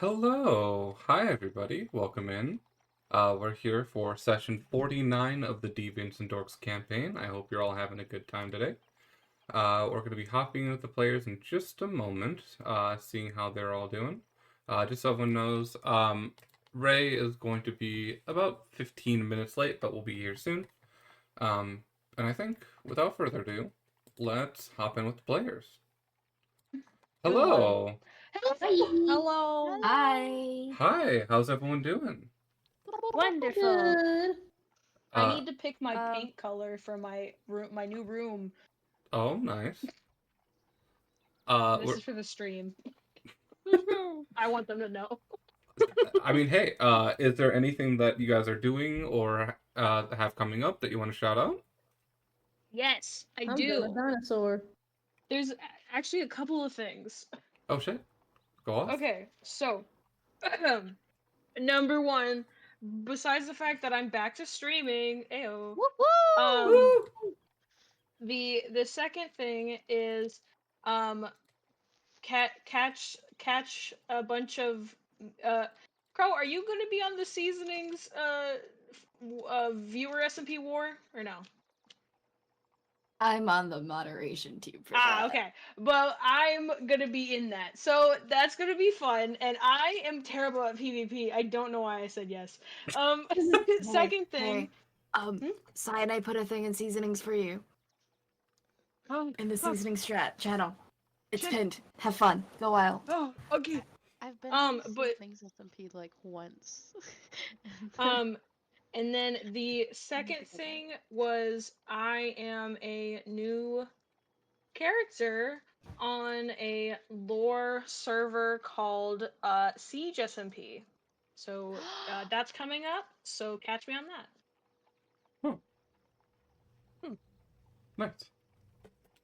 Hello. Hi, everybody. Welcome in. We're here for session 49 of the Deviants and Dorks campaign. I hope you're all having a good time today. We're going to be hopping in with the players in just a moment, seeing how they're all doing. Just so everyone knows, Ray is going to be about 15 minutes late, but we'll be here soon. And I think, without further ado, let's hop in with the players. Hello. Hello. Hi. Hi. How's everyone doing? Wonderful. Good. I Uh, need to pick my Um, paint color for my room, my new room. oh, nice. This We're, is for the stream. I want them to know. I mean, hey, is there anything that you guys are doing or have coming up that you want to shout out? Yes, I I'm do. a dinosaur. There's actually a couple of things. Oh shit, go off. Okay, so number one, besides the fact that I'm back to streaming, ayo. Um, Woo! the second thing is, um, catch a bunch of Crow, are you going to be on the seasonings viewer SMP war or no? I'm on the moderation team for that. Okay. Well, I'm going to be in that. So that's going to be fun, and I am terrible at PvP. I don't know why I said yes. Second thing, Hey, Sai and I put a thing in seasonings for you in the seasoning strat channel. It's Shit. pinned. Have fun. Go wild. Oh, okay. I've been but things SMP like once. and then the second thing was I am a new character on a lore server called Siege SMP. So that's coming up. So catch me on that. Nice.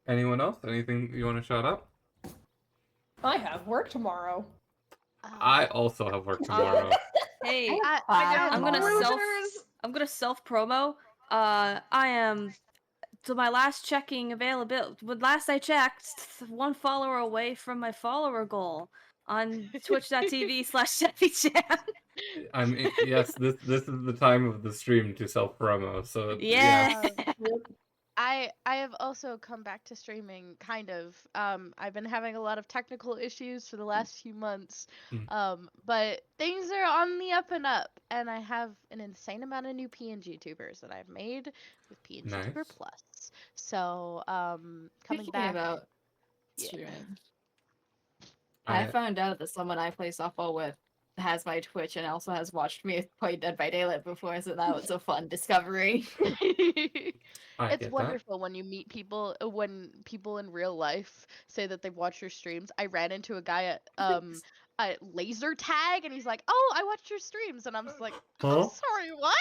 Anyone else? Anything you want to shout out? I have work tomorrow. I also have work tomorrow. Hey, I'm I'm gonna self promo. I am to my last checking availability. When last I checked, one follower away from my follower goal on twitch.tv/SheffyChan. I mean, yes, this is the time of the stream to self promo. So Yeah. I have also come back to streaming, kind of. I've been having a lot of technical issues for the last few months, but things are on the up and up, and I have an insane amount of new PNG tubers that I've made with PNG Nice. Tuber Plus. So, coming Speaking back. about Yeah. streaming, I found out that someone I play softball with has my Twitch and also has watched me play Dead by Daylight before, so that was a fun discovery. I It's get wonderful when you meet people, when people in real life say that they've watched your streams. I ran into a guy at Laser Tag, and he's like, "Oh, I watched your streams," and I'm just like, that. "I'm Huh? sorry, what?"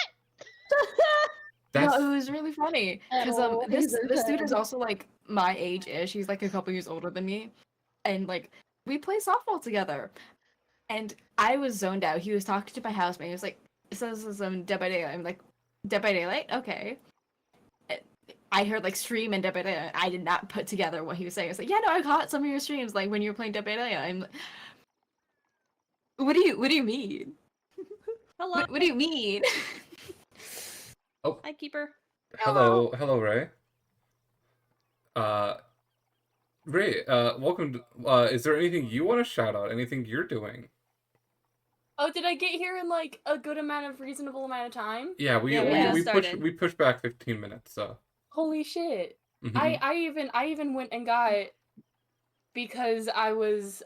That's No, it was really funny because Oh, this dude is tag. also like my age-ish. He's like a couple years older than me, and like we play softball together. And I was zoned out. He was talking to my housemate. He was like, "So this is Dead by Daylight." I'm like, "Dead by Daylight, okay." I heard like stream and Dead by Daylight. I did not put together what he was saying. I was like, "Yeah, no, I caught some of your streams like when you were playing Dead by Daylight." I'm like, what do you mean? Hello. What do you mean? oh, Hi, Keeper. hello, Ray. Uh, Ray, welcome to, is there anything you want to shout out? Anything you're doing? Oh, did I get here in like a good reasonable amount of time? Yeah, we just we pushed back 15 minutes, so. Holy shit. Mhm. I even went and got because I was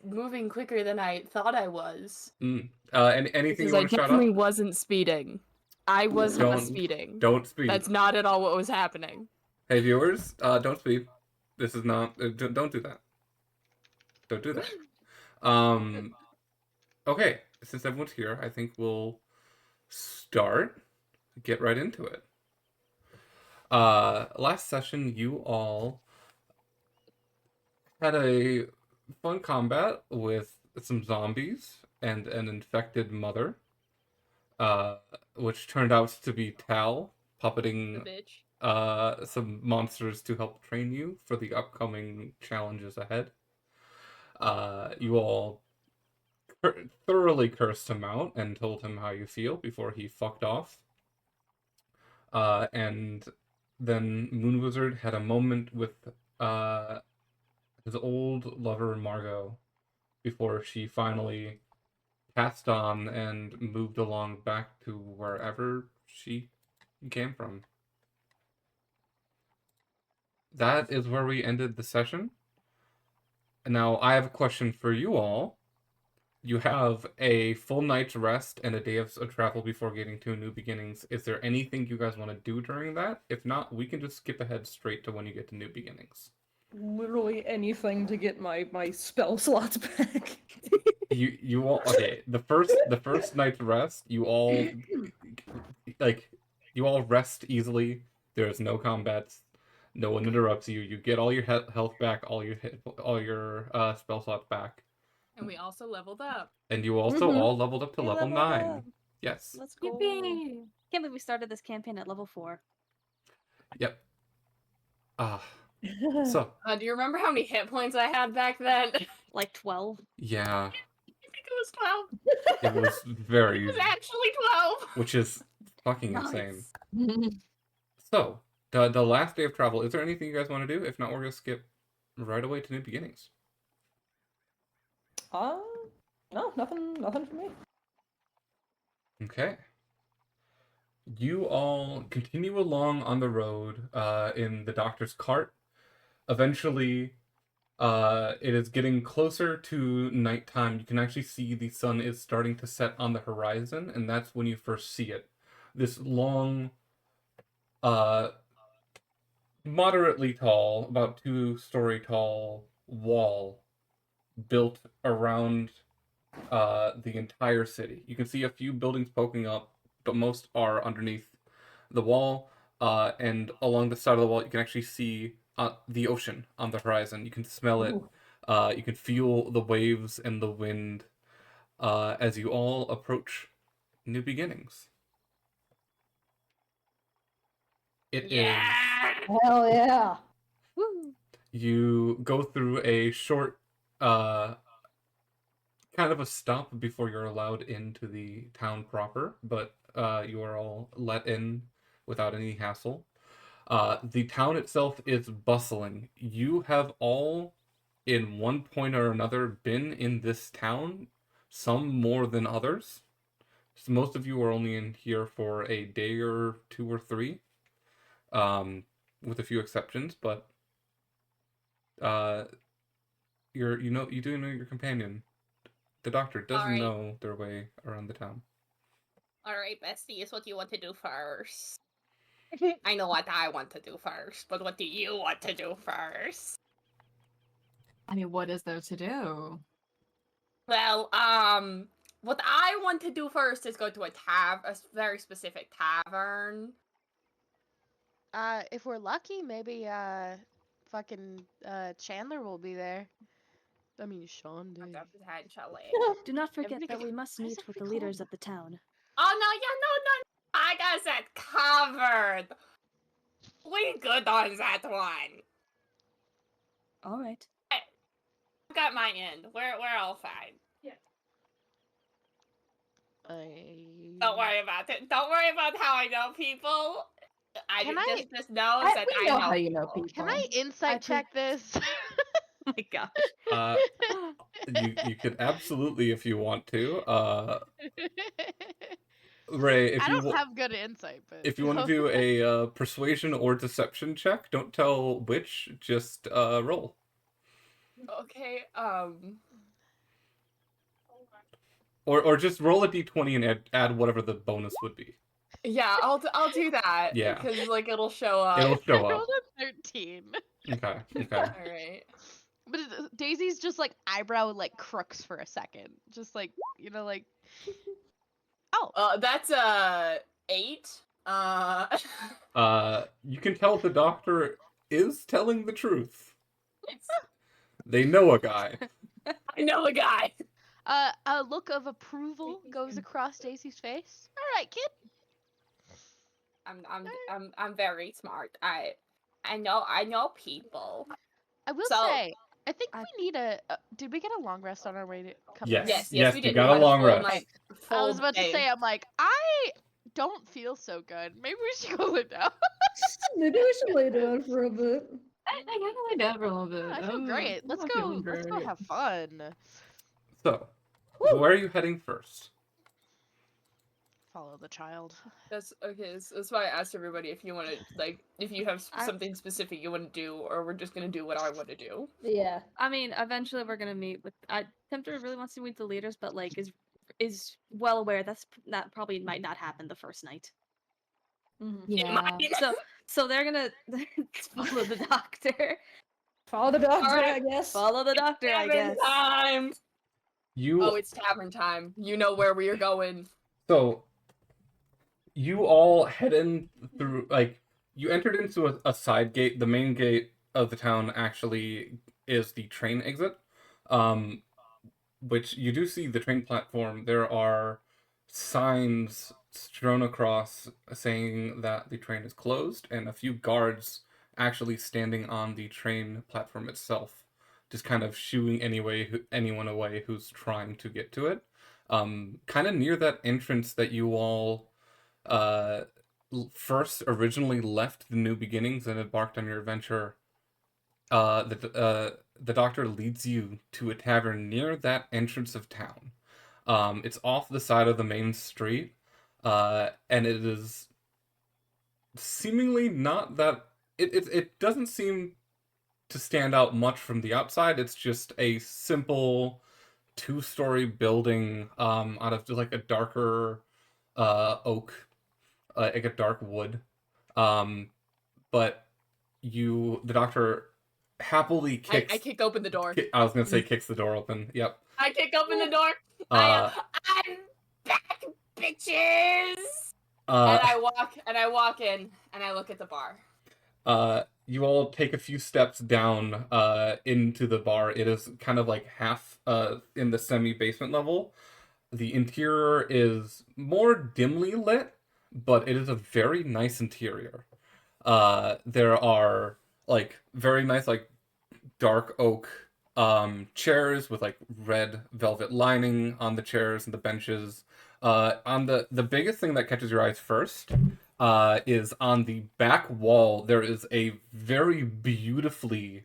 moving quicker than I thought I was. Anything Because you I want to shout definitely out? wasn't speeding. I was not Don't speeding. don't speed. That's not at all what was happening. Hey viewers, don't speed. This is not. Don't do that. Don't do that. Okay, since everyone's here, I think we'll start. Get right into it. Last session, you all had a fun combat with some zombies and an infected mother, which turned out to be Tal puppeting Bitch. some monsters to help train you for the upcoming challenges ahead. You all thoroughly cursed him out and told him how you feel before he fucked off. And then Moon Wizard had a moment with his old lover Margot before she finally passed on and moved along back to wherever she came from. That is where we ended the session. Now, I have a question for you all. You have a full night's rest and a day of travel before getting to New Beginnings. Is there anything you guys want to do during that? If not, we can just skip ahead straight to when you get to New Beginnings. Literally anything to get my spell slots back. You all okay? The first night's rest, you all rest easily. There's no combats. No one interrupts you. You get all your health back, all your spell slots back. And we also leveled up. And you also Mhm. all leveled up to We level leveled 9. up. Yes. Let's go. Yippee! Can't believe we started this campaign at level 4. Yep. So, Do you remember how many hit points I had back then? I Like 12. yeah, think it was 12. it was It very, was actually 12. which is fucking insane. Nice. So, the last day of travel, is there anything you guys want to do? If not, we're going to skip right away to New Beginnings. No, nothing for me. Okay. You all continue along on the road in the doctor's cart. Eventually, it is getting closer to nighttime. You can actually see the sun is starting to set on the horizon, and that's when you first see it. This long, moderately tall, about 2-story tall wall built around the entire city. You can see a few buildings poking up, but most are underneath the wall. And along the side of the wall, you can actually see the ocean on the horizon. You can smell it. Ooh. You can feel the waves and the wind as you all approach New Beginnings. It is. Hell yeah. Woo. You go through a short kind of a stop before you're allowed into the town proper, but you are all let in without any hassle. The town itself is bustling. You have all, in one point or another, been in this town, some more than others. So most of you are only in here for a day or 2 or 3, with a few exceptions, but you do know your companion. The doctor doesn't Alright. know their way around the town. Alright, besties, what do you want to do first? I know what I want to do first, but what do you want to do first? I mean, what is there to do? Well, what I want to do first is go to a very specific tavern. If we're lucky, maybe fucking Chandler will be there. I mean, Sean did. Potentially. Do not forget Everything- that we must Why is meet with the everybody leaders calling of the town. Oh no, yeah, no. I got that covered. We good on that one. All right. I got my end. We're all fine. Don't worry about it. Don't worry about how I know people. Just know that We I know know how you know people. people. Can I insight check this? Oh my gosh. You could absolutely, if you want to. Ray, if I you don't have good insight, but if you want to do a persuasion or deception check, don't tell which, just roll. Okay. Or just roll a d20 and add whatever the bonus would be. Yeah, I'll do that. Yeah. Because like it'll show up. It'll show I up. rolled a 13. Okay. All right. But Daisy's just like eyebrow like crooks for a second, just like like. Oh. That's 8. You can tell the doctor is telling the truth. They know a guy. I know a guy. A look of approval goes across Daisy's face. All right, kid. I'm very smart. I know people. I will So- say, I think I- we need a. Did we get a long rest on our way to come Yes. here? Yes, we we did. got a had long full rest. night- I was full about to day. say, I'm like, I don't feel so good. Maybe we should go lay down. Maybe we should lay down for a bit. I gotta lay down for a little bit. I feel great. I'm Let's not go. feeling Let's go great. have fun. So, Woo. where are you heading first? Follow the child. That's okay. That's why I asked everybody if you want to, like, if you have I- something specific you want to do, or we're just gonna do what I want to do. Yeah. I mean, eventually we're gonna meet with. Tempter really wants to meet the leaders, but like is well aware that probably might not happen the first night. Yeah. So they're gonna follow the doctor. Follow the doctor, Alright. I guess. Follow the doctor, I Tavern guess. time. You Oh, it's tavern time. You know where we are going. So, you all head in through, like, you entered into a side gate. The main gate of the town actually is the train exit, which you do see the train platform. There are signs strewn across saying that the train is closed, and a few guards actually standing on the train platform itself, just kind of shooing anyone away who's trying to get to it. Kind of near that entrance that you all first originally left the New Beginnings and embarked on your adventure. The doctor leads you to a tavern near that entrance of town. It's off the side of the main street, and it is seemingly not that. It doesn't seem to stand out much from the outside. It's just a simple 2-story building out of just like a darker oak, like a dark wood. But the doctor happily kicks. I kick open the door. I was gonna say kicks the door open. Yep. I kick open the door. Uh, I'm back, bitches. uh, And I walk in and I look at the bar. you all take a few steps down into the bar. It is kind of like half in the semi-basement level. The interior is more dimly lit, but it is a very nice interior. There are like very nice like dark oak chairs with like red velvet lining on the chairs and the benches. On the biggest thing that catches your eyes first is on the back wall. There is a very beautifully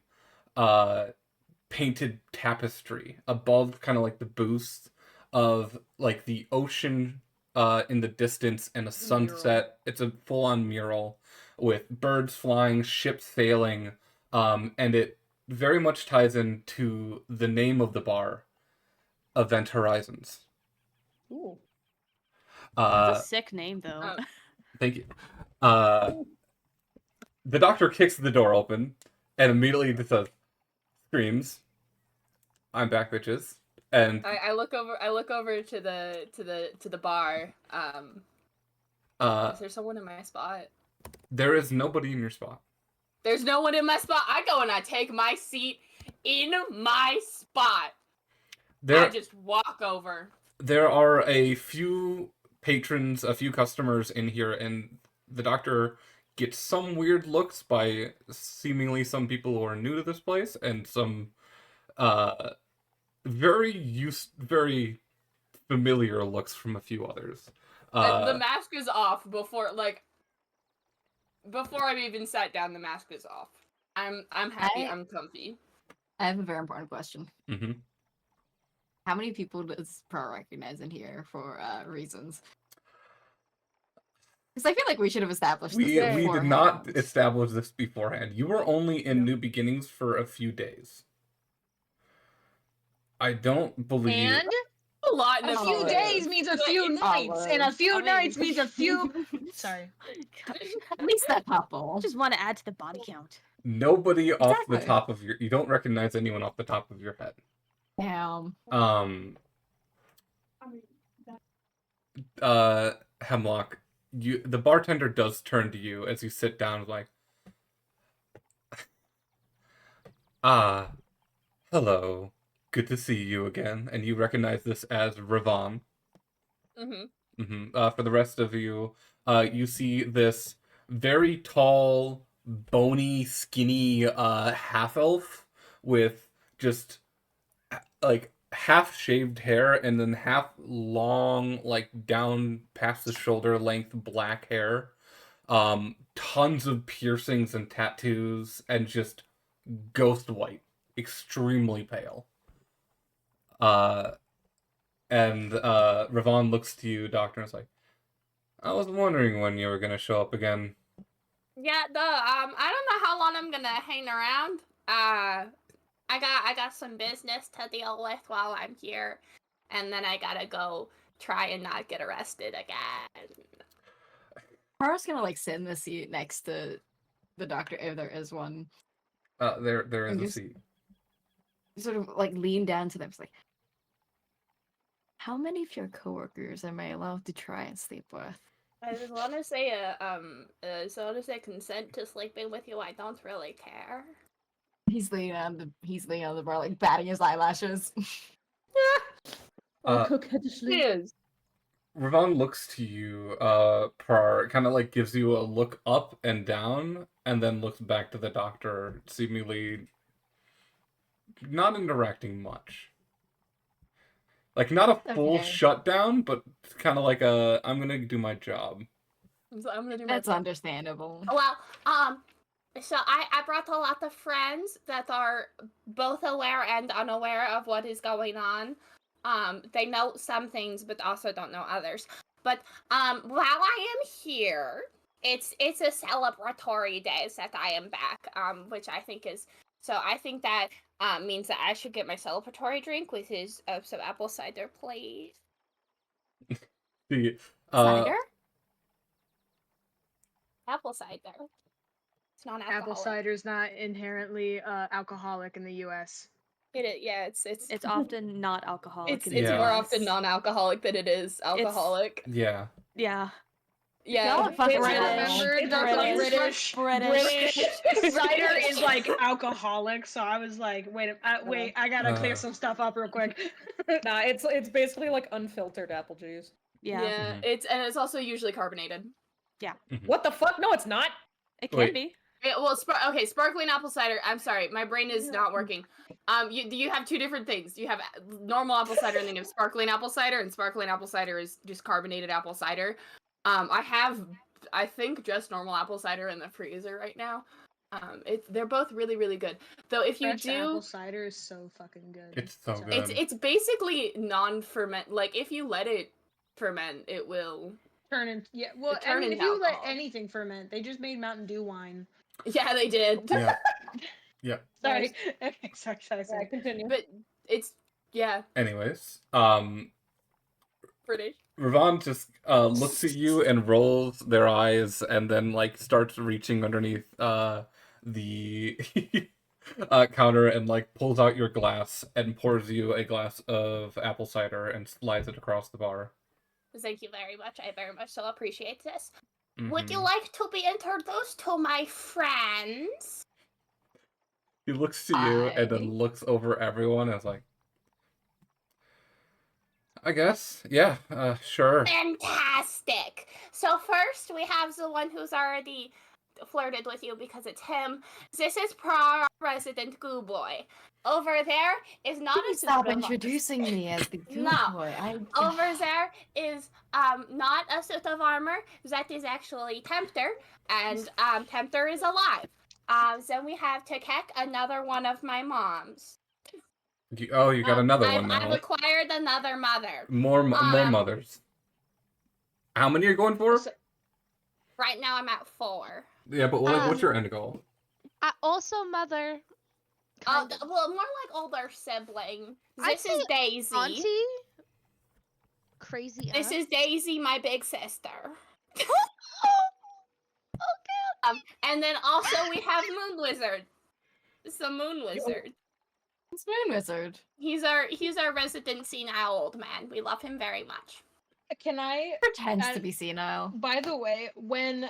painted tapestry above kind of like the booth of like the ocean in the distance and a sunset. It's a full-on mural with birds flying, ships sailing, and it very much ties into the name of the bar, Event Horizons. Ooh. That's a sick name, though. Thank you. The doctor kicks the door open and immediately just screams, "I'm back, bitches!" And I look over to the bar. Is there someone in my spot? there is nobody in your spot. There's no one in my spot. I go and I take my seat in my spot. I just walk over. There are a few patrons, a few customers in here, and the doctor gets some weird looks by seemingly some people who are new to this place, and some very familiar looks from a few others. The mask is off before I've even sat down. The mask is off. I'm happy. I'm comfy. I have a very important question. Mm-hmm. How many people does Pro recognize in here for reasons? Because I feel like we should have established this We did not beforehand. establish this beforehand. You were only in New Beginnings for a few days. I don't believe. And A lot in a a few days means a few nights, and a few nights means a few. Sorry. At least that couple. I just want to add to the body count. Nobody off the Exactly. top of you don't recognize anyone off the top of your head. Damn. Hemlock, the bartender does turn to you as you sit down, like, hello, good to see you again, and you recognize this as Ravon. For the rest of you, you see this very tall, bony, skinny half elf with just like half shaved hair and then half long, like down past the shoulder length black hair. Tons of piercings and tattoos, and just ghost white, extremely pale. And Ravon looks to you, Doctor, and is like, I was wondering when you were gonna show up again. Yeah, I don't know how long I'm gonna hang around. I got some business to deal with while I'm here, and then I gotta go try and not get arrested again. Para's gonna like sit in the seat next to the doctor if there is one. There is And a just- seat. Sort of like lean down to them. It's like, how many of your coworkers am I allowed to try and sleep with? As long as they consent to sleeping with you, I don't really care. He's leaning on the bar, like batting his eyelashes. All coquettishly. Cheers. Ravon looks to you, Prar, kind of like gives you a look up and down, and then looks back to the doctor, seemingly not interacting much. Like, not a full Okay. shutdown, but kind of like a, I'm gonna do my job. So I'm gonna do my That's understandable. Well, so I brought a lot of friends that are both aware and unaware of what is going on. They know some things, but also don't know others. But while I am here, it's a celebratory day that I am back. Which I think is so. I think that means that I should get my celebratory drink, which is some apple cider, please. The Cider? Apple cider. It's not Apple cider's not inherently alcoholic in the U.S. It is, yeah, it's It's often not alcoholic. it's in the Yeah. more US. often non-alcoholic than it is alcoholic. yeah. Yeah. Yeah. Y'all are fucking It's British. remember It's the British. British cider is like alcoholic, so I was like, wait, I gotta clear some stuff up real quick. Nah, it's basically like unfiltered apple juice. Yeah. Yeah, Mhm. it's also usually carbonated. What the fuck? No, it's not. It can Wait. be. Yeah, well, okay, sparkling apple cider. I'm sorry, my brain is not working. You have two different things. You have normal apple cider, and then you have sparkling apple cider. And sparkling apple cider is just carbonated apple cider. I think just normal apple cider in the freezer right now. They're both really, really good. Though if you Fresh do, apple cider is so fucking good. It's so Sorry. good. it's basically non-ferment. Like if you let it ferment, it will. Turn in, yeah. Well, I turn mean, if into you let alcohol. anything ferment, they just made Mountain Dew wine. Yeah, they did. Yeah. Yeah. Sorry. Okay, sorry. Yeah, continue. But it's Anyways, British. Ravon just looks at you and rolls their eyes, and then like starts reaching underneath the counter and like pulls out your glass and pours you a glass of apple cider and slides it across the bar. Thank you very much. I very much so appreciate this. Would you Mhm. like to be introduced to my friends? He looks to you and I- then looks over everyone and is like, I guess, yeah, sure. Fantastic. So first we have the one who's already flirted with you because it's him. This is President Goo Boy. Over there is not Please a stop suit of introducing me as the good No. boy. Over there is not a suit of armor. That is actually Tempter, and Tempter is alive. Then we have Tekek, another one of my moms. You got another one now. I've acquired another mother. More mothers. How many are you going for? Right now I'm at 4. Yeah, but like, what's your end goal? Also, mother. Oh, kind of. well, more like older sibling. I'd This is say Daisy. Auntie. Crazy. This aunt. is Daisy, my big sister. Okay. And then also we have Moon Wizard. It's the Moon Wizard. It's Moon Wizard. He's our resident senile old man. We love him very much. Can I? Pretends to And- be senile. By the way, when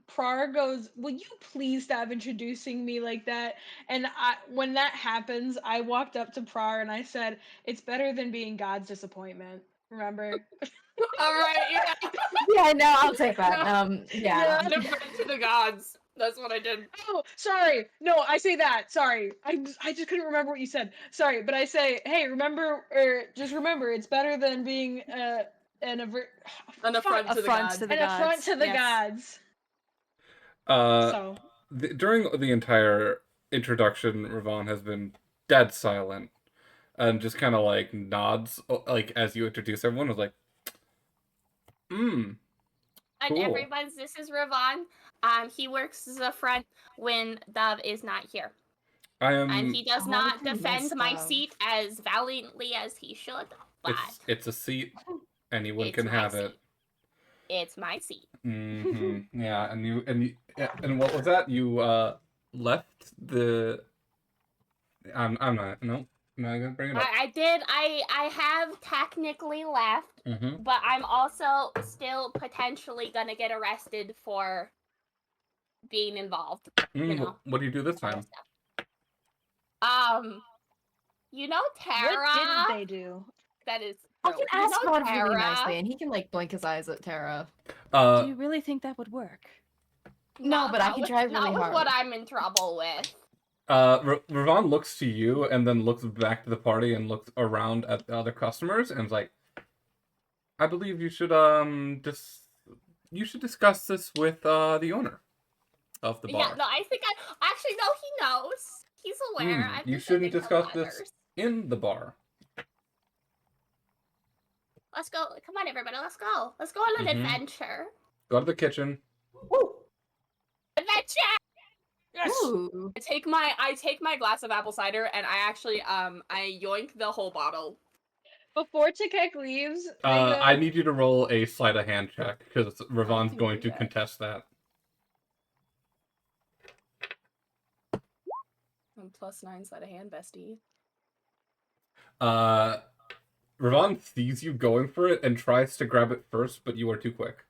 Prar goes, will you please stop introducing me like that? And when that happens, I walked up to Prar and I said, "It's better than being God's disappointment." Remember? All right, yeah. Yeah, no, I'll take that. Yeah. To the gods. That's what I did. Oh, sorry. No, I say that. Sorry. I just couldn't remember what you said. Sorry, but I say, hey, remember, or just remember, it's better than being an Affront to the Affront gods. to the an affront gods. to the Yes. gods. Uh, So during the entire introduction, Ravon has been dead silent and just kind of like nods, like as you introduce everyone, was like, And Cool. everyone's, this is Ravon. He works as a front when Dove is not here. I am. And he does Oh, not I defend missed my Dove. seat as valiantly as he should, but It's a seat. Anyone It's can my have seat. it. it's my seat. Yeah, and what was that? You left the. I'm not. No, I'm not gonna bring it up. I did. I have technically left, Mm-hmm. but I'm also still potentially gonna get arrested for being involved. You know. What do you do this other time? stuff. You know Tara. what didn't they do? That is. I true. can You ask know Rod really Tara? nicely, and he can like blink his eyes at Tara. Do you really think that would work? No, but I not can with- try really Not with what hard. I'm in trouble with. Ravon looks to you and then looks back to the party and looks around at the other customers and is like, I believe you should you should discuss this with the owner of the bar. Yeah, no, I think actually no, he knows. He's aware. I've You been shouldn't sending him discuss this letters. in the bar. Let's go. Come on, everybody. Let's go. Let's go on an Mhm. adventure. Go to the kitchen. Adventure. Yes. Ooh. I take my glass of apple cider and I actually I yoink the whole bottle. Before Tikek leaves, I need you to roll a sleight of hand check because Ravon's can going do to that. contest that. I'm +9 sleight of hand, bestie. Ravon sees you going for it and tries to grab it first, but you are too quick.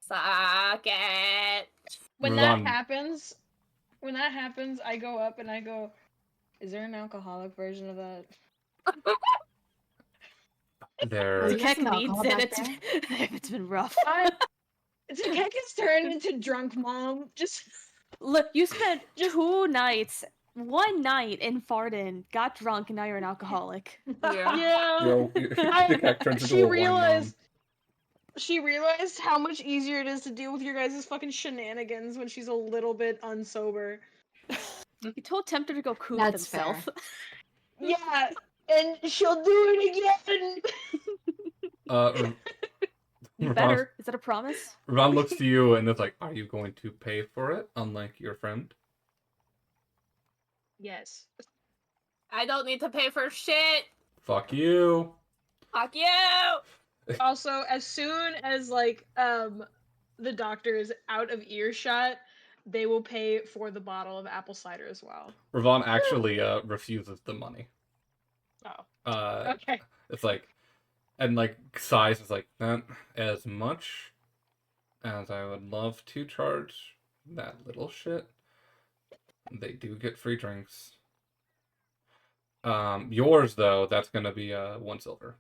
Suck it. when Ravon- that happens, I go up and I go, "Is there an alcoholic version of that?" There. Is Heck some needs alcohol it. back It's been rough. Tikek has turned into drunk mom. Just Look, you spent 2 nights, 1 night in Farden, got drunk, and now you're an alcoholic. Yeah. yeah. The cat turns into a wine mom. She realized how much easier it is to deal with your guys' fucking shenanigans when she's a little bit unsober. You told Tempter to go coop That's fair. himself. Yeah, and she'll do it again. You Ravon- better. Is that a promise? Ravon looks to you and is like, "Are you going to pay for it, unlike your friend?" Yes. I don't need to pay for shit. Fuck you. Fuck you. Also, as soon as the doctor is out of earshot, they will pay for the bottle of apple cider as well. Ravon actually refuses the money. Oh. Okay. It's like, and like sighs is like, not as much as I would love to charge that little shit. They do get free drinks. Yours though, that's gonna be 1 silver.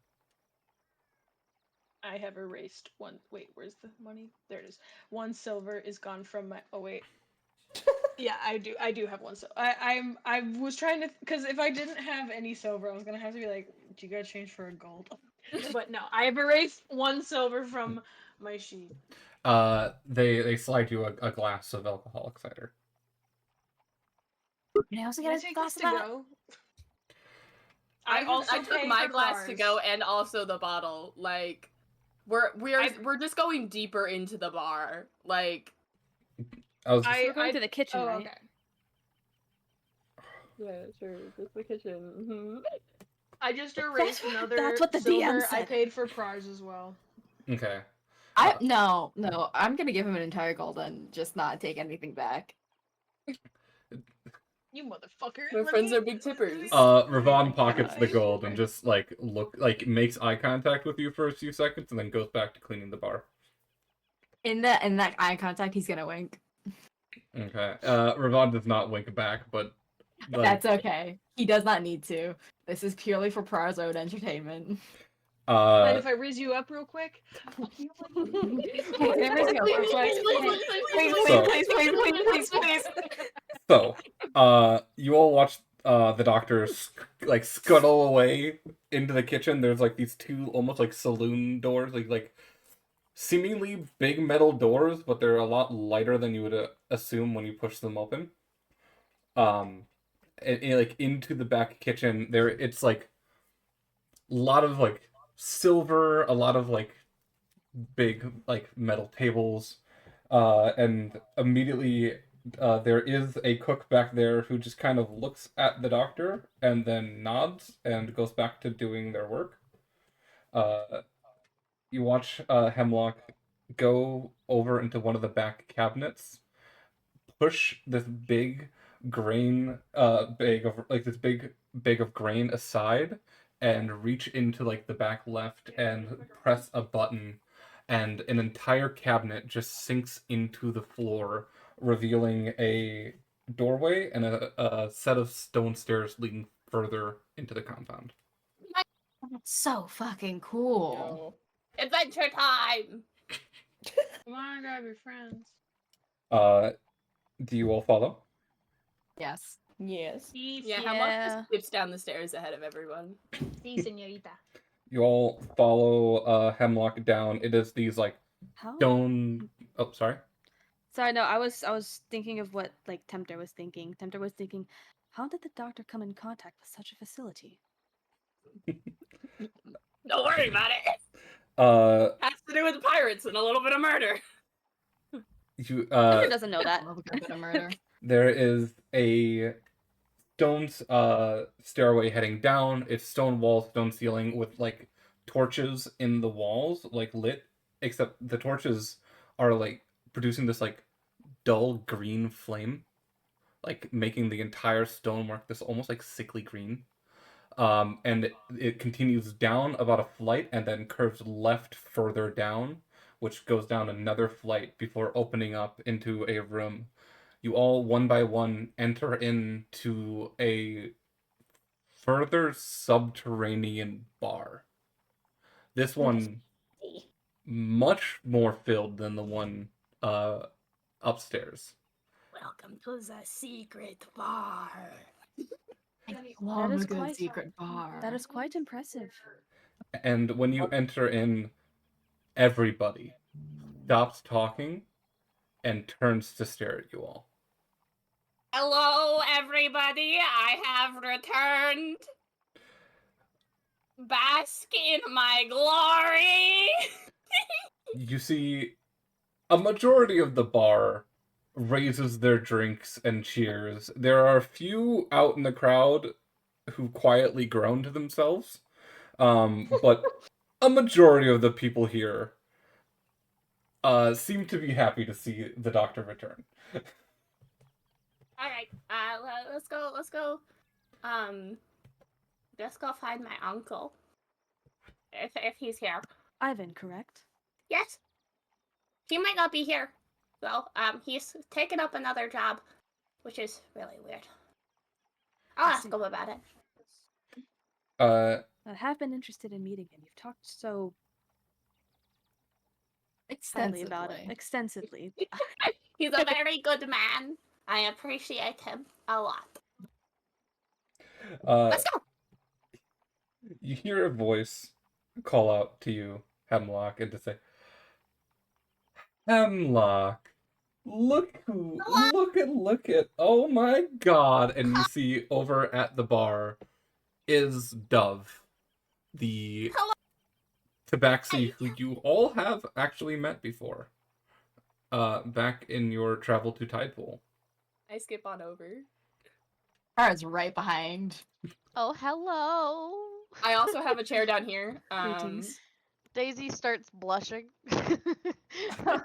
I have erased one. Wait, where's the money? There it is. 1 silver is gone from my. Oh wait. Yeah, I do have 1 silver. I was trying to, because if I didn't have any silver, I was gonna have to be like, do you gotta change for a gold? But no, I have erased 1 silver from my sheet. They slide you a glass of alcoholic cider. Can I also Can I get a take glass this of to that? go? I took pay my for glass to Clar's. go and also the bottle. Like, we're just going deeper into the bar. Like, I was. We're going to the kitchen, Oh, right? okay. yeah, sure, just the kitchen. Mm-hmm. I just erased another that's what the silver. DM I said. paid for Prars as well. Okay. No, I'm gonna give him an entire gold and just not take anything back. You motherfucker. My Let friends me- are big tippers. Ravon pockets the God. gold and just like makes eye contact with you for a few seconds and then goes back to cleaning the bar. In that eye contact, he's gonna wink. Okay. Ravon does not wink back, but like, That's okay. He does not need to. This is purely for Prar's own entertainment. Mind if I riz you up real quick? Can I raise you up real quick? Please. So, you all watch the doctor like scuttle away into the kitchen. There's like these two almost like saloon doors, like seemingly big metal doors, but they're a lot lighter than you would assume when you push them open. And, like into the back kitchen, it's like a lot of like silver, a lot of like big like metal tables, and immediately there is a cook back there who just kind of looks at the doctor and then nods and goes back to doing their work. You watch Hemlock go over into one of the back cabinets, push this big grain bag of like this big of grain aside, and reach into like the back left and press a button, and an entire cabinet just sinks into the floor, revealing a doorway and a set of stone stairs leading further into the compound. That's so fucking cool. Adventure time! Come on, grab your friends. Do you all follow? Yes. Yes. Yeah, Hemlock just skips down the stairs ahead of everyone. Sí, señorita. You all follow Hemlock down. It is these like How? stone. Oh, sorry. Sorry, no, I was thinking of what like Tempter was thinking. Tempter was thinking, how did the doctor come in contact with such a facility? Don't worry about it. Has to do with pirates and a little bit of murder. Tempter doesn't know that. Love a good bit of murder. There is a stone stairway heading down. It's stone walls, stone ceiling with like torches in the walls, like lit. Except the torches are like producing this like dull green flame, like making the entire stonework this almost like sickly green. And it continues down about a flight and then curves left further down, which goes down another flight before opening up into a room. You all, one by one, enter into a further subterranean bar. This one much more filled than the one upstairs. Welcome to the secret bar. I love is a good quite- secret bar. That is quite impressive. And when you enter in, everybody stops talking and turns to stare at you all. Hello, everybody. I have returned. Bask in my glory. You see a majority of the bar raises their drinks and cheers. There are a few out in the crowd who quietly groan to themselves, but a majority of the people here seem to be happy to see the doctor return. All right. Let's go. Let's go find my uncle. If he's here. Ivan, correct? Yes. He might not be here. Though. He's taken up another job, which is really weird. I'll ask him about it. I have been interested in meeting him. You've talked so highly about it. Extensively. He's a very good man. I appreciate him a lot. Let's go. You hear a voice call out to you, Hemlock, and to say, Hemlock, look at, oh my god. And you see over at the bar is Dove, the tabaxi who you all have actually met before, back in your travel to Tidepool. I skip on over. Kara's right behind. Oh, hello. I also have a chair down here. Greetings. Daisy starts blushing.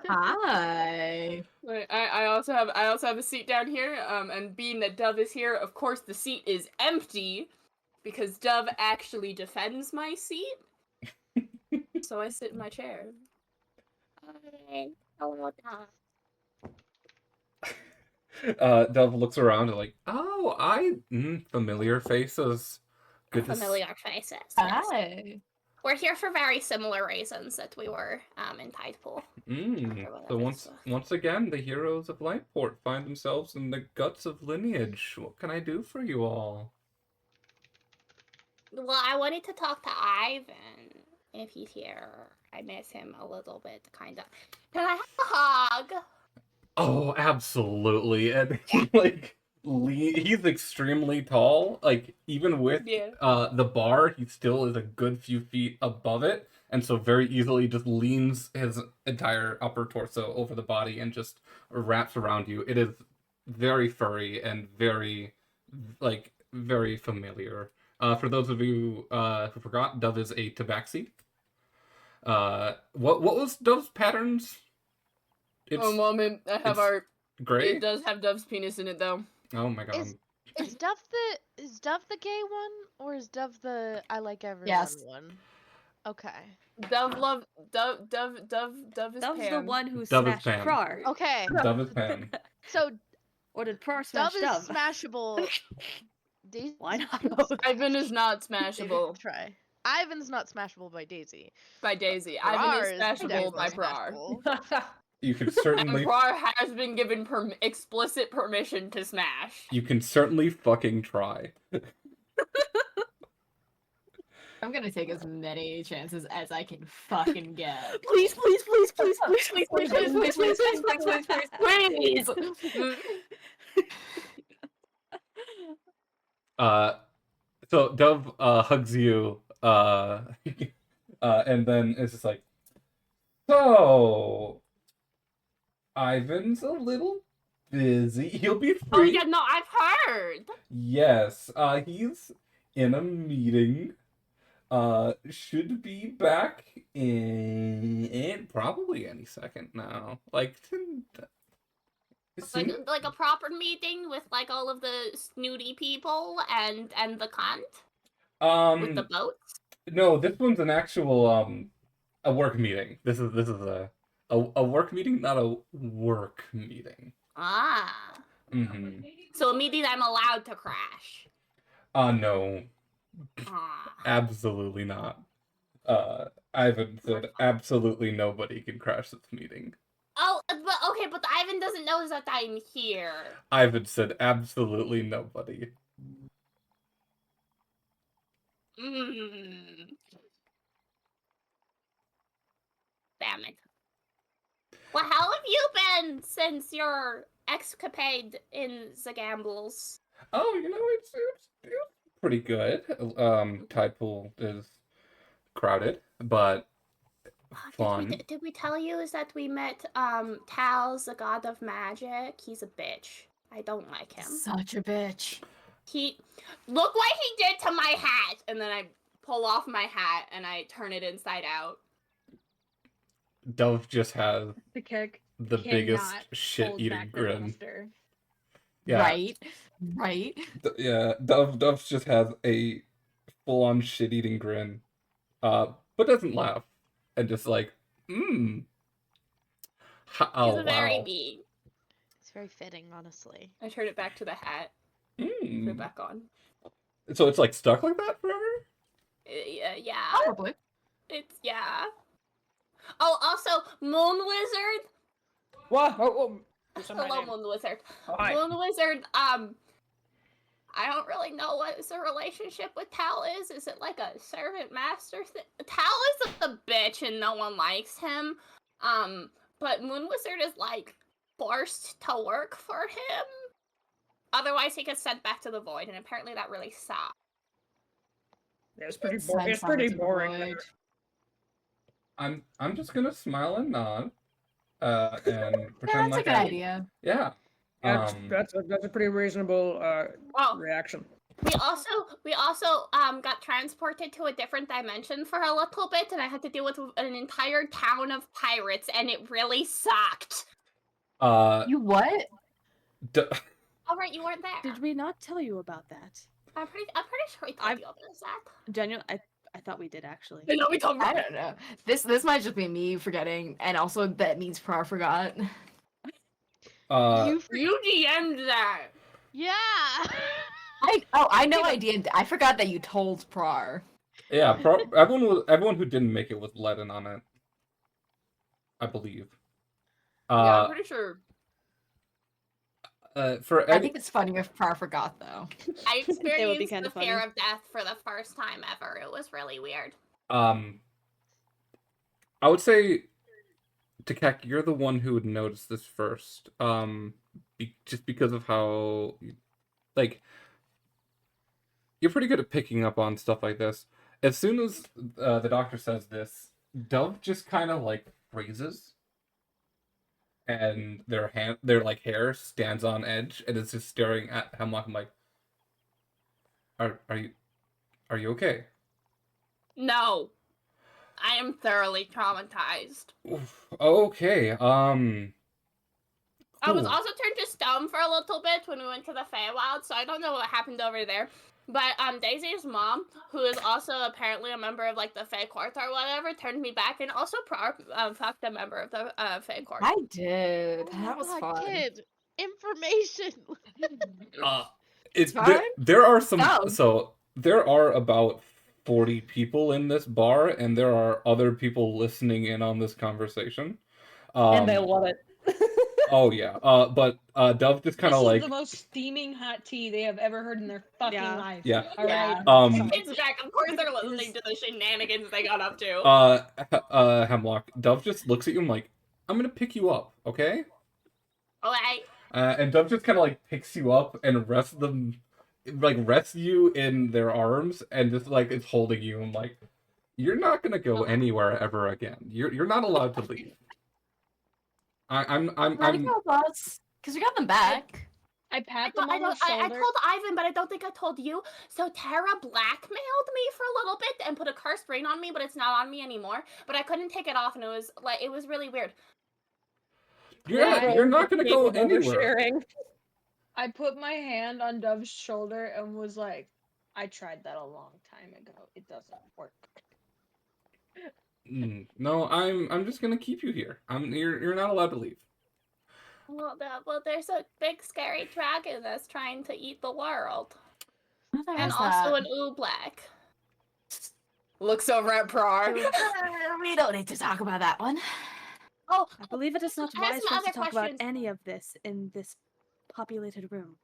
Hi. I also have a seat down here. And being that Dove is here, of course the seat is empty because Dove actually defends my seat. So I sit in my chair. Hi. Hello, Dove. Dove looks around and like, oh, familiar faces. Good Familiar faces. Hi. We're here for very similar reasons that we were in Tidepool. So once again, the heroes of Lightport find themselves in the guts of lineage. What can I do for you all? Well, I wanted to talk to Ivan if he's here. I miss him a little bit, kind of. Can I have a hug? Oh, absolutely. And he's extremely tall. Like even with the bar, he still is a good few feet above it, and so very easily just leans his entire upper torso over the body and just wraps around you. It is very furry and very familiar. For those of you who forgot, Dove is a tabaxi. What was Dove's patterns? I have our. Gray? It does have Dove's penis in it, though. Oh my god. Is Dove the gay one, or is Dove the I like everyone one? Okay. Dove is Dove's Pan. the one who Dove is smashed Pan. Prar. Okay. Dove is Pan. So Or did Prar smash Dove Dove? is smashable. Daisy? Why not both? Ivan is not smashable Try. Ivan's not smashable by Daisy. by Daisy. Prar Ivan is is smashable by definitely Prar. smashable. You can And certainly Prar has been given explicit permission to smash. you can certainly fucking try. I'm gonna take as many chances as I can fucking get. Please, please, please, please, please, please, please, please, please, please, please, please, please. So Dove hugs you, and then it's just like, so Ivan's a little busy. He'll be free. Oh yeah, no, I've heard. Yes, he's in a meeting. Should be back in probably any second now. Like Like a proper meeting with like all of the snooty people and the cunt with the boats. No, this one's an actual a work meeting. This is a work meeting, not a work meeting. Ah. Mm-hmm. So a meeting I'm allowed to crash. No. Ah. Absolutely not. Ivan said absolutely nobody can crash this meeting. Oh, but Ivan doesn't know that I'm here. Ivan said absolutely nobody. Damn it. Well, how have you been since your escapade in the gambles? Oh, it's pretty good. Tidepool is crowded, but fun. Did we tell you is that we met Tal, the god of magic? He's a bitch. I don't like him. Such a bitch. Look what he did to my hat, and then I pull off my hat and I turn it inside out. Dove just has The kick. the biggest cannot hold shit-eating back the grin. laughter. Yeah, Right. yeah. Dove just has a full-on shit-eating grin, but doesn't laugh, and just like, He's oh very wow. mean. It's very fitting, honestly. I turn it back to the hat. Put it back on. So it's like stuck like that forever? Yeah. Probably. Yeah. Oh, also, Moon Wizard. What? Oh, what's my Hello, name? Moon Wizard. Oh, hi. Moon Wizard, I don't really know what the relationship with Tal is. Is it like a servant master thing? Tal is a bitch and no one likes him. But Moon Wizard is like forced to work for him. Otherwise he gets sent back to the void, and apparently that really sucks. Yeah, it's pretty boring. It's pretty boring. there. I'm just gonna smile and nod, and Yeah, pretend that's a like good idea. Yeah. That's a pretty reasonable reaction. We also got transported to a different dimension for a little bit, and I had to deal with an entire town of pirates, and it really sucked. You what? All right, you weren't there. Did we not tell you about that? I'm pretty sure we told you about that. Daniel, I thought we did actually. I know we told I don't know. This might just be me forgetting, and also that means Prar forgot. You DM'd that. Yeah. I know I did. I forgot that you told Prar. Yeah, everyone who didn't make it was let in on it, I believe. Yeah, I'm Uh, pretty sure. for I any, think it's funny if Par forgot though. I It would be experienced kinda the fear funny. of death for the first time ever. It was really weird. I would say, Takek, you're the one who would notice this first. Just because of how, like, you're pretty good at picking up on stuff like this. As soon as the doctor says this, Dove just kind of like freezes, and their like hair stands on edge, and it's just staring at Hemlock. I'm like, are you okay? No. I am thoroughly traumatized. Oof, okay. I was Cool. also turned to stone for a little bit when we went to the Feywild, so I don't know what happened over there. But Daisy's mom, who is also apparently a member of like the Fey Court or whatever, turned me back and also fucked a member of the Fey Court. I did. Oh my That was God, fun. Kid, information. It's fine. there are some No. so there are about 40 people in this bar, and there are other people listening in on this conversation. And they love it. Oh yeah. But Dove just kind This of is like the most steaming hot tea they have ever heard in their fucking Yeah. life. Yeah. All right. Um, It's back. Of course they're listening to the shenanigans they got up to. Hemlock. Dove just looks at you and like, I'm gonna pick you up, okay? Okay. And Dove just kind of like picks you up and rests you in their arms, and just like it's holding you and like, you're not gonna go anywhere ever again. You're not allowed to leave. I'm Not even with us, because we got them back. I pat them on the I shoulder. told Ivan, but I don't think I told you. So Tara blackmailed me for a little bit and put a cursed ring on me, but it's not on me anymore. But I couldn't take it off, and it was really weird. you're not gonna go anywhere. Oversharing. I put my hand on Dove's shoulder and was like, I tried that a long time ago. It doesn't work. No, I'm just gonna keep you here. You're not allowed to leave. Well, there's a big scary dragon that's trying to eat the world, and also an oobleck. Looks over at Prar. We don't need to talk about that one. Oh, I believe it is not I have wise some for us to other talk about questions. any of this in this populated room.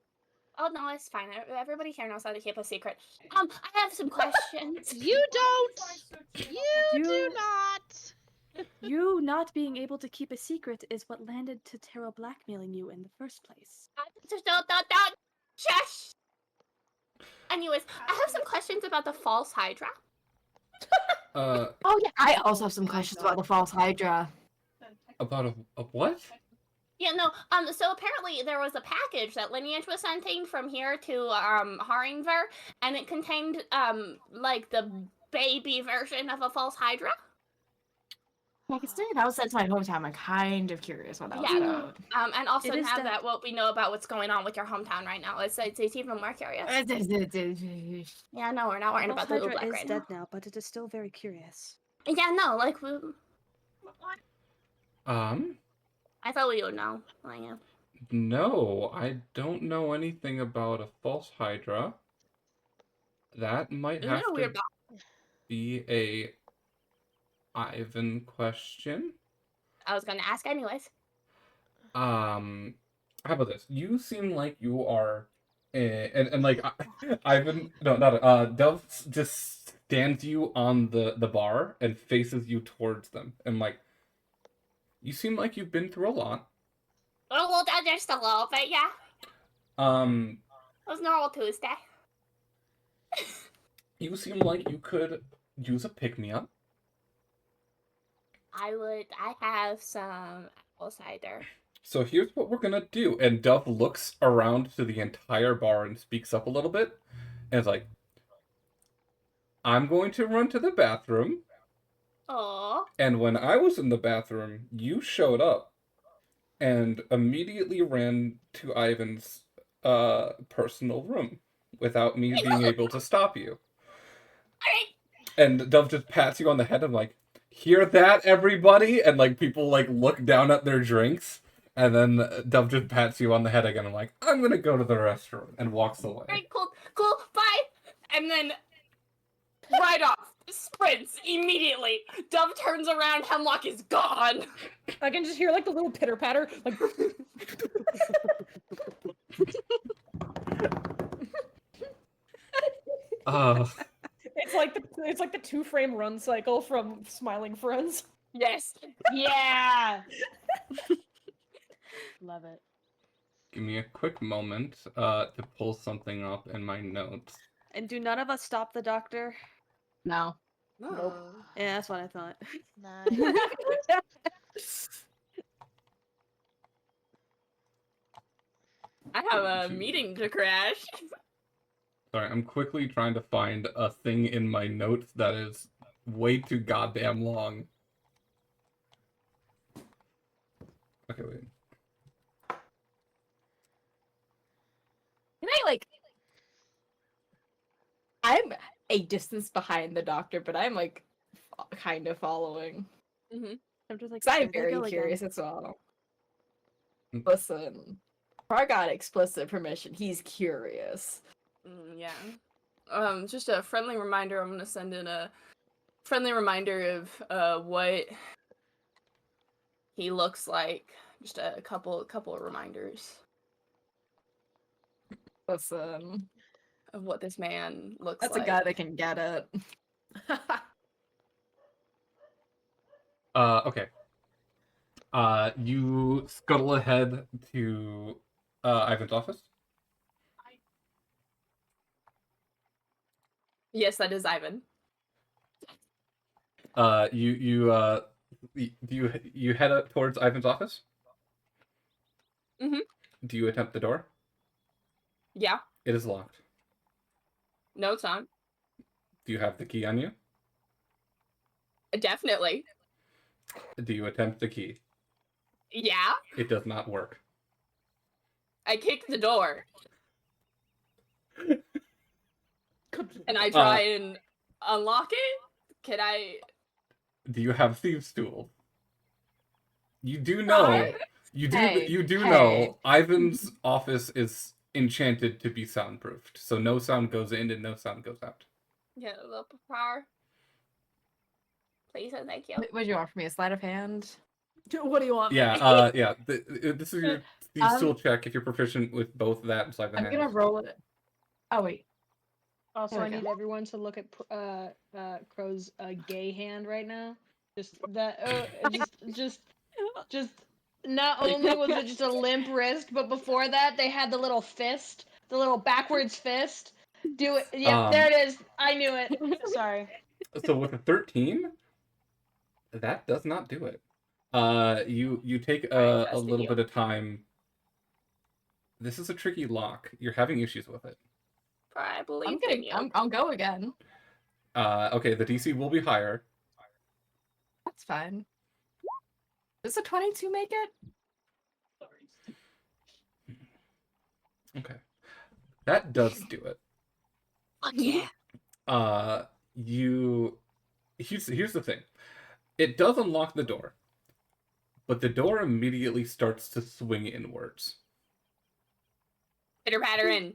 Oh no, it's fine. Everybody here knows how to keep a secret. I have some questions. You don't. You do You- not. You not being able to keep a secret is what landed to Tara blackmailing you in the first place. Don't shush. Anyways, I have some questions about the false Hydra. Oh yeah, I also have some questions about the false Hydra. About a what? Yeah, no. So apparently there was a package that Lineage was sending from here to Haringver, and it contained like the baby version of a false Hydra. I can say that was sent to my hometown. I'm kind of curious what that was Yeah. about. And also It is now the- that what we know about what's going on with your hometown right now, it's even more curious. Yeah, no, we're not worrying False about the Hydra Oobleck is right dead now. now, but it is still very curious. Yeah, no, like I thought we would know. Like, yeah. No, I don't know anything about a false Hydra. That might Isn't have it a weird to be a Ivan question. I was gonna ask anyways. How about this? You seem like you are, and like Ivan, no, not Dove just stands you on the bar and faces you towards them, and like, you seem like you've been through a lot. Oh, well, just a little bit, yeah. Um, It was normal Tuesday. you seem like you could use a pick-me-up. I have some apple cider. So here's what we're gonna do. And Dove looks around to the entire bar and speaks up a little bit. And it's like, I'm going to run to the bathroom. Oh. And when I was in the bathroom, you showed up and immediately ran to Ivan's personal room without me being able to stop you. And Dove just pats you on the head and like, hear that, everybody? And like people like look down at their drinks. And then Dove just pats you on the head again. I'm like, I'm gonna go to the restroom, and walks away. Alright, cool, bye. And then Right off. sprints immediately. Dove turns around, Hemlock is gone. I can just hear like the little pitter patter, like. It's like the 2-frame run cycle from Smiling Friends. Yes. Yeah. Love it. Give me a quick moment to pull something up in my notes. And do none of us stop the doctor? No. Nope. Yeah, that's what I thought. Nice. I have a meeting to crash. Sorry, I'm quickly trying to find a thing in my notes that is way too goddamn long. Okay, wait. Can I like? I'm a distance behind the doctor, but I'm like kind of following. I'm just like, 'Cause I'm "Here they very go again." curious as well. Mm. Listen, Par got explicit permission. He's curious. Yeah. Just a friendly reminder. I'm gonna send in a friendly reminder of what he looks like. Just a couple of reminders Listen, of what this man looks that's like. a guy that can get it. Okay. You scuttle ahead to Ivan's office. Yes, that is Ivan. You head up towards Ivan's office. Mhm. Do you attempt the door? Yeah. It is locked. No, it's not. Do you have the key on you? Definitely. Do you attempt the key? Yeah. It does not work. I kick the door. And I try and unlock it. Can I? Do you have thieves' tool? You do know. Hey, You do. hey, You do hey. know. Ivan's office is enchanted to be soundproofed, so no sound goes in and no sound goes out. Yeah, the power. Please and thank you. What do you want from me? A sleight of hand? What do you want? Yeah. Yeah. This is your thieves' tool Um, check. If you're proficient with both that and sleight of I'm hand. gonna roll it. Oh wait. Also, There I we need go. everyone to look at Crow's gay hand right now. Just that. Just. Not only was it just a limp wrist, but before that they had the little fist, the little backwards fist. Do it. Yep, there it is. I knew it. Sorry. So with a 13, that does not do it. You take a trusted little you. bit of time. This is a tricky lock. You're having issues with it. I believe I'm in gonna. you. I'll go again. Okay, the DC will be higher. That's fine. Does a 22 make it? Okay, that does do it. Yeah. Here's the thing. It does unlock the door, but the door immediately starts to swing inwards. Pitter patter in.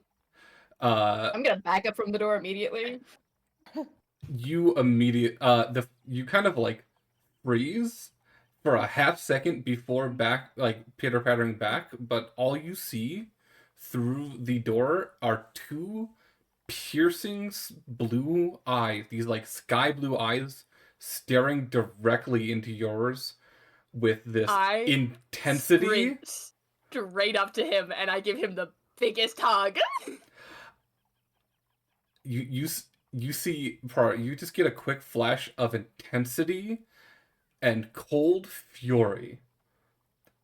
I'm gonna back up from the door immediately. You kind of like freeze for a half second before pitter pattering back, but all you see through the door are two piercing blue eyes, these like sky blue eyes staring directly into yours with this I intensity. Sprint straight up to him and I give him the biggest hug. You see, you just get a quick flash of intensity and cold fury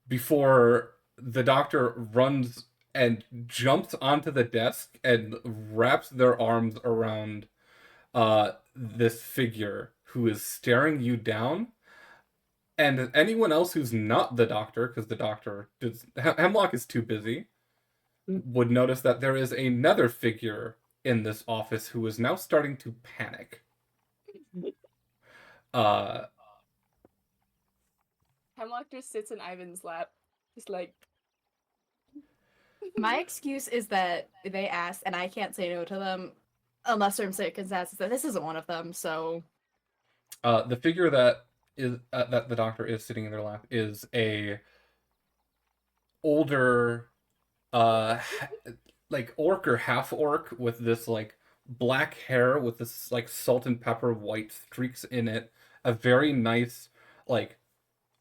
before the doctor runs and jumps onto the desk and wraps their arms around this figure who is staring you down. And anyone else who's not the doctor, because the doctor Hemlock is too busy, would notice that there is another figure in this office who is now starting to panic. Hemlock just sits in Ivan's lap, just like. My excuse is that they asked, and I can't say no to them unless certain circumstances that this isn't one of them. So The figure that the doctor is sitting in their lap is a older, like orc or half orc with this like black hair with this like salt and pepper white streaks in it, a very nice like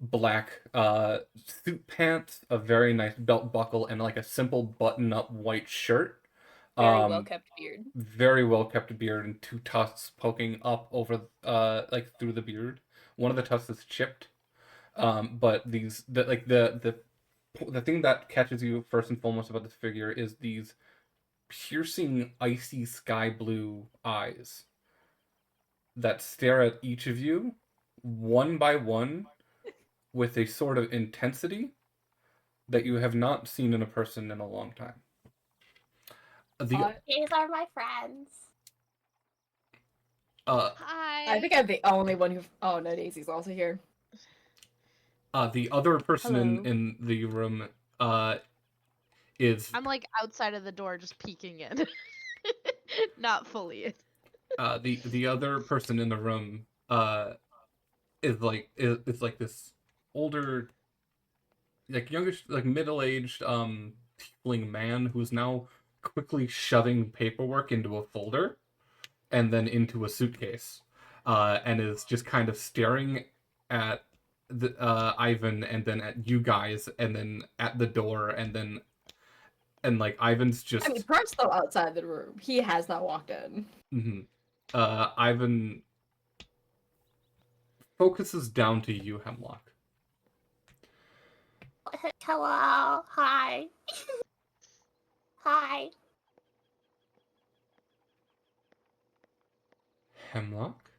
black suit pants, a very nice belt buckle, and like a simple button-up white shirt. Very well kept beard. Very well kept beard and two tusks poking up over like through the beard. One of the tusks is chipped. But the thing that catches you first and foremost about this figure is these piercing icy sky blue eyes that stare at each of you one by one with a sort of intensity that you have not seen in a person in a long time. These are my friends. Hi. I think I'm the only one who. Oh no, Daisy's also here. The other person Hello. in the room is I'm like outside of the door, just peeking in, not fully in. the other person in the room is like this older, like youngish, like middle-aged tiefling man who's now quickly shoving paperwork into a folder and then into a suitcase, and is just kind of staring at the Ivan and then at you guys and then at the door and like Ivan's just. I mean, Pert's still outside the room. He has not walked in. Ivan focuses down to you, Hemlock. Hello. Hi. Hi. Hemlock?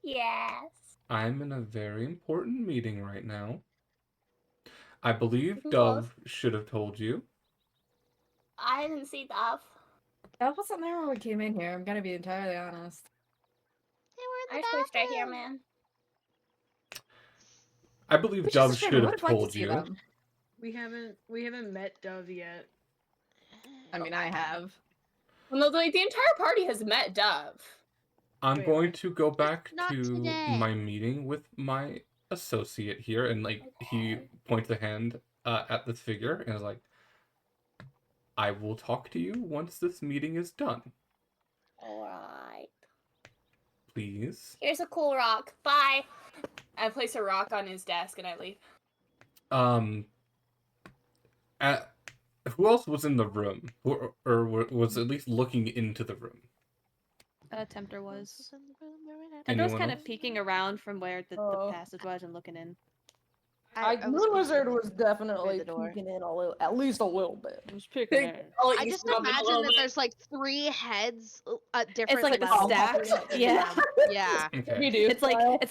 Yes. I'm in a very important meeting right now. I believe Who Dove should have told you. I didn't see Dove. That wasn't there when we came in here. I'm gonna be entirely honest. I just moved straight here, man. I believe Which is Dove a shame. should I have would've liked to told see you. them. We haven't met Dove yet. I mean, I have. Well, no, like the entire party has met Dove. I'm Wait, going what? to go back Not to today. my meeting with my associate here, and like he points a hand at this figure and is like, I will talk to you once this meeting is done. Alright. Please. Here's a cool rock. Bye. I place a rock on his desk and I leave. Who else was in the room? Or was at least looking into the room? Tempter was. Tempter was Anyone kind else? of peeking around from where the Oh. passage was and looking in. I was Moon Wizard peeking was definitely the door. peeking in a little, at least a little bit. I was peeking in. I just imagine that there's like 3 heads at different like levels. stacked. Yeah. Yeah. Okay. You do. It's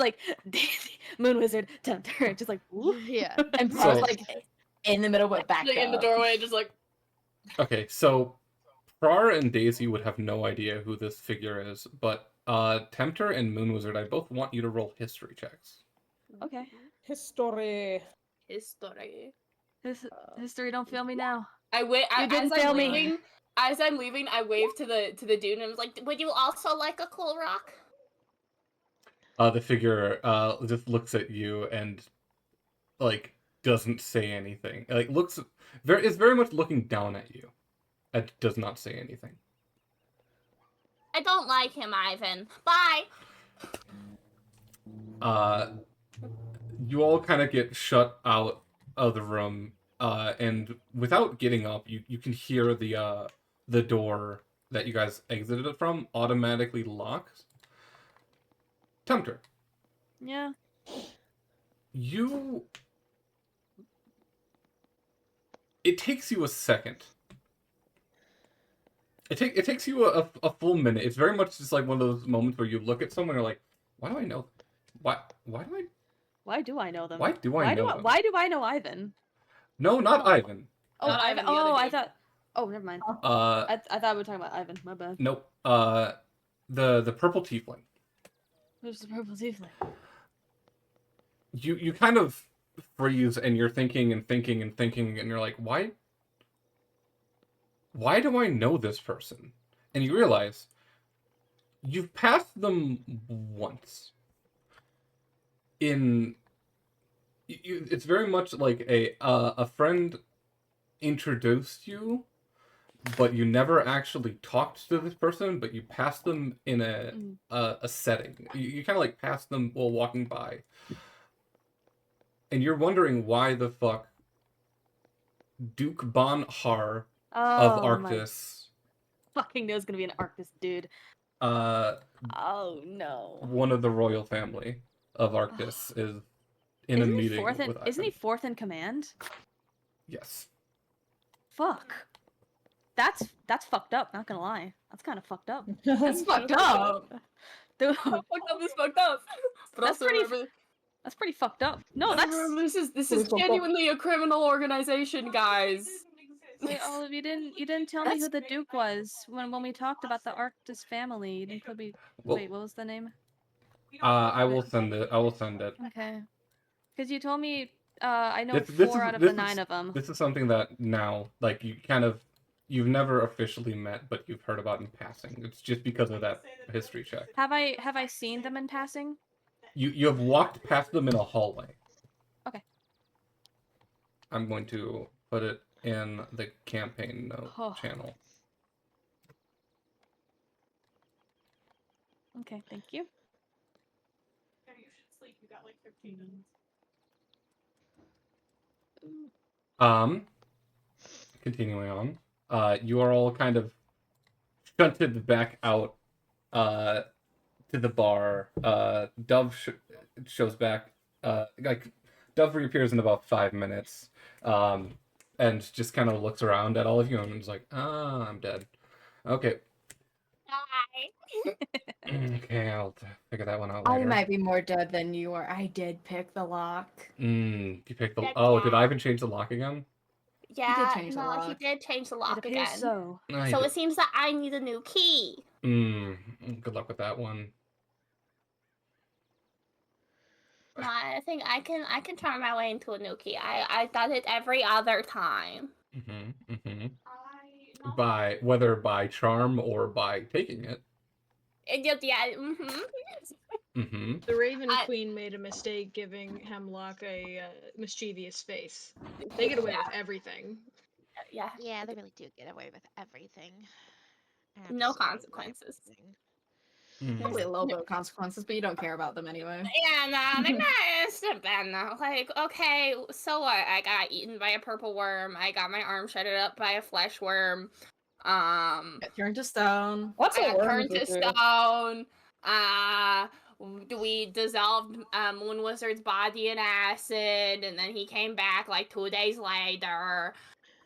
like Daisy, Moon Wizard, Tempter, just like whoop. Yeah. And So- Pert's like in the middle, but back Like, in the up. doorway, just like Okay, so Prar and Daisy would have no idea who this figure is, but Tempter and Moon Wizard, I both want you to roll history checks. Okay. History. history. History don't fail me now. I wait. You didn't fail me. As I'm leaving, I wave to the dude and I was like, Would you also like a cool rock? The figure just looks at you and like doesn't say anything. Like is very much looking down at you. It does not say anything. I don't like him, Ivan. Bye. You all kind of get shut out of the room, and without getting up, you can hear the door that you guys exited from automatically locks. Tempter, Yeah. it takes you a second. It takes you a full minute. It's very much just like one of those moments where you look at someone and you're like, why do I know? Why do I know them? Why do I know them? Why do I know Ivan? No, not Ivan. Oh, Not Ivan. Ivan, the other Oh, I dude. thought. Oh, never mind. Uh, I thought we were talking about Ivan. My bad. nope. The purple tiefling. Who's the purple tiefling? You kind of freeze and you're thinking and you're like, why do I know this person? And you realize You've passed them once. It's very much like a friend introduced you, but you never actually talked to this person, but you passed them in a setting. You kind of like passed them while walking by, and you're wondering why the fuck Duke Bonhar of Oh my Arctis, fucking knew it was gonna be an Arctis dude. uh, Oh no. one of the royal family of Arctis, is in a Isn't he meeting fourth in with isn't he Ivan. fourth in command? Yes. Fuck. That's fucked up, not gonna lie. That's kinda fucked up. That's fucked up. Dude, Fucked up is fucked up. But That's also pretty- remember, that's pretty fucked up. No, that's remember, this Pretty is fucked up. genuinely a criminal organization, guys. Wait, Olive, you didn't tell me who the Duke was when we talked about the Arctis family. You didn't tell me. Well, Wait, what was the name? I will send it. I will send it. Okay. Because you told me. I know This four is- out of this the 9 is- of them. This is something that now, like, you've never officially met, but you've heard about in passing. It's just because of that history check. Have I seen them in passing? You have walked past them in a hallway. Okay. I'm going to put it in the campaign note Oh. channel. Okay, thank you. Continuing on. You are all kind of shunted back out to the bar. Dove shows back. Dove reappears in about 5 minutes. And just kind of looks around at all of you and is like, "Ah, I'm dead." Okay. Hi. Okay, I'll figure that one out I later. might be more dead than you are. I did pick the lock. You picked the. Dead Oh, did cat. Ivan change the lock again? Yeah, change the no, he lock. did change the It lock appears again. so. No, he So did- it seems that I need a new key. Good luck with that one. No, I think I can turn my way into a new key. I've done it every other time. By whether by charm or by taking it. Yeah. The Raven I- Queen made a mistake giving Hemlock a mischievous face. They get away with everything. Yeah. Yeah, they really do get away with everything. No Absolutely consequences. everything. Probably a little bit of consequences, but you don't care about them anyway. Yeah, no, like it's not bad now. Like, okay, so what? I got eaten by a purple worm. I got my arm shredded up by a flesh worm. Get turned to stone. What's I a got worm turned to to do? stone. We dissolved Moon Wizard's body in acid, and then he came back like 2 days later.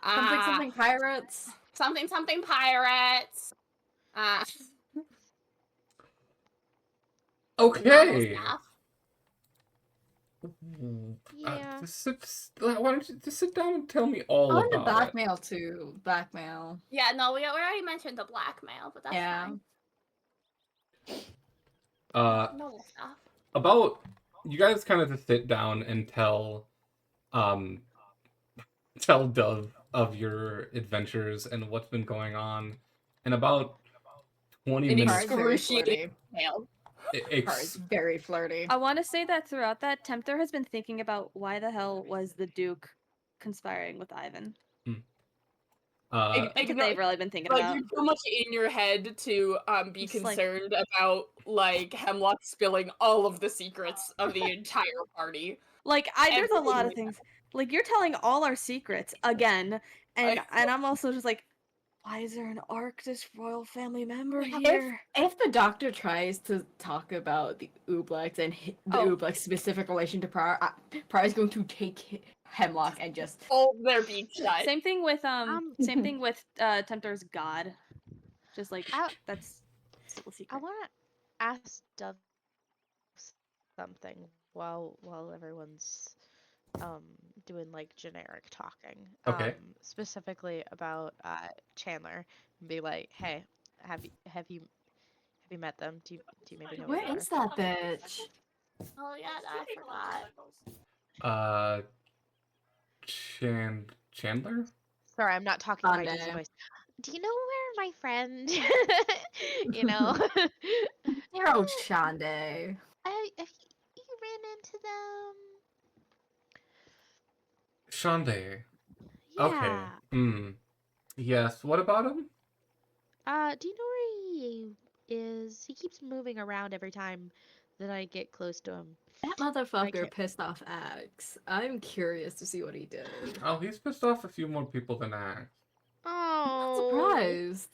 Something pirates. Something pirates. Normal Okay. stuff. Yeah. Why don't you just sit down and tell me all On the about it? blackmail too. Blackmail. Yeah, no, we already mentioned the blackmail, but that's Yeah. fine. Normal stuff. About you guys kind of just sit down and tell Dove of your adventures and what's been going on. And about 20 It minutes. Car's very Excruciating. flirty. Hell. Car's very flirty. I want to say that throughout that, Tempter has been thinking about why the hell was the Duke conspiring with Ivan. That's what they've really been thinking Like about. you're too much in your head to be It's like- concerned about like Hemlock spilling all of the secrets of the entire party. Like, there's a lot of Everything. things. Like, you're telling all our secrets again, and I- I'm also just like, why is there an Arctis royal family member If, here? if the doctor tries to talk about the Ooblex and the Oh. Ooblex specific relation to Prior, Prior's going to take Hemlock and just Hold their beak shut. Same thing with same thing with Tempter's god. Just like that's still a I secret. want to ask Dove something while everyone's doing like generic talking. Okay. Specifically about Chandler, and be like, hey, have you met them? Do you maybe know where they is are? that bitch? Oh yeah, I forgot. Chandler? Sorry, I'm not talking in my Sunday. Disney voice. do you know where my friend? you know. Dear old Shonde. Have you ran into them? Shonde. Okay. Yeah. Yes. What about him? Do you know where he is? He keeps moving around every time that I get close to him. That motherfucker pissed off Axe. I'm curious to see what he did. Oh, he's pissed off a few more people than Axe. Oh. Surprised.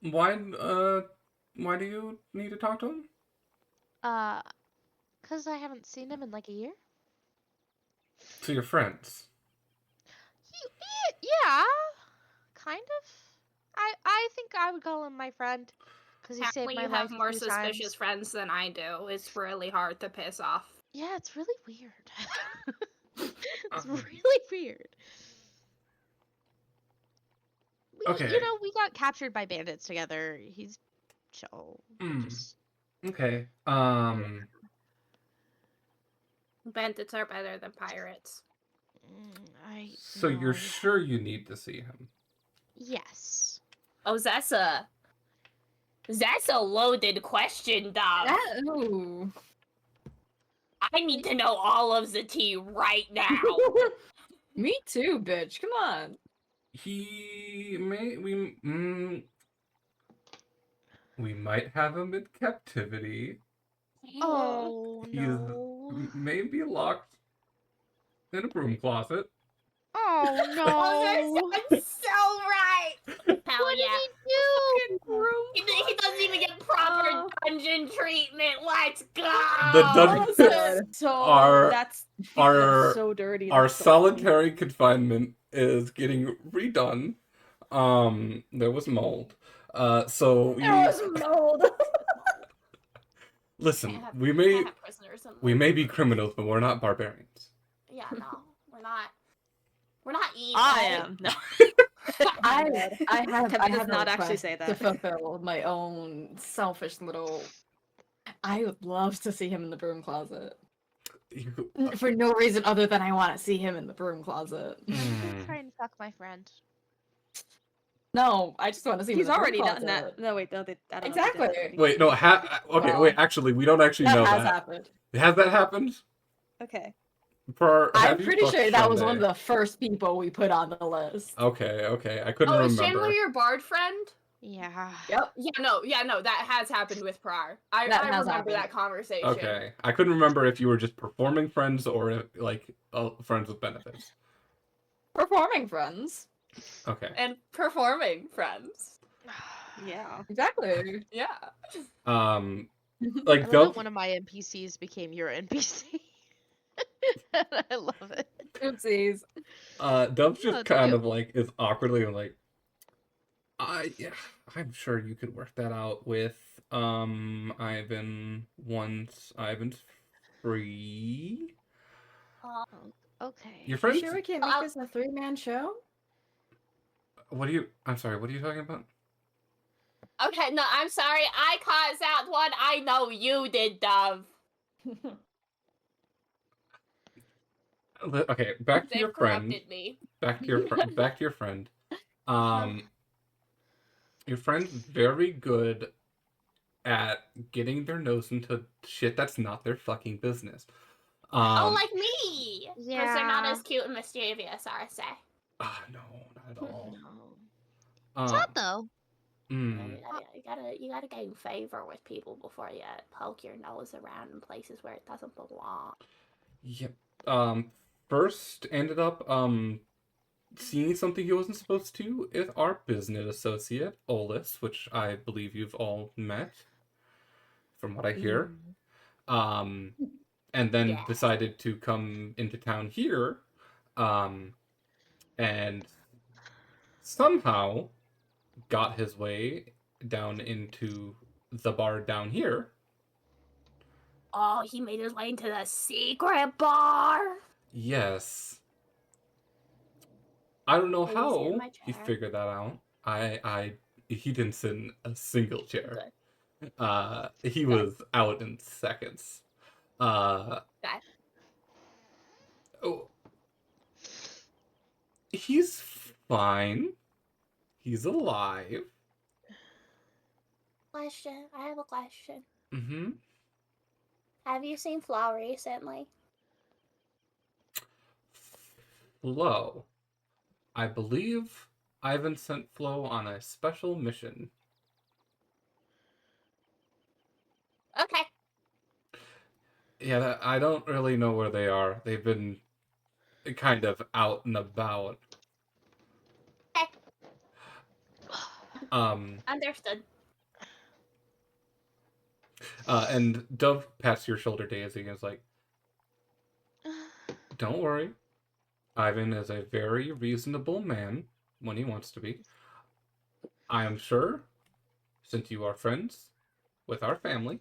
Why do you need to talk to him? 'Cause I haven't seen him in like a year. To your friends. Yeah, kind of. I think I would call him my friend. 'Cause he saved Apparently my you life have more a few suspicious times. friends than I do. It's really hard to piss off. Yeah, it's really weird. It's Uh-huh. really weird. Okay. You know, we got captured by bandits together. He's chill. Just Okay. Bandits are better than pirates. So you're know. sure you need to see him? Yes. Oh, that's a loaded question, Dom. Ooh. I need to know all of the tea right now. Me too, bitch. Come on. We might have him in captivity. Oh He no. may be locked in a broom closet. Oh no. That's so right. Hell What yeah. did he do? He doesn't even get proper dungeon treatment. Let's go. The dungeon That's so that's so dirty. Our that's so funny. solitary confinement is getting redone. There was mold. So There was mold. listen, Can't we have prisoners in may be criminals, but we're not barbarians. Yeah, no, we're not. We're not evil. I am. No. I have Kevin I does have a not actually request say to that. fulfill my own selfish little. I would love to see him in the broom closet. For no reason other than I want to see him in the broom closet. Try and fuck my friend. No, I just want to see him He's in the broom already closet. done that. No, wait, no, I don't know if they did Exactly. that already. Wait, no. Okay, Well, wait. Actually, we don't actually That know has that. happened. Has that happened? Okay. I'm pretty sure that was one of the first people we put on the list. Okay. I couldn't Oh, remember. is Chandler your bard friend? Yeah. Yep. Yeah, no, that has happened with Prar. I That has remember happened. that conversation. Okay, I couldn't remember if you were just performing friends or if, like friends with benefits. Performing friends. Okay. And performing friends. Yeah. Exactly. Yeah. Like I love that one of my NPCs became your NPC. I love it. Oopsies. Dub's just it's kind cute. of like is awkwardly like, I'm sure you could work that out with Ivan once Ivan's free. Okay. Your friends? You sure we can't make this a 3-man show? I'm sorry, what are you talking about? Okay, no, I'm sorry. I caused that one. I know you did, Dove. Okay, back to They've your friend. corrupted me. Back to your friend. Your friend's very good at getting their nose into shit that's not their fucking business. Like me. Because they're not Yeah. as cute and mischievous, RSA. No, not at all. No. It's not though. Mm. You gotta gain favor with people before you poke your nose around in places where it doesn't belong. Yep. First ended up seeing something he wasn't supposed to with our business associate, Olis, which I believe you've all met, from what I hear. And then decided to come into town here, and somehow got his way down into the bar down here. Oh, he made his way into the secret bar? Yes. I don't know Did he sit in how my he chair? figured that out. He didn't sit in a single chair. He was out in seconds. Oh, he's fine. He's alive. Question. I have a question. Mm-hmm. Have you seen Flaw recently? Flo. I believe Ivan sent Flo on a special mission. Okay. Yeah, I don't really know where they are. They've been kind of out and about. Okay. Um, Understood. and Dove pats your shoulder, Daisy, and is like, don't worry. Ivan is a very reasonable man when he wants to be. I am sure, since you are friends with our family,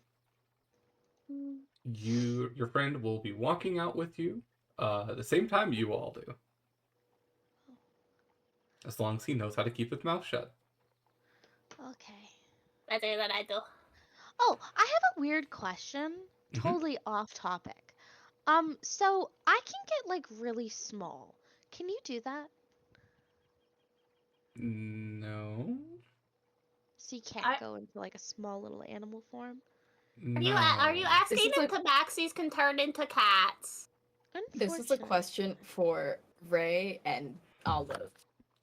your friend will be walking out with you at the same time you all do. As long as he knows how to keep his mouth shut. Okay. Better than I do. Oh, I have a weird question. Mhm. Totally off topic. So I can get like really small. Can you do that? No. So you can't go into like a small little animal form? No. Are you asking This is if tabaxis can turn into cats? This is a Unfortunate. question for Ray and Olive.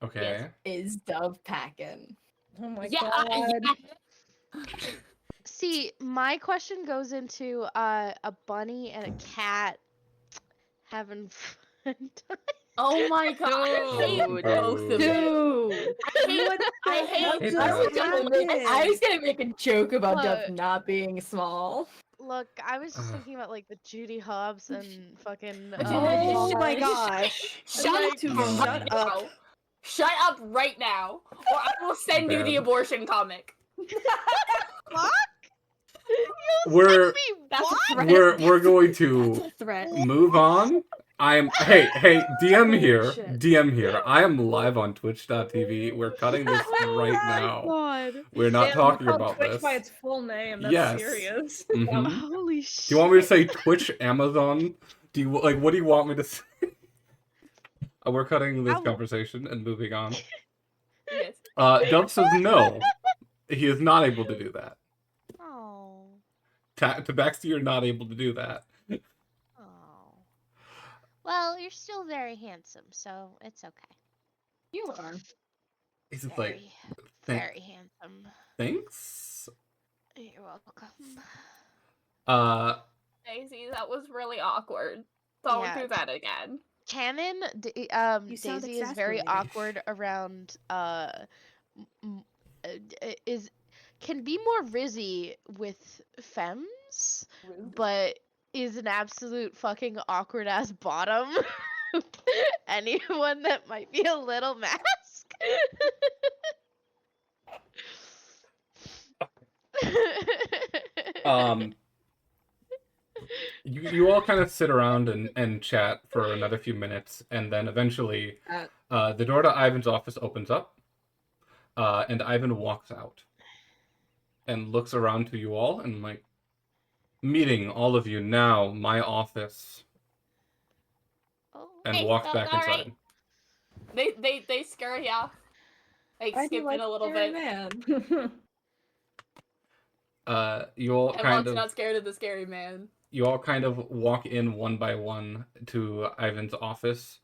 Okay. Is Dove packing? Oh my Yeah, god. yeah. See, my question goes into a bunny and a cat having fun time. Oh my god, I hate Dude. both of you. Dude. I hate Hey, both Dove. of you. I was gonna make a joke about What? Dove not being small. Look, I was just Ugh. thinking about like the Judy Hobbs and fucking. Oh my gosh. Shut Like, up! to Oh. shut up. Now. Shut up right now, or I will send you the Barely. abortion comic. Fuck! You We're- sent me That's a what? threat. We're going That's to a threat. move on. Hey, DM here. Shit. DM here. I am live on twitch.tv. We're cutting this right now. God. We're not Damn, talking call about Twitch this. by its full name. That's Yes. serious. Mhm. Holy shit. Do you want me to say Twitch, Amazon? Do you like? What do you want me to say? We're cutting this Ow. conversation and moving on. Yes. Dove says no. He is not able to do that. Oh. Tabaxi, you're not able to do that. Oh. Well, you're still very handsome, so it's okay. You are. He's just Very, like, "Thank- very handsome. thanks. You're welcome. Daisy, that was really awkward. Don't Yeah. do that again. Canon, You sound Daisy is very exasperated. awkward around can be more rizzy with femmes, but is an absolute fucking awkward ass bottom. Anyone that might be a little mask. You all kind of sit around and chat for another few minutes, and then eventually the door to Ivan's office opens up, and Ivan walks out and looks around to you all and like, meeting all of you now, my office, Oh. and Hey, walks oh, back alright. inside. They scurry off. Like I do skipping like a little scary bit. man. You all kind Hemlock's of not scared of the scary man. walk in one by one to Ivan's office.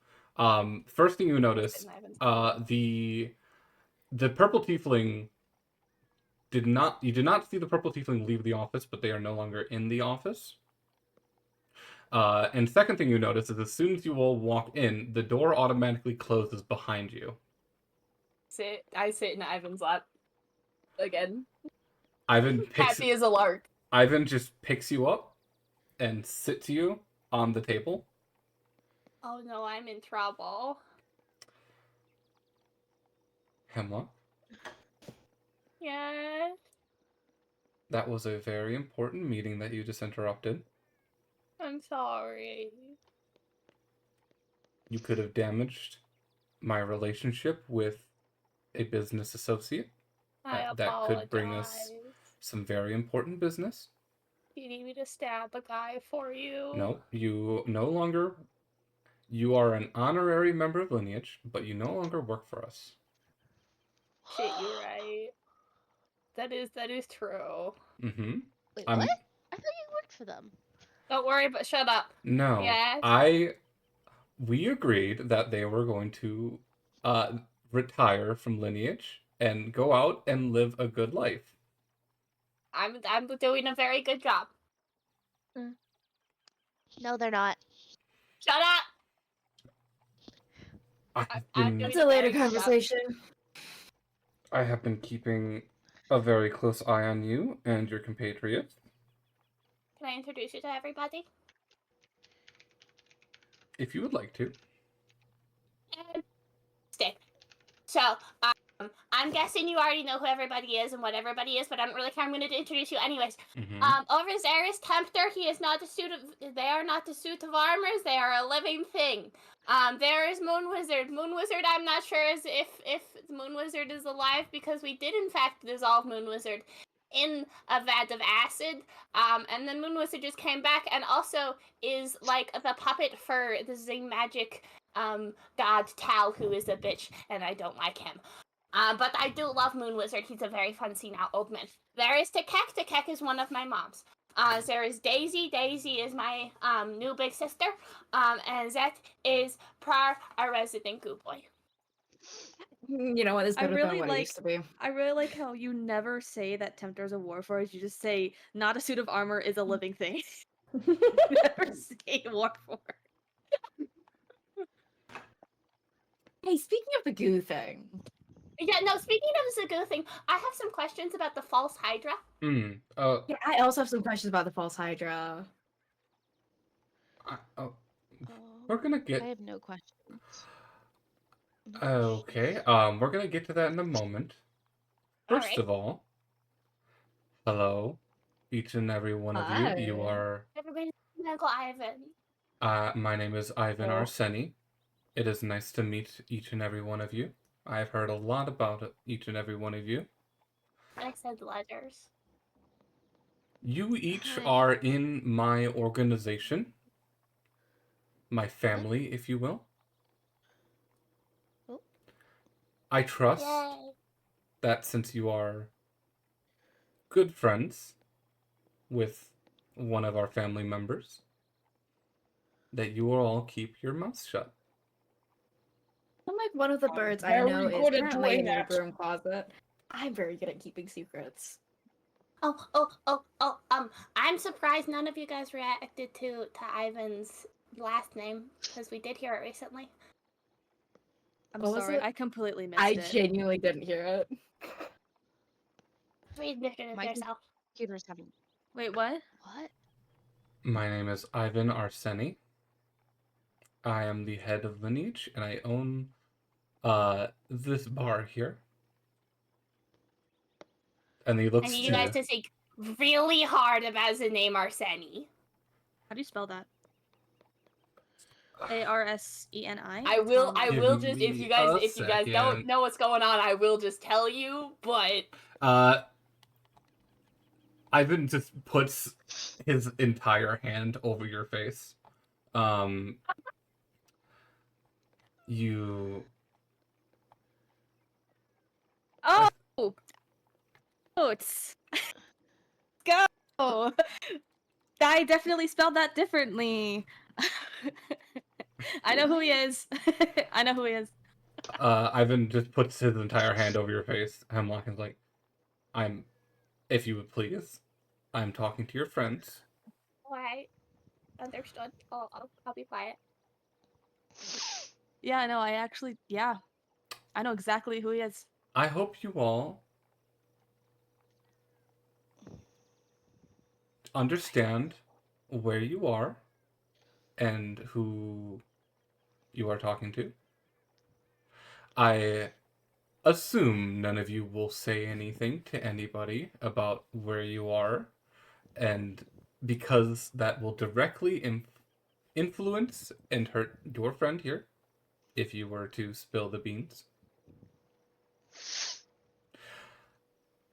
First thing you notice, the purple tiefling you did not see the purple tiefling leave the office, but they are no longer in the office. And second thing you notice is as soon as you all walk in, the door automatically closes behind you. I sit in Ivan's lap. Again. Ivan picks Happy as a lark. Ivan just picks you up and sits you on the table. Oh no, I'm in trouble. Hemlock, Yes. that was a very important meeting that you just interrupted. I'm sorry. You could have damaged my relationship with a business associate. I That apologize. could bring us some very important business. Do you need me to stab a guy for you? No, you no longer You are an honorary member of Lineage, but you no longer work for us. Shit, you're right. That is true. Mm-hmm. Wait, I'm- what? I thought you worked for them. Don't worry, but shut up. No. Yes. We agreed that they were going to retire from Lineage and go out and live a good life. I'm doing a very good job. No, they're not. Shut up. I'm doing It's a later very good job. conversation. I have been keeping a very close eye on you and your compatriots. Can I introduce you to everybody? If you would like to. Stick. So, I'm guessing you already know who everybody is and what everybody is, but I don't really care. I'm going to introduce you anyways. Mm-hmm. Over there is Tempter. He is not a suit of. They are not a suit of armors. They are a living thing. There is Moon Wizard. Moon Wizard. I'm not sure as if Moon Wizard is alive because we did in fact dissolve Moon Wizard in a vat of acid. And then Moon Wizard just came back and also is like the puppet for the Zing Magic god Tal, who is a bitch, and I don't like him. But I do love Moon Wizard. He's a very fun senile old man. There is Tekek. Tekek is one of my moms. There is Daisy. Daisy is my new big sister. And that is Prar, our resident goo boy. You know what? It's I better really than what it like- used to be. I really like how you never say that Tempter's a warforged. You just say not a suit of armor is a living thing. You never say warforged. Hey, speaking of the goo thing. Yeah, no, speaking of the Zagoo thing, I have some questions about the false Hydra. Yeah, I also have some questions about the false Hydra. We're gonna get. I have no questions. Okay. We're gonna get to that in a moment. First Alright. of all, hello, each and every one of you. You Hi. are. Everybody's Uncle Ivan. My name is Ivan Oh. Arseni. It is nice to meet each and every one of you. I've heard a lot about each and every one of you. I said letters. You each Hi. are in my organization. My family, if you will. Oh. I trust Yay. that since you are good friends with one of our family members, that you will all keep your mouths shut. I'm like one of the I'm birds I very know is good at currently doing in your that. broom closet. I'm very good at keeping secrets. I'm surprised none of you guys reacted to Ivan's last name, because we did hear it recently. I'm What was sorry, it? I completely missed I it. genuinely didn't hear it. Read it My yourself. Computer's having. Wait, what? What? My name is Ivan Arseni. I am the head of Lineage, and I own this bar here. And he looks I need to you guys to think really hard about the name Arseni. How do you spell that? Arseni? I will Give just me if you a guys don't second. know what's going on, I will just tell you, but Ivan just puts his entire hand over your face. You. Oh! Oh, it's. Go! I definitely spelled that differently. I know who he is. I know who he is. Ivan just puts his entire hand over your face. Hemlock is like, if you would please, I'm talking to your friends. Alright. Understood. I'll be quiet. Yeah, no, I actually, yeah. I know exactly who he is. I hope you all understand where you are and who you are talking to. I assume none of you will say anything to anybody about where you are, and because that will directly influence and hurt your friend here if you were to spill the beans.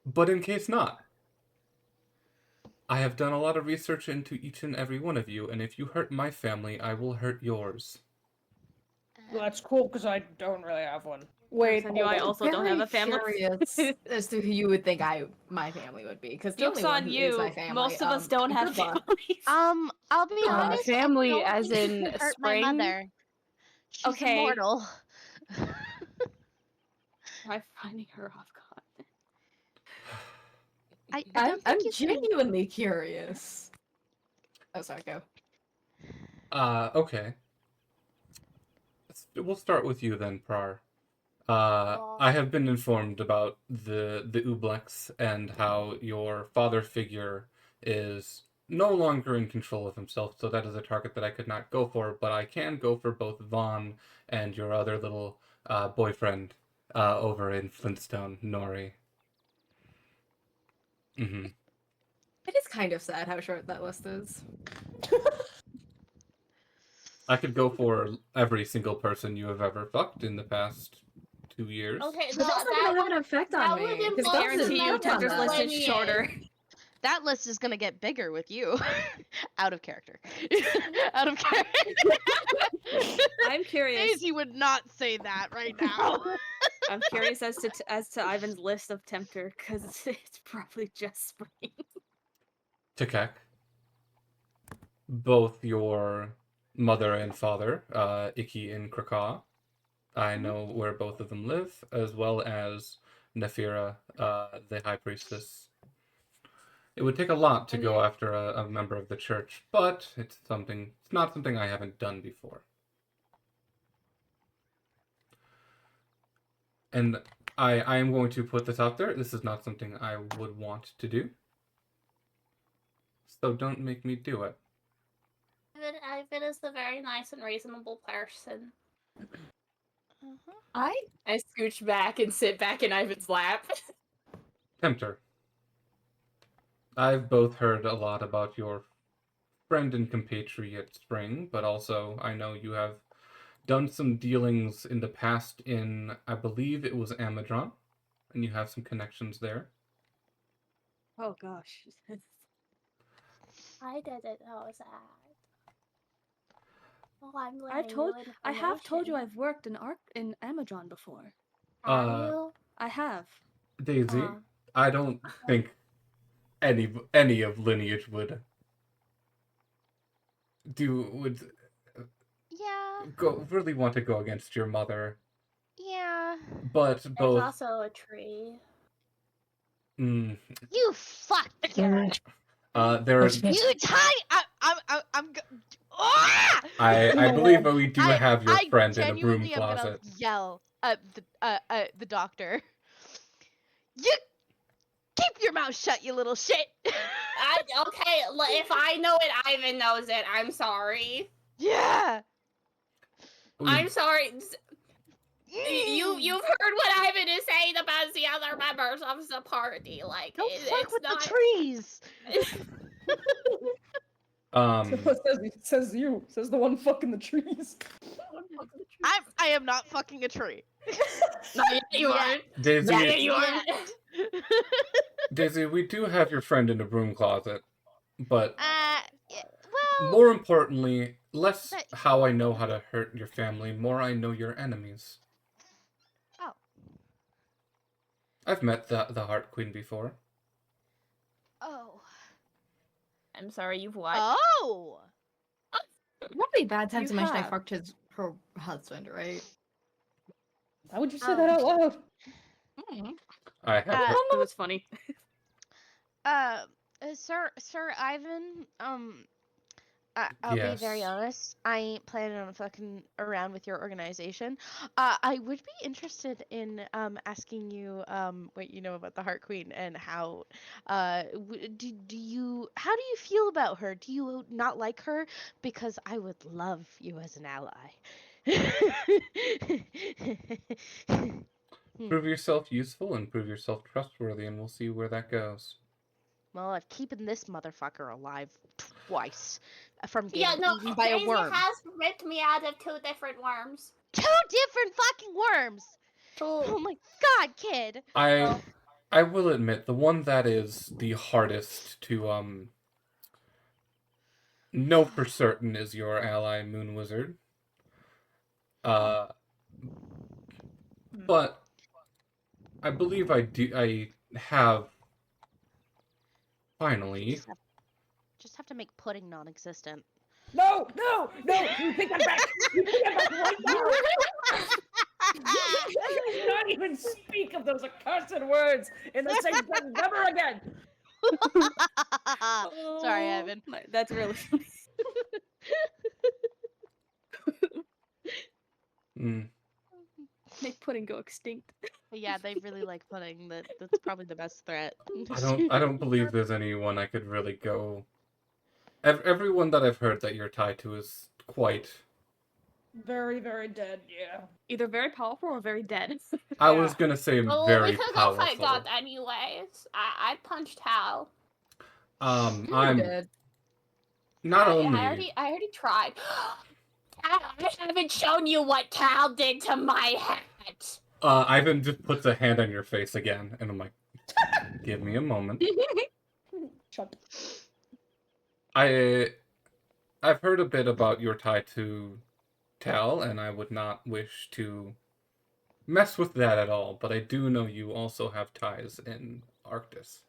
But in case not, I have done a lot of research into each and every one of you, and if you hurt my family, I will hurt yours. Well, that's cool because I don't really have one. Wait, Wait, you, I hold on. also don't have a family. Curious as to who you would think my family would be, because the Joke's only one on who is my you. family. Most of us don't have good luck. families. I'll be honest. family I don't as think in you hurt spring? my mother. She's Okay. immortal. Try finding her off guard. I I'm don't think you can. genuinely curious. Oh, sorry, go. Okay. We'll start with you then, Prar. I have been informed about the Ublex and how your father figure is no longer in control of himself, so that is a target that I could not go for, but I can go for both Vaughn and your other little boyfriend over in Flintstone, Nori. Mm-hmm. It is kind of sad how short that list is. I could go for every single person you have ever fucked in the past 2 years. Okay, But that's not gonna have an effect on that me. would 'cause involve that's Guarantee the you, math on Tender's that. list is lineage. shorter. That list is gonna get bigger with you. Out of character. Out of character. I'm curious. Daisy would not say that right now. I'm curious as to Ivan's list of tempter, because it's probably just spring. Tekek. Both your mother and father, Iki and Kraka. I know where both of them live, as well as Nephira, the High Priestess. It would take a lot to go after a member of the church, but it's not something I haven't done before. And I am going to put this out there. This is not something I would want to do. So don't make me do it. Ivan is a very nice and reasonable person. I scooch back and sit back in Ivan's lap. Tempter. I've both heard a lot about your friend and compatriot Spring, but also I know you have done some dealings in the past in, I believe it was Amadron, and you have some connections there. Oh gosh. I didn't know that. Oh, I'm I have told you I've worked in Amazon before. Have you? I have. Daisy, I don't think any of lineage would Yeah. really want to go against your mother. Yeah. But There's both also a tree. You fuck. there are You I'm Ah! I believe that we do have your friend in a broom genuinely am gonna closet. yell at the doctor. You keep your mouth shut, you little shit. Okay, if I know it, Ivan knows it. I'm sorry. Yeah. I'm sorry. You've heard what Ivan is saying about the other members of the party. Like, Don't fuck it's with not... the trees. Says the one fucking the trees. I am not fucking a tree. No, you aren't. Daisy, Yeah, you aren't. Daisy, we do have your friend in a broom closet, but well, more importantly, less how I know how to hurt your family, more I know your enemies. Oh. I've met the Heart Queen before. Oh. I'm sorry, you've what? Oh. Probably a bad time You to mention I have. fucked her husband, right? Why would you say that out loud? I have. It was funny. Sir Ivan, I'll be very Yes. honest. I ain't planning on fucking around with your organization. I would be interested in asking you what you know about the Heart Queen and how how do you feel about her? Do you not like her? Because I would love you as an ally. Prove yourself useful and prove yourself trustworthy, and we'll see where that goes. Well, I've keeping this motherfucker alive twice from getting eaten by Daisy a worm. has ripped me out of 2 different worms. 2 different fucking worms! Oh my god, kid! I will admit, the one that is the hardest to know for certain is your ally Moon Wizard. But I believe I have finally. Just have to make pudding non-existent. No, no, no! You take that back! You take that back right now! Do not even speak of those accursed words in the same sentence never again! Sorry, Ivan. That's really funny. Make pudding go extinct. Yeah, they really like pudding. That's probably the best threat. I don't believe there's anyone I could really go. Everyone that I've heard that you're tied to is quite. Very, very dead, yeah. Either very powerful or very dead. I was gonna say Well, very we could powerful. go fight God anyways. I'd punch Tal. I'm dead. not I only. already tried. I haven't shown you what Tal did to my hat. Ivan just puts a hand on your face again, and I'm like, give me a moment. Shut. I've heard a bit about your tie to Tal, and I would not wish to mess with that at all, but I do know you also have ties in Arctis.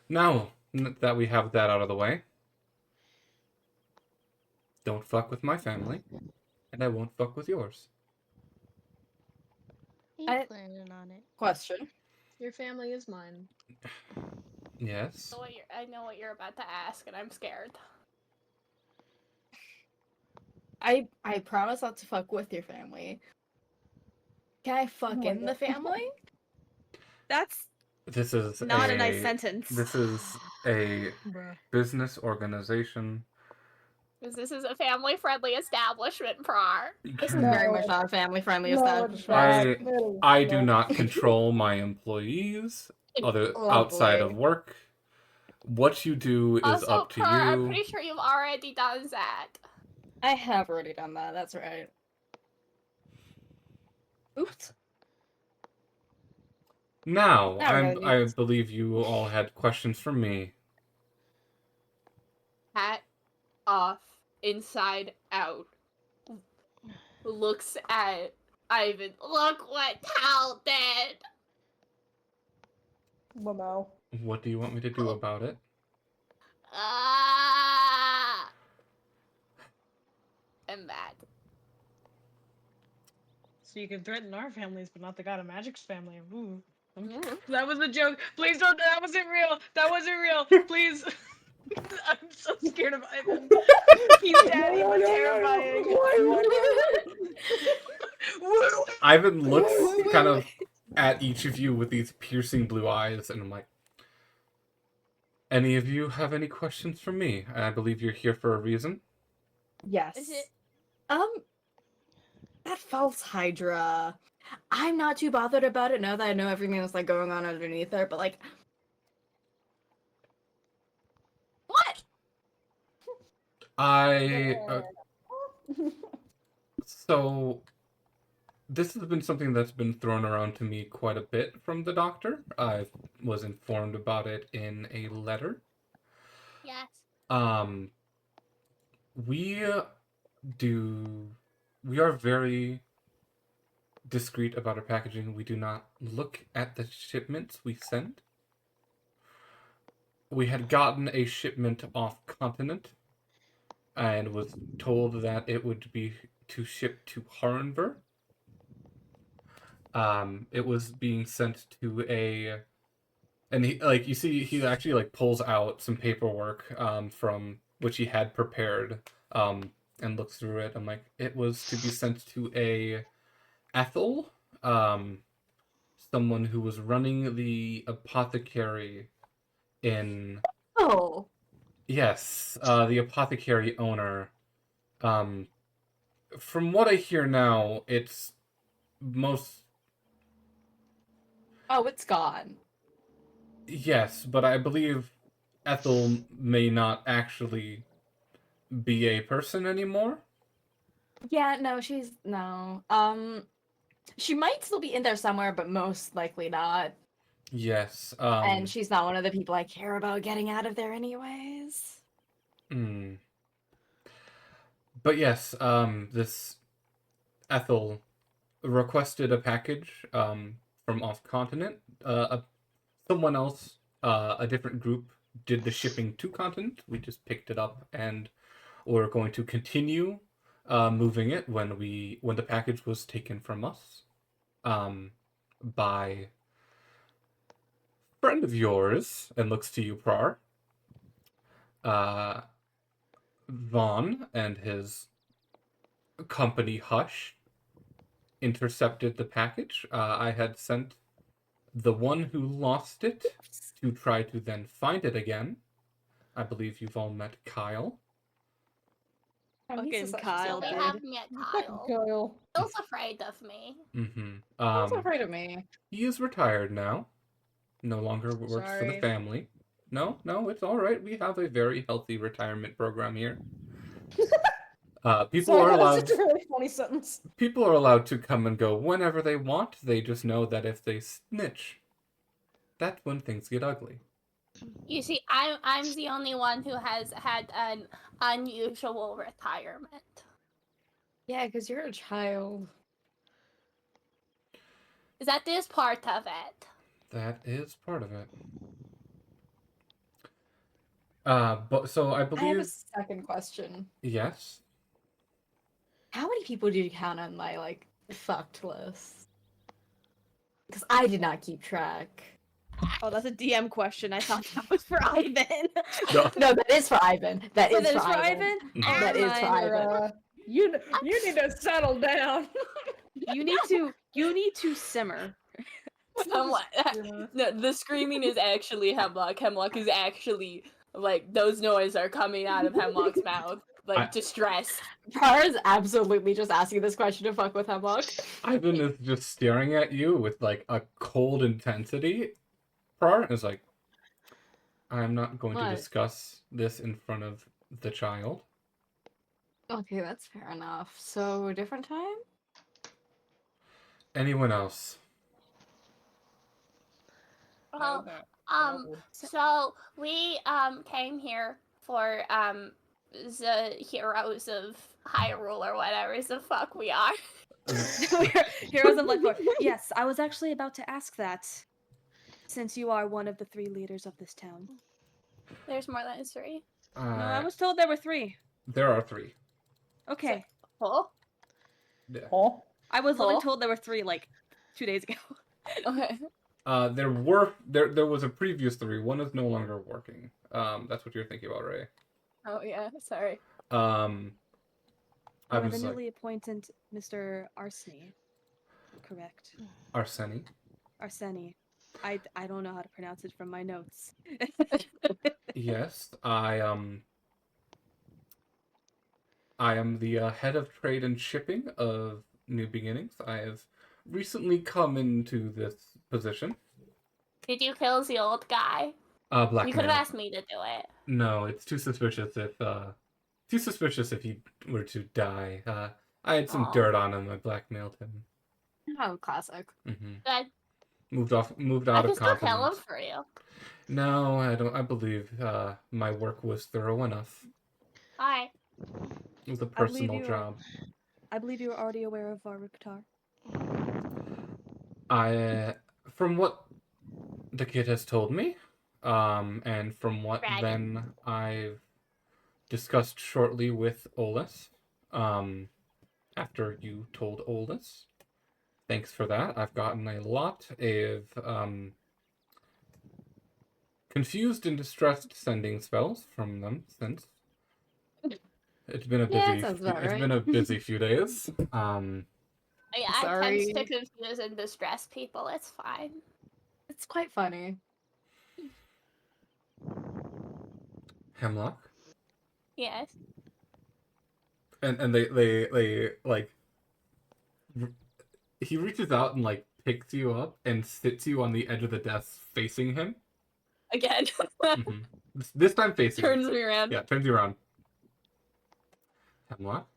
Now that we have that out of the way, don't fuck with my family, and I won't fuck with yours. I'm planning on it. Question. Your family is mine. Yes. I know what you're about to ask, and I'm scared. I promise not to fuck with your family. Can I fuck in the family? That's This is not a nice sentence. This is a business organization. This is a family-friendly establishment, Prar. This is very much not a family-friendly establishment. I do not control my employees outside of work. What you do is Also, up to Prar, you. I'm pretty sure you've already done that. I have already done that, that's right. Oops. Now, Not I really. believe you all had questions for me. Hat off, inside out. Looks at Ivan. Look what Tal did. Well, no. What do you want me to do about it? I'm mad. So you can threaten our families, but not the God of Magic's family. Ooh. That was a joke. Please don't. That wasn't real. That wasn't real. Please. I'm so scared of Ivan. He's daddy, but terrifying. Ivan looks kind of at each of you with these piercing blue eyes, and I'm like, any of you have any questions for me? And I believe you're here for a reason. Yes. Is it? That false Hydra. I'm not too bothered about it now that I know everything that's like going on underneath her, but like, What? So this has been something that's been thrown around to me quite a bit from the doctor. I was informed about it in a letter. Yes. We are very discreet about our packaging. We do not look at the shipments we send. We had gotten a shipment off continent and was told that it would be to ship to Harenver. It was being sent to and he, like, you see, he actually like pulls out some paperwork from which he had prepared and looks through it. I'm like, it was to be sent to a Ethel, someone who was running the apothecary in. oh, Yes, the apothecary owner. From what I hear now, it's most. oh, it's gone. Yes, but I believe Ethel may not actually be a person anymore. Yeah, no, no. She might still be in there somewhere, but most likely not. Yes. And she's not one of the people I care about getting out of there anyways. But yes, this Ethel requested a package from off continent. Someone else, a different group, did the shipping to continent. We just picked it up, and we're going to continue moving it when the package was taken from us by a friend of yours, and looks to you, Prar. Vaughn and his company Hush intercepted the package. I had sent the one who lost it to try to then find it again. I believe you've all met Kyle. Fucking So Kyle, we dude. haven't met Kyle. Kyle. Bill's afraid of me. Mm-hmm. Who's afraid of me? He is retired now. No longer works for the Sorry. family. No, it's all right. We have a very healthy retirement program here. People Sorry, are that was allowed. such a really funny sentence. People are allowed to come and go whenever they want. They just know that if they snitch, that's when things get ugly. You see, I'm the only one who has had an unusual retirement. Yeah, because you're a child. That is part of it. That is part of it. But so I I have a believe second question. yes. How many people do you count on my, like, fucked list? Because I did not keep track. Oh, that's a DM question. I thought that was for Ivan. No. No, that is for Ivan. That So is that for is for Ivan. Mhm. That is for Never mind. Ivan. You need to settle down. You need to simmer. Hemlock. No, the screaming is actually Hemlock. Hemlock is actually like those noises are coming out of Hemlock's mouth, like distress. Prar is absolutely just asking this question to fuck with Hemlock. Ivan is just staring at you with like a cold intensity. Prar is like, I'm not going to What? discuss this in front of the child. Okay, that's fair enough. So, different time? Anyone else? Well, so we came here for the heroes of Hyrule or whatever the fuck we are. Heroes of Light. Yes, I was actually about to ask that. Since you are one of the 3 leaders of this town. There's more than 3. No, I was told there were 3. There are 3. Okay. Huh? Yeah. Huh? I was literally told there were 3 like 2 days ago. Okay. There was a previous 3. One is no longer working. That's what you're thinking about, Ray. Oh yeah, sorry. I Or was the like, newly appointed Mr. Arseny. Correct. Arseny. Arseny. I don't know how to pronounce it from my notes. Yes, I am the head of trade and shipping of New Beginnings. I have recently come into this position. Did you kill the old guy? Blackmail. You could have asked me to do it. No, it's too suspicious if he were to die. I had some Aw. dirt on him. I blackmailed him. Oh, classic. Mm-hmm. Good. Moved out I of can still kill him continent. for you. No, I don't. I believe my work was thorough enough. Alright. It was a I believe personal you. job. I believe you are already aware of Varuktar. From what the kid has told me, and from what Right. then I've discussed shortly with Olus, after you told Olus. Thanks for that. I've gotten a lot of confused and distressed sending spells from them since. It's been a busy. sounds about It's right. been a busy few days. Yeah, I Sorry. tend to confuse and distress people. It's fine. It's quite funny. Hemlock. Yes. And they like he reaches out and like picks you up and sits you on the edge of the desk facing him. Again. Mhm. This time facing Turns him. me around. Yeah, turns you around. Hemlock,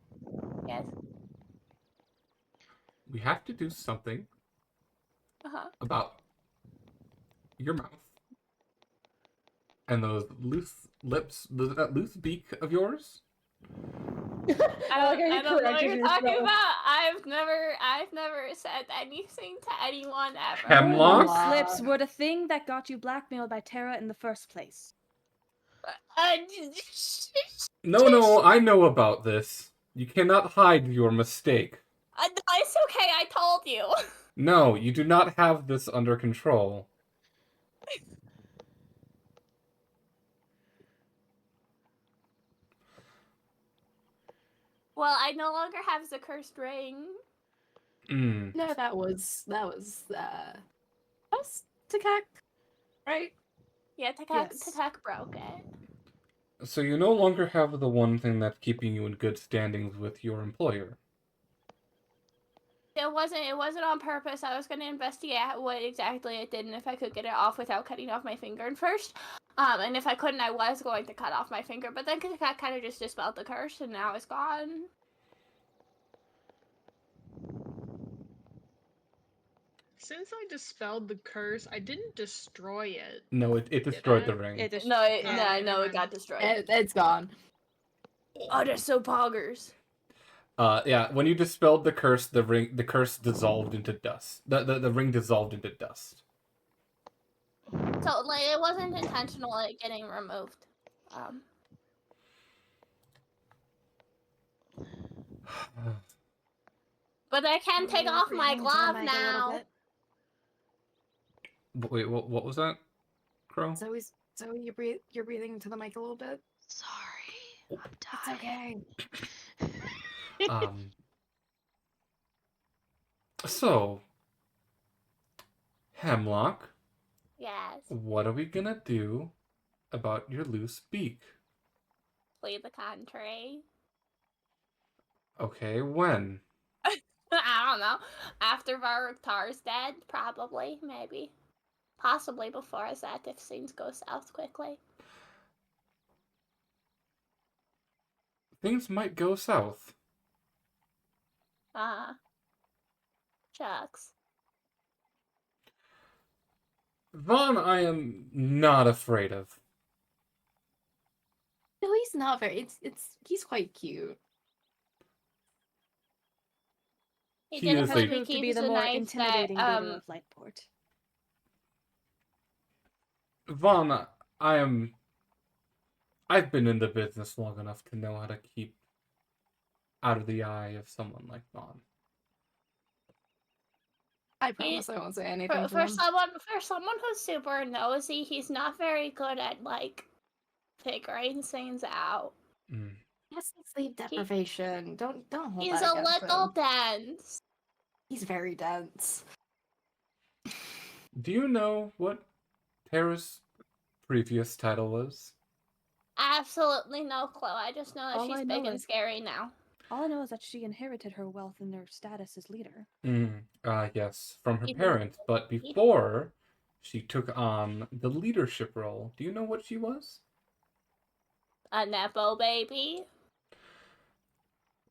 Yes. we have to do something Uh-huh. about your mouth and those loose lips, that loose beak of yours. I like how you don't know what corrected you're talking yourself. about. I've never said anything to anyone ever. Hemlock? Slips were the thing that got you blackmailed by Terra in the first place. No, I know about this. You cannot hide your mistake. It's okay, I told you. No, you do not have this under control. Well, I no longer have the cursed ring. Mm. No, that was Takak, right? Yeah, Yes. Takak broke it. So you no longer have the one thing that's keeping you in good standings with your employer. It wasn't on purpose. I was gonna investigate what exactly it did and if I could get it off without cutting off my finger first. And if I couldn't, I was going to cut off my finger, but then Takak kind of just dispelled the curse and now it's gone. Since I dispelled the curse, I didn't destroy it. No, it Did destroyed I? the ring. No, it never got mind. destroyed. It's gone. Oh, they're so poggers. Yeah, when you dispelled the curse dissolved into dust. The ring dissolved into dust. So like it wasn't intentionally getting removed. But I can take off my glove now. Wait, what was that, Crow? Zoe, you're breathing into the mic a little bit. Sorry, I'm It's dying. okay. So, Hemlock, Yes. what are we gonna do about your loose beak? Flee the country. Okay, when? I don't know. After Varuktar's dead, probably, maybe. Possibly before that if things go south quickly. Things might go south. Shucks. Vaughn, I am not afraid of. No, he's not very. He's quite cute. He He didn't is really a- Proved to keep be the the more knife intimidating that, leader of Lightport. Vaughn, I've been in the business long enough to know how to keep out of the eye of someone like Vaughn. I promise I won't say anything to for him. someone who's super nosy, he's not very good at like figuring things out. Mm. Yes, it's sleep deprivation. Don't hold He's that a against little him. dense. He's very dense. Do you know what Tara's previous title was? Absolutely no clue. I just know that All she's I big know and is- scary now. All I know is that she inherited her wealth and her status as leader. Yes, from her Even- parents, but before she took on the leadership role, do you know what she was? A Nepo baby.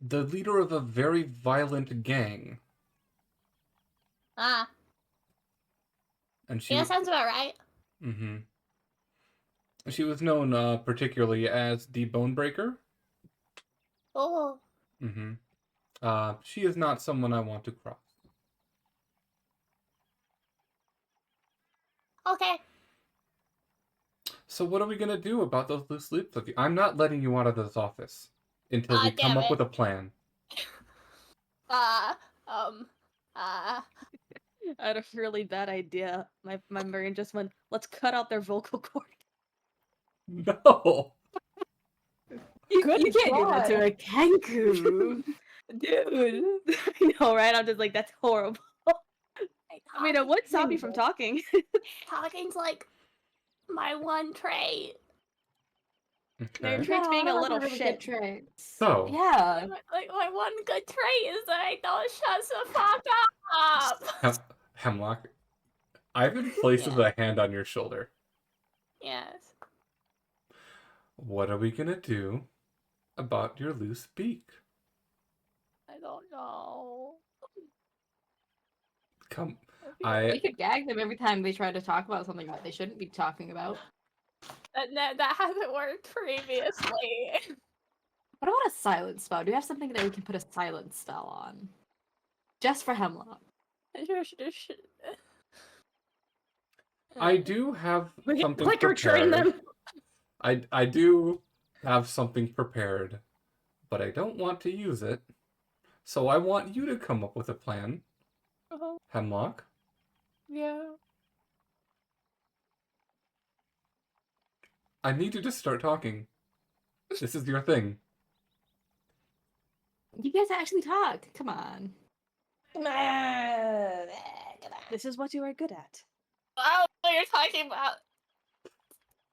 The leader of a very violent gang. And she Yeah, sounds about right. Mm-hmm. She was known particularly as the Bonebreaker. Oh. Mm-hmm. She is not someone I want to cross. Okay. So what are we gonna do about those loose lips of you? I'm not letting you out of this office until we come damn up it. with a plan. I had a really bad idea. My brain just went, let's cut out their vocal cord. No. You can't do that to a kangaroo. Dude. I know, right? I'm just like, that's horrible. I mean, it would stop you from talking. Talking's like my one trait. Your Okay. trait's being a I don't little have really shit. good traits. So Yeah. My one good trait is that I don't shut the fuck up. Hemlock, Ivan places a hand on your shoulder. Yes. What are we gonna do about your loose beak? I don't know. Come, We could gag them every time they try to talk about something that they shouldn't be talking about. That hasn't worked previously. What about a silence spell? Do you have something that we can put a silence spell on? Just for Hemlock. I do have We can something clicker train prepared. them. I do have something prepared, but I don't want to use it. So I want you to come up with a plan, Hemlock. Yeah. I need you to start talking. This is your thing. You guys actually talk. Come on. This is what you are good at. Oh, you're talking about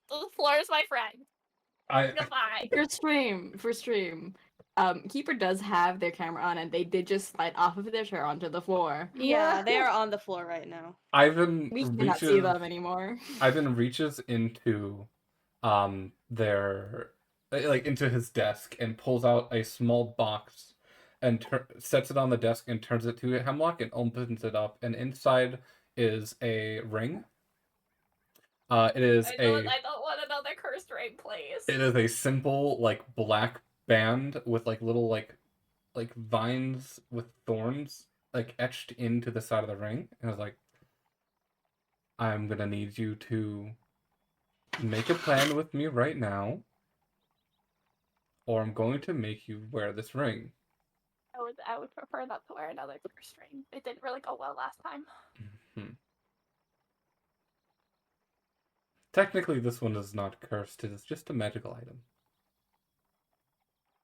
the floor is my friend. Goodbye. For stream. Keeper does have their camera on, and they did just slide off of their chair onto the floor. Yeah, they are on the floor right now. Ivan We cannot see them anymore. Ivan reaches into their like into his desk and pulls out a small box and sets it on the desk and turns it to Hemlock and opens it up, and inside is a ring. It is I don't want another cursed ring, please. It is a simple like black band with like little like vines with thorns like etched into the side of the ring. And I was like, I'm gonna need you to make a plan with me right now, or I'm going to make you wear this ring. I would prefer not to wear another cursed ring. It didn't really go well last time. Mm-hmm. Technically, this one is not cursed. It is just a magical item.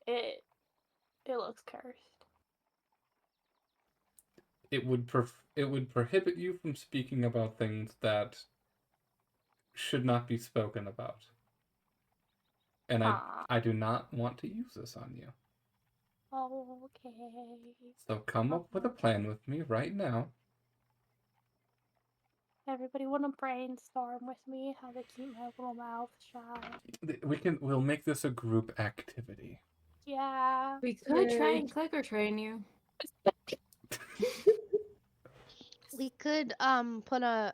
It looks cursed. It would prohibit you from speaking about things that should not be spoken about. And I do not want to use this on you. Okay. So come up with a plan with me right now. Everybody want to brainstorm with me how to keep my little mouth shut. We'll make this a group activity. Yeah. We could try and clicker train you. We could put a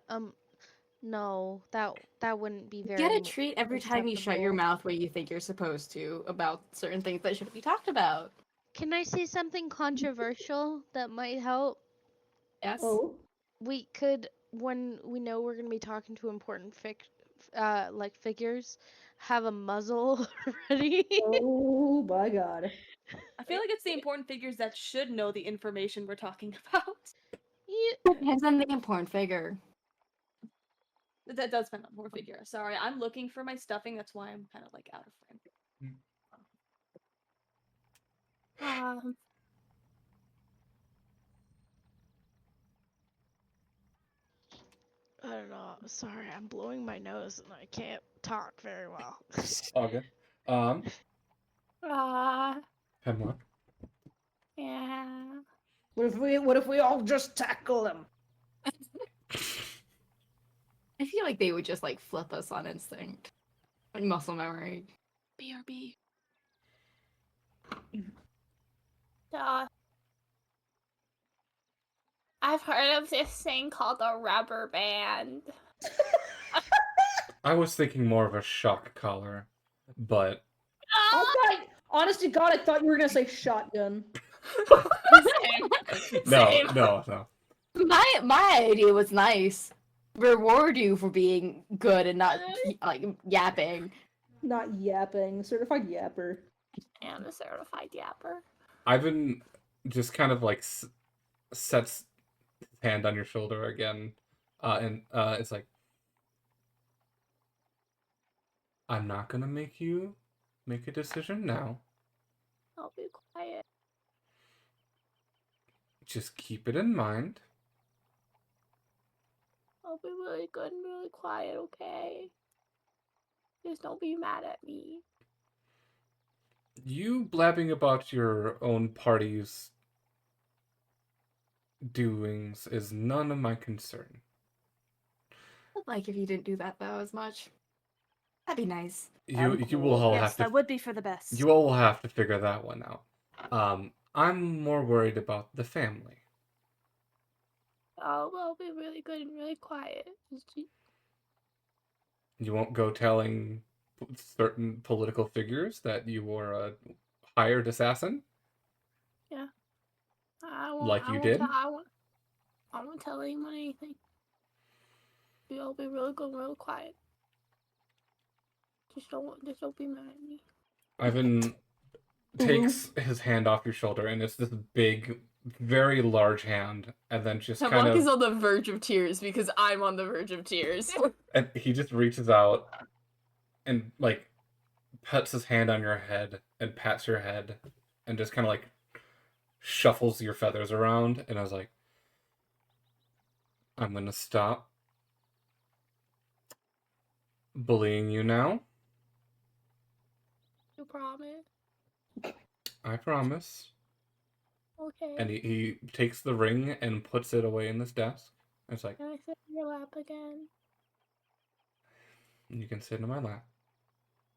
no, that wouldn't be very Get a treat every time you shut your acceptable. mouth where you think you're supposed to about certain things that shouldn't be talked about. Can I say something controversial that might help? Yes. Oh. We could, when we know we're gonna be talking to important figures, have a muzzle ready. Oh my god. I feel like it's the important figures that should know the information we're talking about. Depends on the important figure. That does depend on more figure. Sorry, I'm looking for my stuffing. That's why I'm kind of like out of frame. I don't know. Sorry, I'm blowing my nose and I can't talk very well. Okay. Hemlock. Yeah. What if we all just tackle them? I feel like they would just like flip us on instinct. Like muscle memory. BRB. I've heard of this thing called a rubber band. I was thinking more of a shock collar, but Honest to God, I thought you were gonna say shotgun. no. My idea was nice. Reward you for being good and not like yapping. Not yapping. Certified yapper. I'm a certified yapper. Ivan just kind of like sets his hand on your shoulder again, and it's like, I'm not gonna make you make a decision now. I'll be quiet. Just keep it in mind. I'll be really good and really quiet, okay? Just don't be mad at me. You blabbing about your own party's doings is none of my concern. I'd like if you didn't do that though as much. That'd be nice. You will all Yes, have to. that would be for the best. You all will have to figure that one out. I'm more worried about the family. Oh, I'll be really good and really quiet. You won't go telling certain political figures that you were a hired assassin? Like you did? I won't tell anyone anything. I'll be really good, real quiet. Just don't be mad at me. Ivan takes his hand off your shoulder, and it's this big, very large hand, and then just kind Hemlock of... is on the verge of tears because I'm on the verge of tears. And he just reaches out and, like, puts his hand on your head and pats your head and just kind of, like, shuffles your feathers around. And I was like, I'm going to stop bullying you now. You promise? I promise. Okay. And he takes the ring and puts it away in this desk. It's like, Can I sit in your lap again? you can sit in my lap.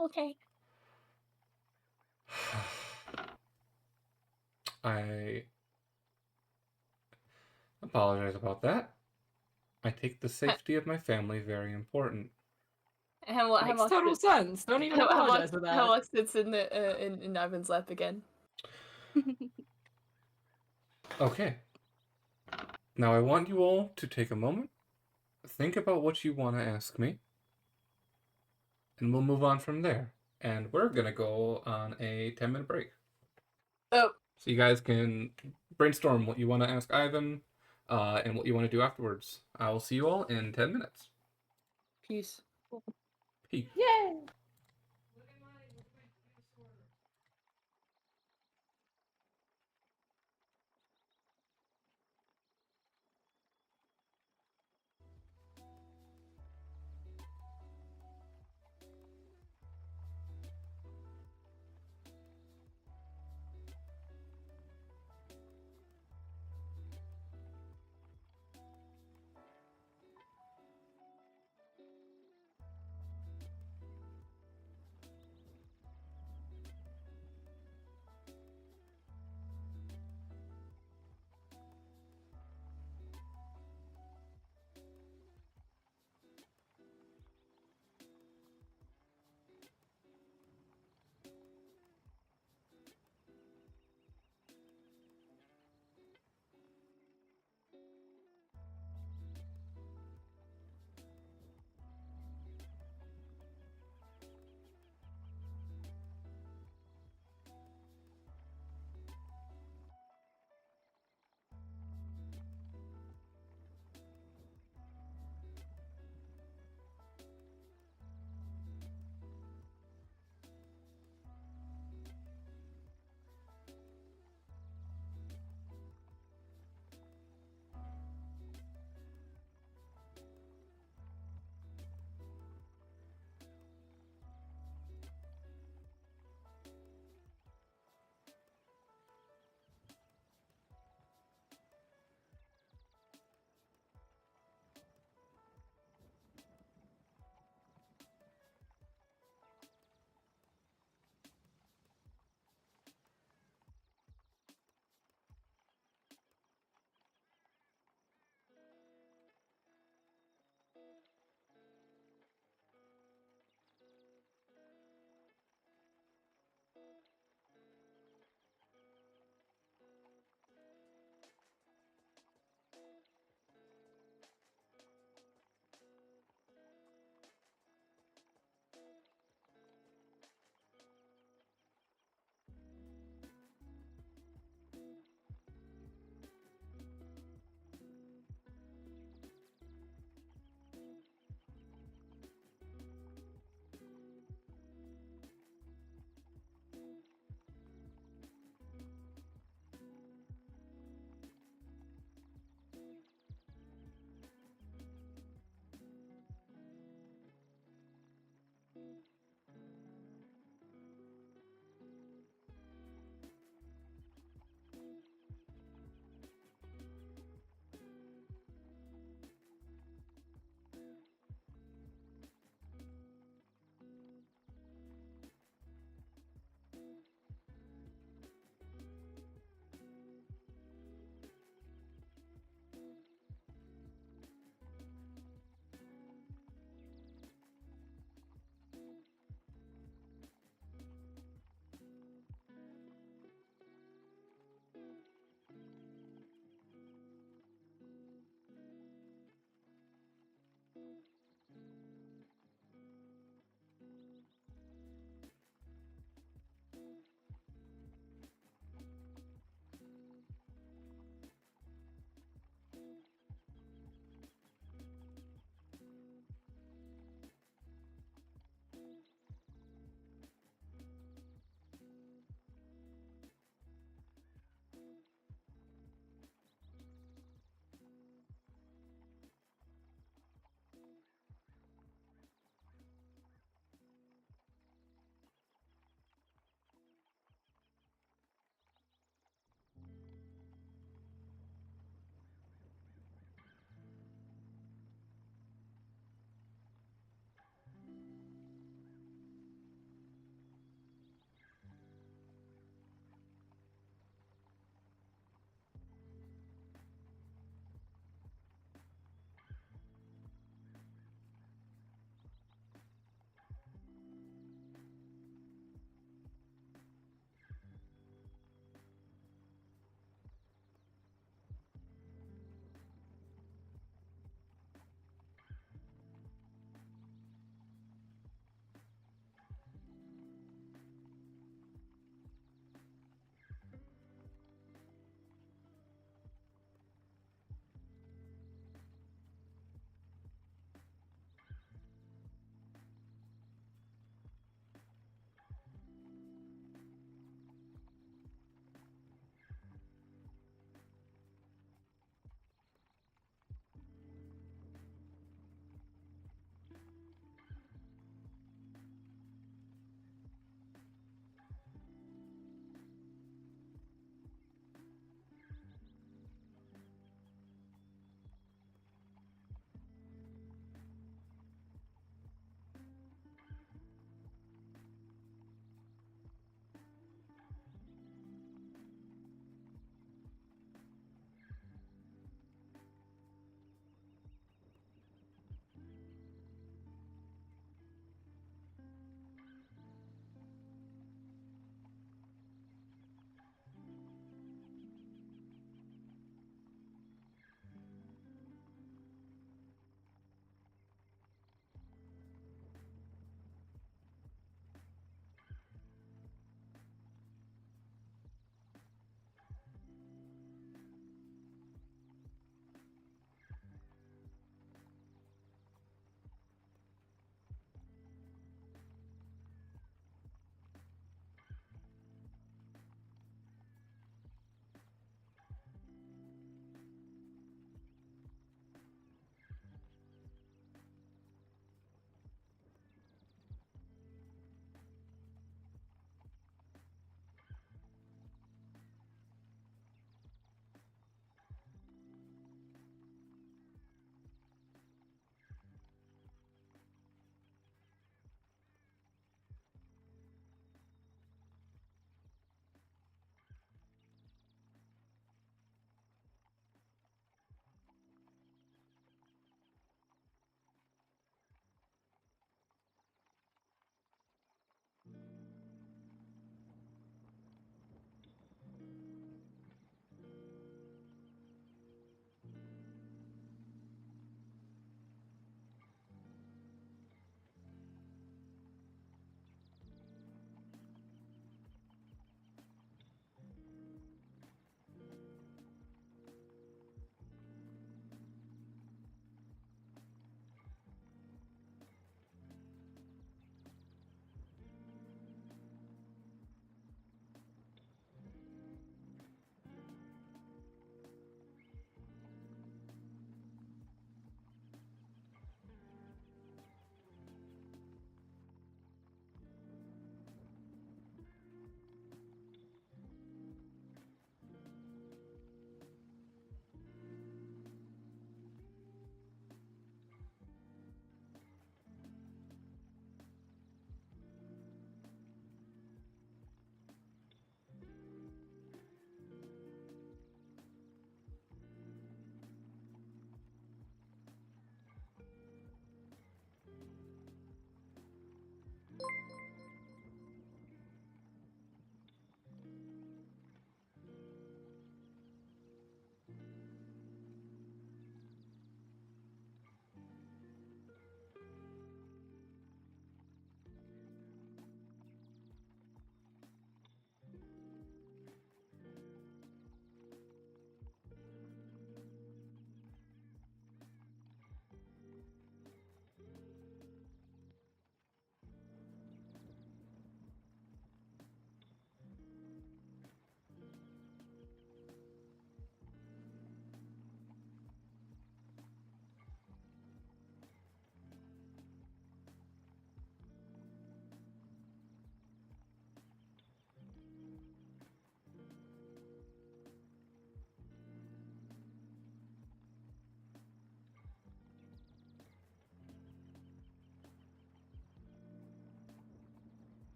Okay. I apologize about that. I take the safety of my family very important. Makes total sense. Don't even apologize for that. Hemlock sits in Ivan's lap again. Okay. Now I want you all to take a moment, think about what you want to ask me, and we'll move on from there. And we're going to go on a 10-minute break. Oh. So you guys can brainstorm what you want to ask Ivan and what you want to do afterwards. I will see you all in 10 minutes. Peace. Peace. Yay!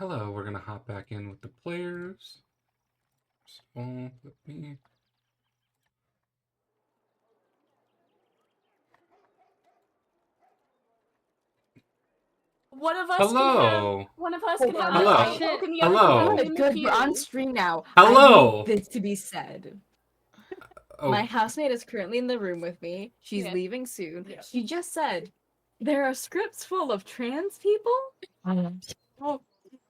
Hello, we're gonna hop back in with the players. So, let me... One of us Hello. can have. One of us Hold can have on. a Hello. light Shit. book and the other Hello. can be Good, in the good. We're on queue. stream now. Hello. I need this to be said. Oh, My housemate is currently in the room with me. She's Yeah. leaving soon. Yes. She just said there are scripts full of trans people. Oh,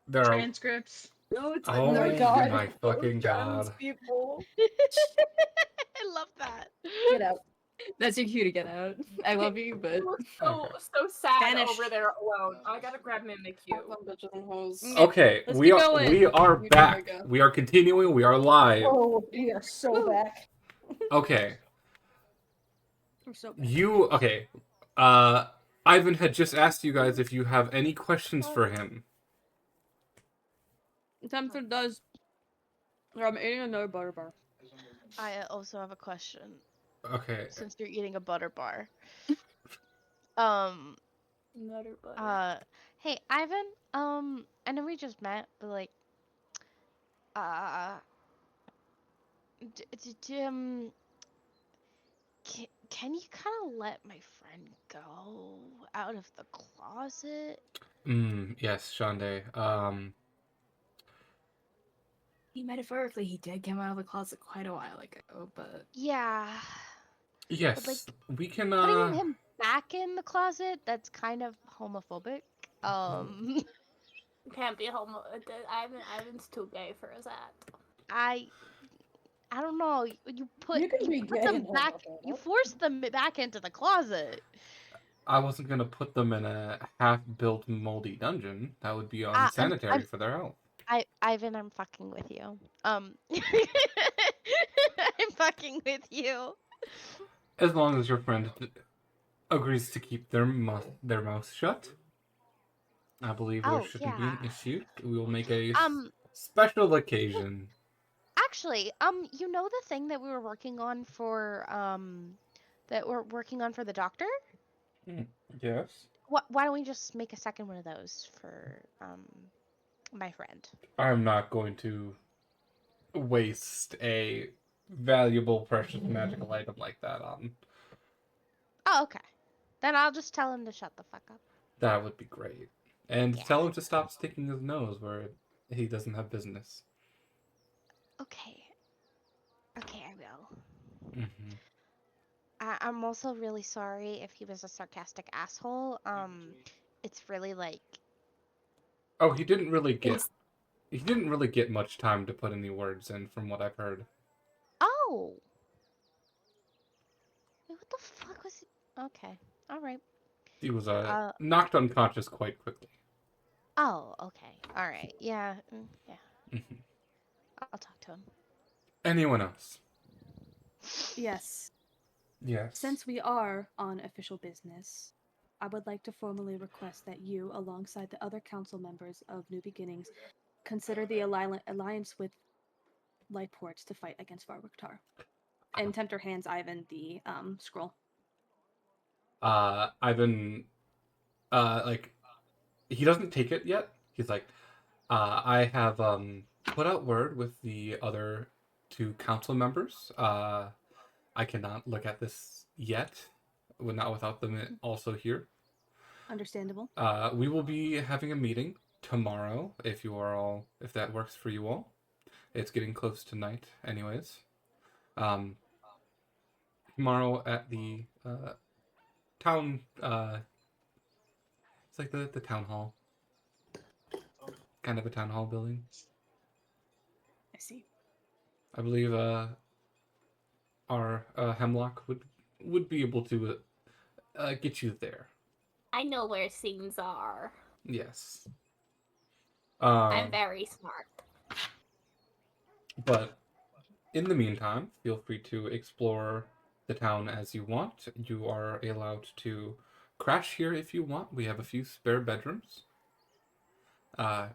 there are... Transcripts. no, it's Oh my no, God. my fucking trans god. people. I love that. Get out. That's your cue to get out. I love you, but So sad Vanish. over there alone. I gotta grab him in the queue. Bitches and hoes. Okay. Okay, Let's we keep are going. we are You back. go. We are continuing. We are live. Oh, we are so back. Okay. We're so bad. Okay. Ivan had just asked you guys if you have any questions for him. Tempter does. I'm eating another butter bar. I also have a question. Okay. Since you're eating a butter bar. Um. Nutter butter. Hey, Ivan. I know we just met, but like, uh, can you kind of let my friend go out of the closet? Yes, Shande. metaphorically, he did come out of the closet quite a while ago, but Yeah. Yes, like, we can, Putting him back in the closet, that's kind of homophobic. Can't be homo. Ivan's too gay for that. I don't know. You put be put gay them and back. You force them back into the closet. I wasn't gonna put them in a half-built moldy dungeon. That would be I'm unsanitary for their health. Ivan, I'm fucking with you. I'm fucking with you. As long as your friend agrees to keep their mouth shut, I believe there Oh, shouldn't be an yeah. issue. We will make a Um, special occasion. Actually, you know the thing that we were working on for the doctor? Yes. Why don't we just make a second one of those for my friend? I'm not going to waste a valuable, precious, magical item like that on. Oh, okay. Then I'll just tell him to shut the fuck up. That would be great. And Yeah. tell him to stop sticking his nose where he doesn't have business. Okay. Okay, I will. Mm-hmm. I'm also really sorry if he was a sarcastic asshole. It's really like... Oh, he didn't really get much time to put any words in, from what I've heard. Oh! Wait, what the fuck was he... Okay, alright. He was knocked unconscious quite quickly. Oh, okay. Alright, yeah, yeah. Mm-hmm. I'll talk to him. Anyone else? Yes. Yes. Since we are on official business, I would like to formally request that you, alongside the other council members of New Beginnings, consider the alliance with Lightports to fight against Varwiktar. And Tempter hands Ivan the scroll. Ivan, he doesn't take it yet. He's like, I have put out word with the other two council members. I cannot look at this yet, not without them also here. Understandable. We will be having a meeting tomorrow, if that works for you all. It's getting close to night, anyways. Tomorrow at the town. It's like the town hall, kind of a town hall building. I see. I believe our Hemlock would be able to get you there. I know where things are. Yes. I'm very smart. But in the meantime, feel free to explore the town as you want. You are allowed to crash here if you want. We have a few spare bedrooms. The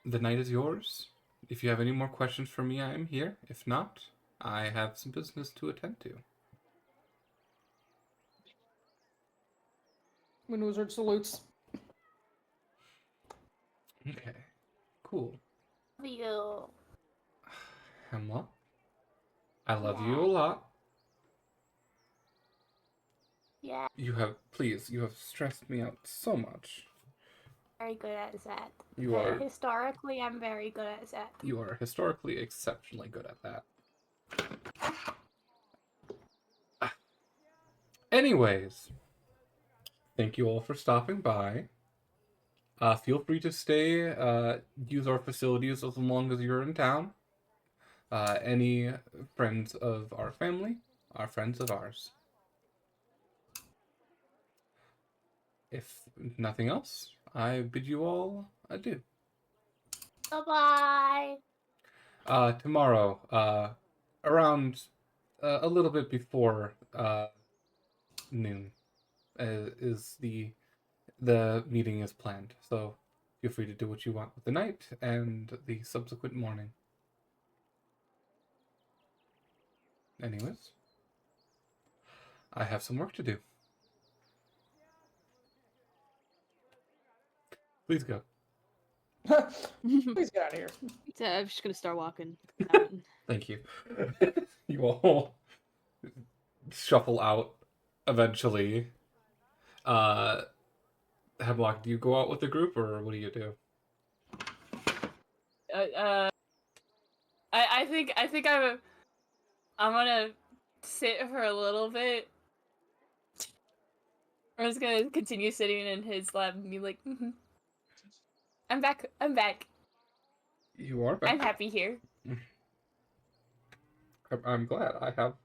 night is yours. If you have any more questions for me, I am here. If not, I have some business to attend to. When Wizard salutes. Okay. Cool. Love you. Hemlock, I love you a Yeah. lot. Yeah, You have stressed me out so much. very good at that. You are Historically, I'm very good at that. you are historically exceptionally good at that. Anyways, thank you all for stopping by. Feel free to stay, use our facilities as long as you're in town. Any friends of our family are friends of ours. If nothing else, I bid you all adieu. Bye-bye. Tomorrow, around a little bit before noon, is the meeting is planned. So feel free to do what you want with the night and the subsequent morning. Anyways, I have some work to do. Please go. Please get out of here. I'm just gonna start walking. Thank you. You all shuffle out eventually. Hemlock, do you go out with the group or what do you do? I think I'm gonna sit for a little bit. I'm just gonna continue sitting in his lap and be like, I'm back. I'm back. You are back. I'm happy here. I'm glad I have.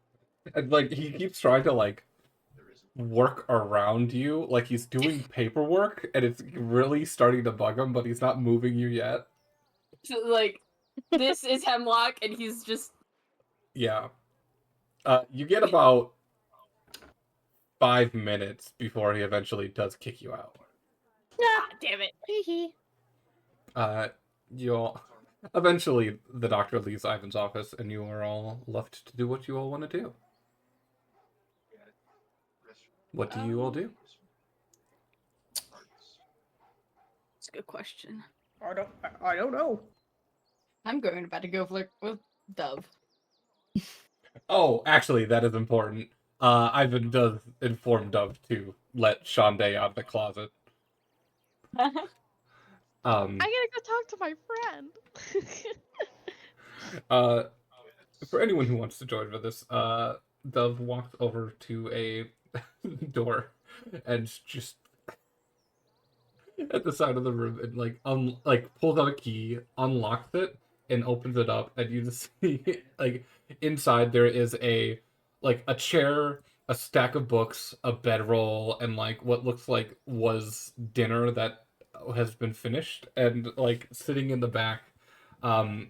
And, like, he keeps trying to, like, work around you. Like, he's doing paperwork, and it's really starting to bug him, but he's not moving you yet. So, like, this is Hemlock, and he's just... Yeah. You get about 5 minutes before he eventually does kick you out. Ah, damn it. You all... Eventually, the doctor leaves Ivan's office, and you are all left to do what you all want to do. What do you all do? It's a good question. I don't know. I'm going about to go flirt with Dove. Oh, actually, that is important. Ivan does inform Dove to let Shonda out of the closet. I gotta go talk to my friend. For anyone who wants to join for this, Dove walks over to a door and just at the side of the room and like pulls out a key, unlocks it, and opens it up, and you just see like inside there is a chair, a stack of books, a bedroll, and like what looks like was dinner that has been finished, and like sitting in the back, Shonda,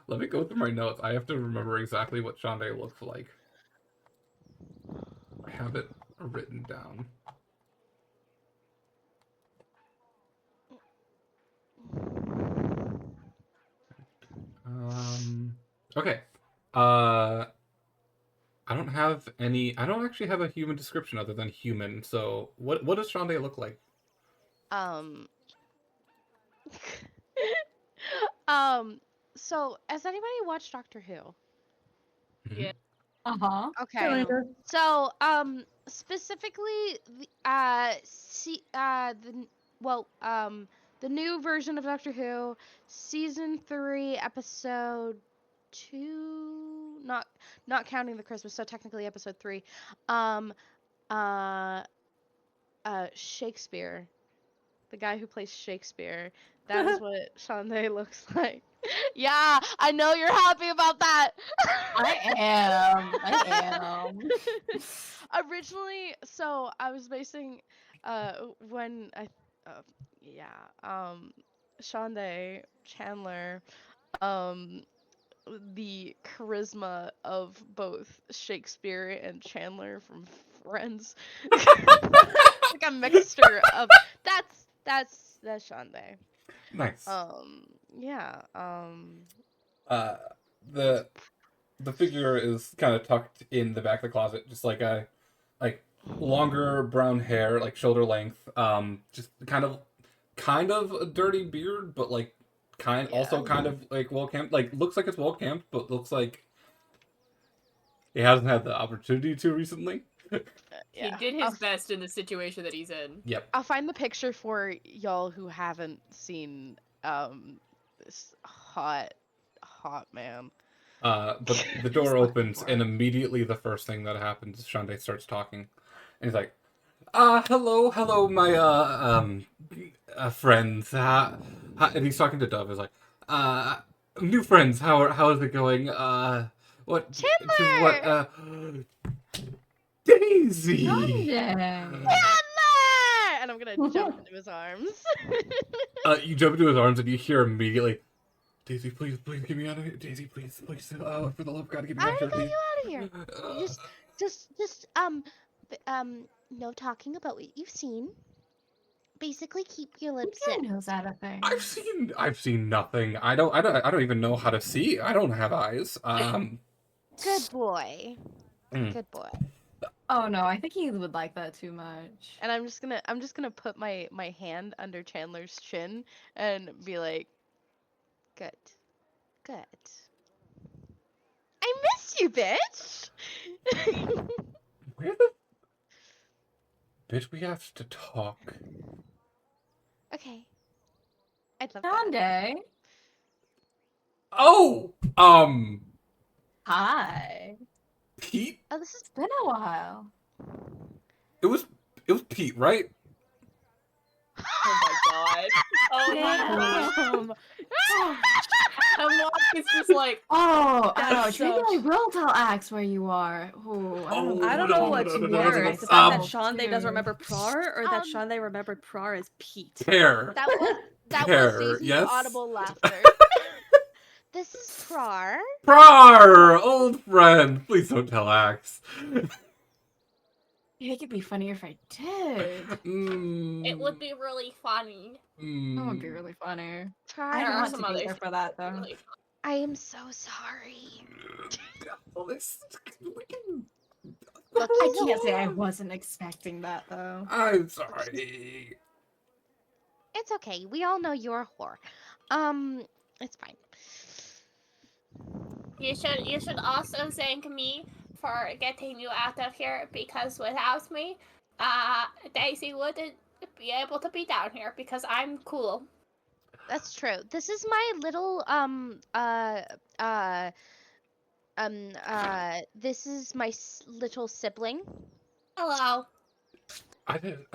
let me go through my notes. I have to remember exactly what Shonda looks like. I have it written down. Okay. I don't have any. I don't actually have a human description other than human. So what does Shonda look like? So has anybody watched Doctor Who? Yeah. Uh-huh. Okay. Kinda. So, specifically, the new version of Doctor Who, season 3, episode 2, not counting the Christmas, so technically episode 3. Shakespeare, the guy who plays Shakespeare, that is what Shonda looks like. Yeah, I know you're happy about that. I am. Originally, so I was basing, when Shonda Chandler, the charisma of both Shakespeare and Chandler from Friends, like a mixture of that's Shonda. Nice. Yeah. The figure is kind of tucked in the back of the closet, just like longer brown hair, like shoulder length. Just kind of a dirty beard, but like also kind of like well camped. Like looks like it's well camped, but looks like he hasn't had the opportunity to recently. He did his best in the situation that he's in. Yep. I'll find the picture for y'all who haven't seen this hot man. But the door opens, and immediately the first thing that happens is Shande starts talking, and he's like, hello, my friends. And he's talking to Dove. He's like, new friends. How is it going? What? Chandler! What? Daisy. Chandler! And I'm gonna jump into his arms. You jump into his arms, and you hear immediately, Daisy, please get me out of here. Daisy, please, for the love of God, get me out of here. I got you out of here. Just no talking about what you've seen. Basically, keep your lips He in. knows that a thing. I've seen nothing. I don't even know how to see. I don't have eyes. Good boy. Good boy. Oh no, I think he would like that too much. And I'm just gonna put my hand under Chandler's chin and be like, good. I miss you, bitch. Where the bitch? We have to talk. Okay. I'd love that. Shande. Oh, Hi. Pete. Oh, this is It's been a while. It was Pete, right? Oh my god. Oh my god. And Locke is just like, Oh, That's ouch. Maybe so- I will tell Axe where you are. Ooh, I don't know what's worse. The fact that Shande doesn't remember Prar, or that Shande remembered Prar as Pete. Hair. that Hair, was Daisy's yes? audible laughter. This is Prar. Prar, old friend. Please don't tell Axe. It could be funnier if I did. It would be really funny. That would be really funny. Prar. I There don't are want some to be others there for that though. really I am so sorry. Look, I can't say I wasn't expecting that though. I'm sorry. It's okay. We all know you're a whore. It's fine. You should also thank me for getting you out of here, because without me, Daisy wouldn't be able to be down here because I'm cool. That's true. This is my little this is my little sibling. Hello. I didn't.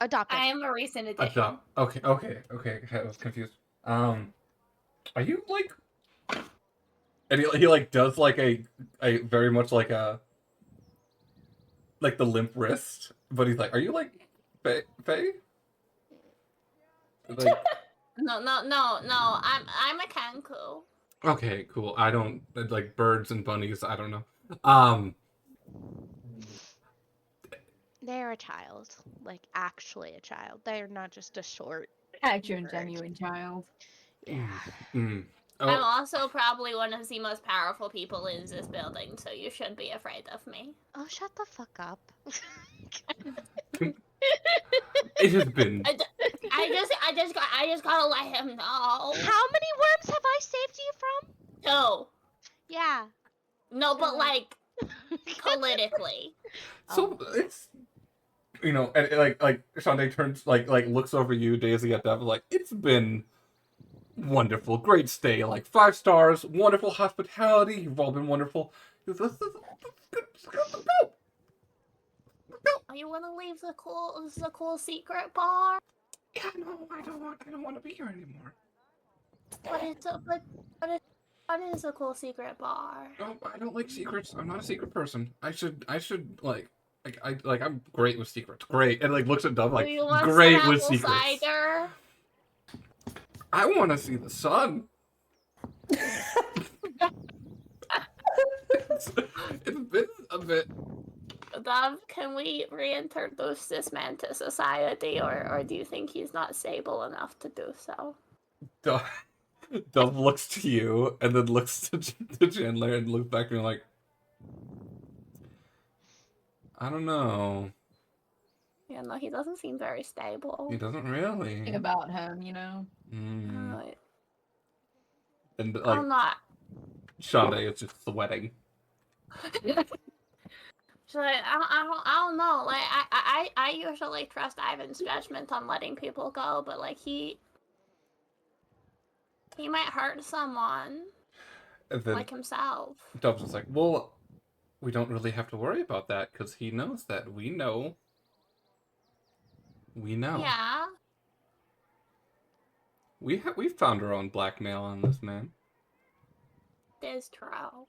Adopted. I am a recent addition. Okay. I was confused. Are you like? And he like does like a very much like a like the limp wrist, but he's like, are you like Faye? Like, No. I'm a kanku. okay, cool. I don't like birds and bunnies. I don't know. They're a child. Like actually a child. They're not just a short. Actual and genuine child. Yeah. I'm I'm also probably one of the most powerful people in this building, so you should be afraid of me. Oh, shut the fuck up. It has been. I just gotta let him know. How many worms have I saved you from? No. Yeah. No, but like politically. So it's and like Shande turns like looks over you, Daisy at Dev, like it's been wonderful, great stay, like 5 stars, wonderful hospitality. You've all been wonderful. Let's go. Oh, you want to leave the cool secret bar? Yeah, no, I don't want to be here anymore. What is a cool secret bar? No, I don't like secrets. I'm not a secret person. I should I'm great with secrets. Great. And like looks at Dove like Do you want great some with apple secrets. cider? I want to see the sun. It's been a bit. Dove, can we reintroduce this man to society, or do you think he's not stable enough to do so? Dove looks to you and then looks to Chandler and looks back and like, I don't know. Yeah, no, he doesn't seem very stable. He doesn't really. Thing about him, you know. Mm. Uh, And like, I'm not. Shonda is just sweating. So I don't know. Like I usually trust Ivan's judgment on letting people go, but like he might hurt someone, And then like himself. Dubs was like, well, we don't really have to worry about that because he knows that. We know. We know. Yeah. We've found our own blackmail on this man. It is true.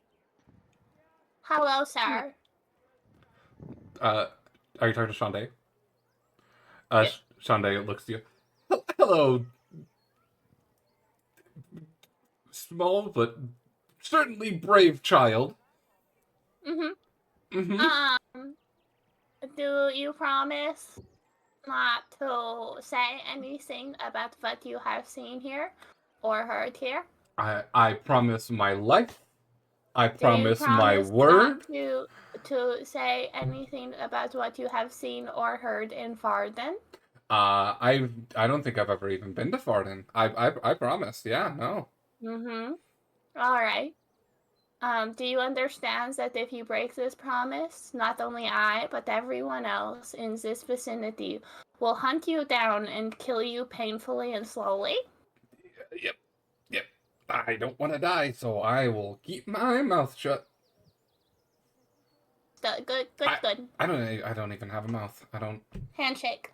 Hello, sir. Are you talking to Shonda? Yeah. Shonda looks to you. Hello, small but certainly brave child. Mm-hmm. Mm-hmm. Do you promise not to say anything about what you have seen here or heard here? I promise my life. I Do you promise my promise word. not to say anything about what you have seen or heard in Varden? I don't think I've ever even been to Farden. I promise. Yeah, no. Mm-hmm. All right. Do you understand that if you break this promise, not only I, but everyone else in this vicinity will hunt you down and kill you painfully and slowly? Yep. I don't want to die, so I will keep my mouth shut. Good. I don't even have a mouth. I don't. Handshake.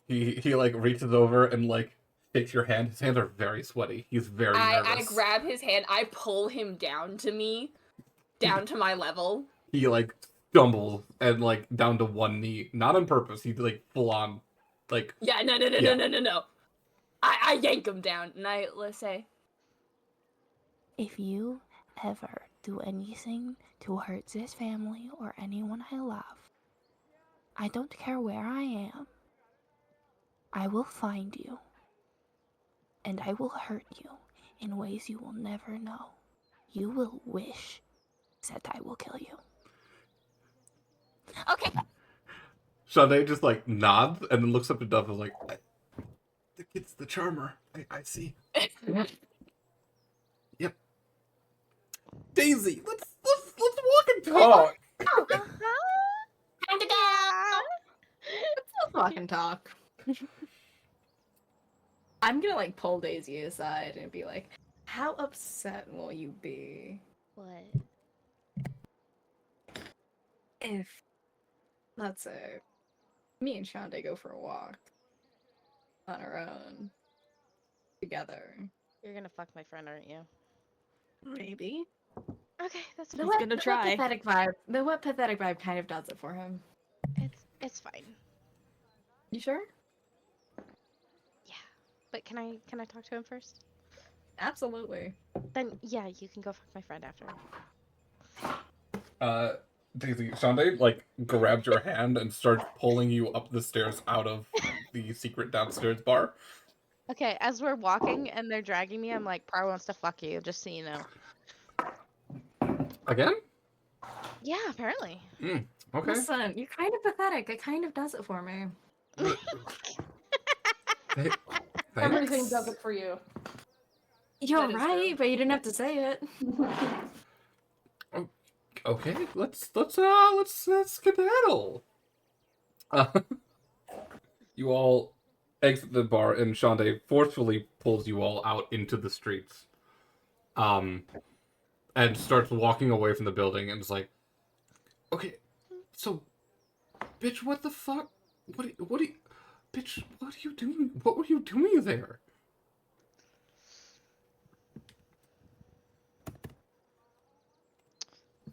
He like reaches over and like takes your hand. His hands are very sweaty. He's very nervous. I grab his hand. I pull him down to my level. He like stumbles and like down to one knee, not on purpose. He like full on, like Yeah, no. I yank him down and let's say, if you ever do anything to hurt this family or anyone I love, I don't care where I am. I will find you, and I will hurt you in ways you will never know. You will wish that I will kill you. Okay. Shade just like nods and then looks up to Dove and is like, the kid's the charmer. I see. Yep. Daisy, let's walk and talk. Time to go! Let's walk and talk. I'm gonna like pull Daisy aside and be like, how upset will you be What? if, let's say, me and Shonda go for a walk on our own together? You're gonna fuck my friend, aren't you? Maybe. Okay, that's The fine. wet, gonna the try. wet pathetic vibe. The wet pathetic vibe kind of does it for him. It's fine. You sure? Yeah. But can I talk to him first? Absolutely. Then yeah, you can go fuck my friend after. Daisy, Shonda like grabs your hand and starts pulling you up the stairs out of the secret downstairs bar. Okay, as we're walking and they're dragging me, I'm like, Par wants to fuck you, just so you know. Again? Yeah, apparently. Okay. Listen, you're kind of pathetic. It kind of does it for me. Everything does it for you. You're That is right, true. but you didn't have to say it. Okay, let's skedaddle. You all exit the bar, and Shonda forcefully pulls you all out into the streets. And starts walking away from the building, and is like, "Okay, so, bitch, what the fuck? Bitch, what are you doing? What were you doing there?"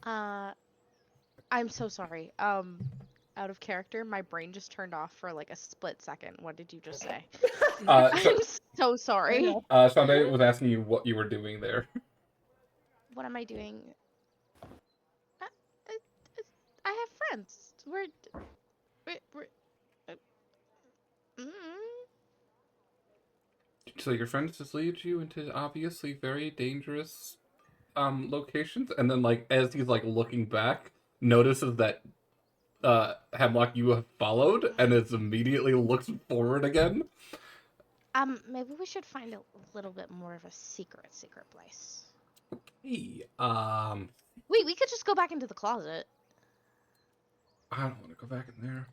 I'm so sorry. Out of character, my brain just turned off for like a split second. What did you just say? I'm so sorry. Shonda was asking you what you were doing there. What am I doing? I, I have friends. We're So your friend just leads you into obviously very dangerous locations, and then like as he's like looking back, notices that Hemlock you have followed, and it immediately looks forward again. Maybe we should find a little bit more of a secret place. Hey, Wait, we could just go back into the closet. I don't want to go back in there.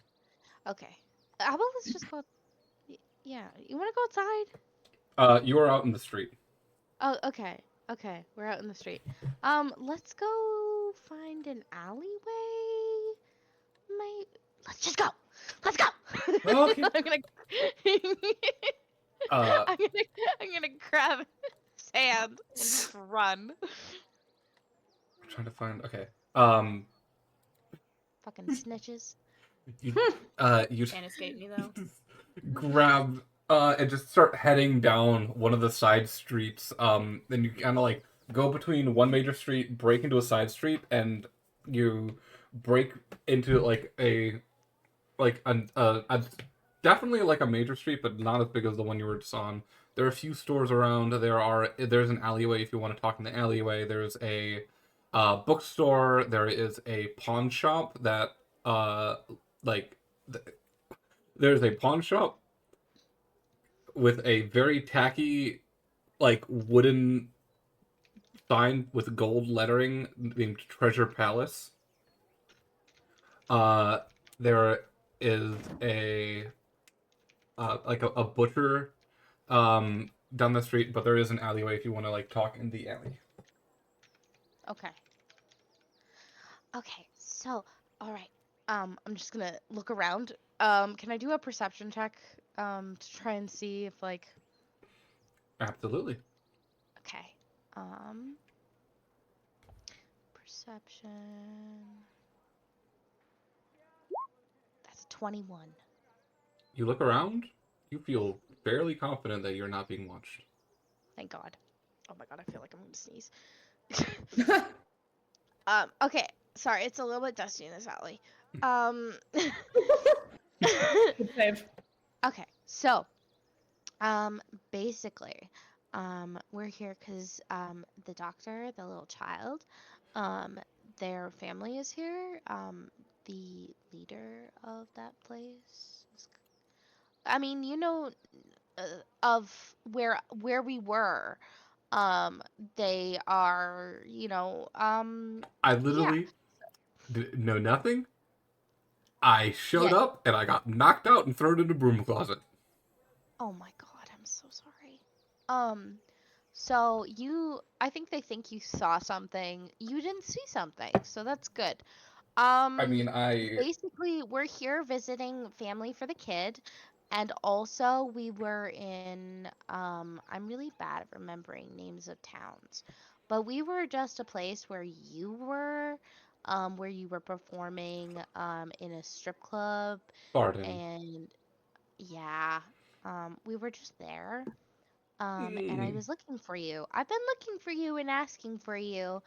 Okay. How about let's just go. Yeah, you want to go outside? You are out in the street. Oh, okay. Okay, we're out in the street. Let's go find an alleyway. Let's just go. Let's go. Okay. I'm gonna. I'm gonna grab his hand and just run. I'm trying to find. Okay. Fucking snitches. You Can't escape me though. grab and just start heading down one of the side streets. Then you kind of like go between one major street, break into a side street, and you break into like a definitely like a major street, but not as big as the one you were just on. There are a few stores around. There's an alleyway if you want to talk in the alleyway. There's a bookstore. There is a pawn shop that there's a pawn shop with a very tacky like wooden sign with gold lettering named Treasure Palace. There is a butcher down the street, but there is an alleyway if you want to like talk in the alley. Okay. Okay, so, alright. I'm just gonna look around. Can I do a perception check, to try and see if, like... Absolutely. Okay. Perception... That's 21. You look around, you feel fairly confident that you're not being watched. Thank God. Oh my God, I feel like I'm gonna sneeze. Okay. Sorry, it's a little bit dusty in this alley. Good save. Okay, so, basically, we're here because, the doctor, the little child, their family is here. The leader of that place I mean, you know, of where we were. They are, I yeah. literally know nothing. I showed Yeah. up and I got knocked out and thrown in a broom closet. Oh my God, I'm so sorry. So I think they think you saw something. You didn't see something, so that's good. I mean, Basically, we're here visiting family for the kid, and also we were in, I'm really bad at remembering names of towns, but we were just a place where you were performing, in a strip club, Barden. and yeah, we were just there. And I was looking for you. I've been looking for you and asking for you.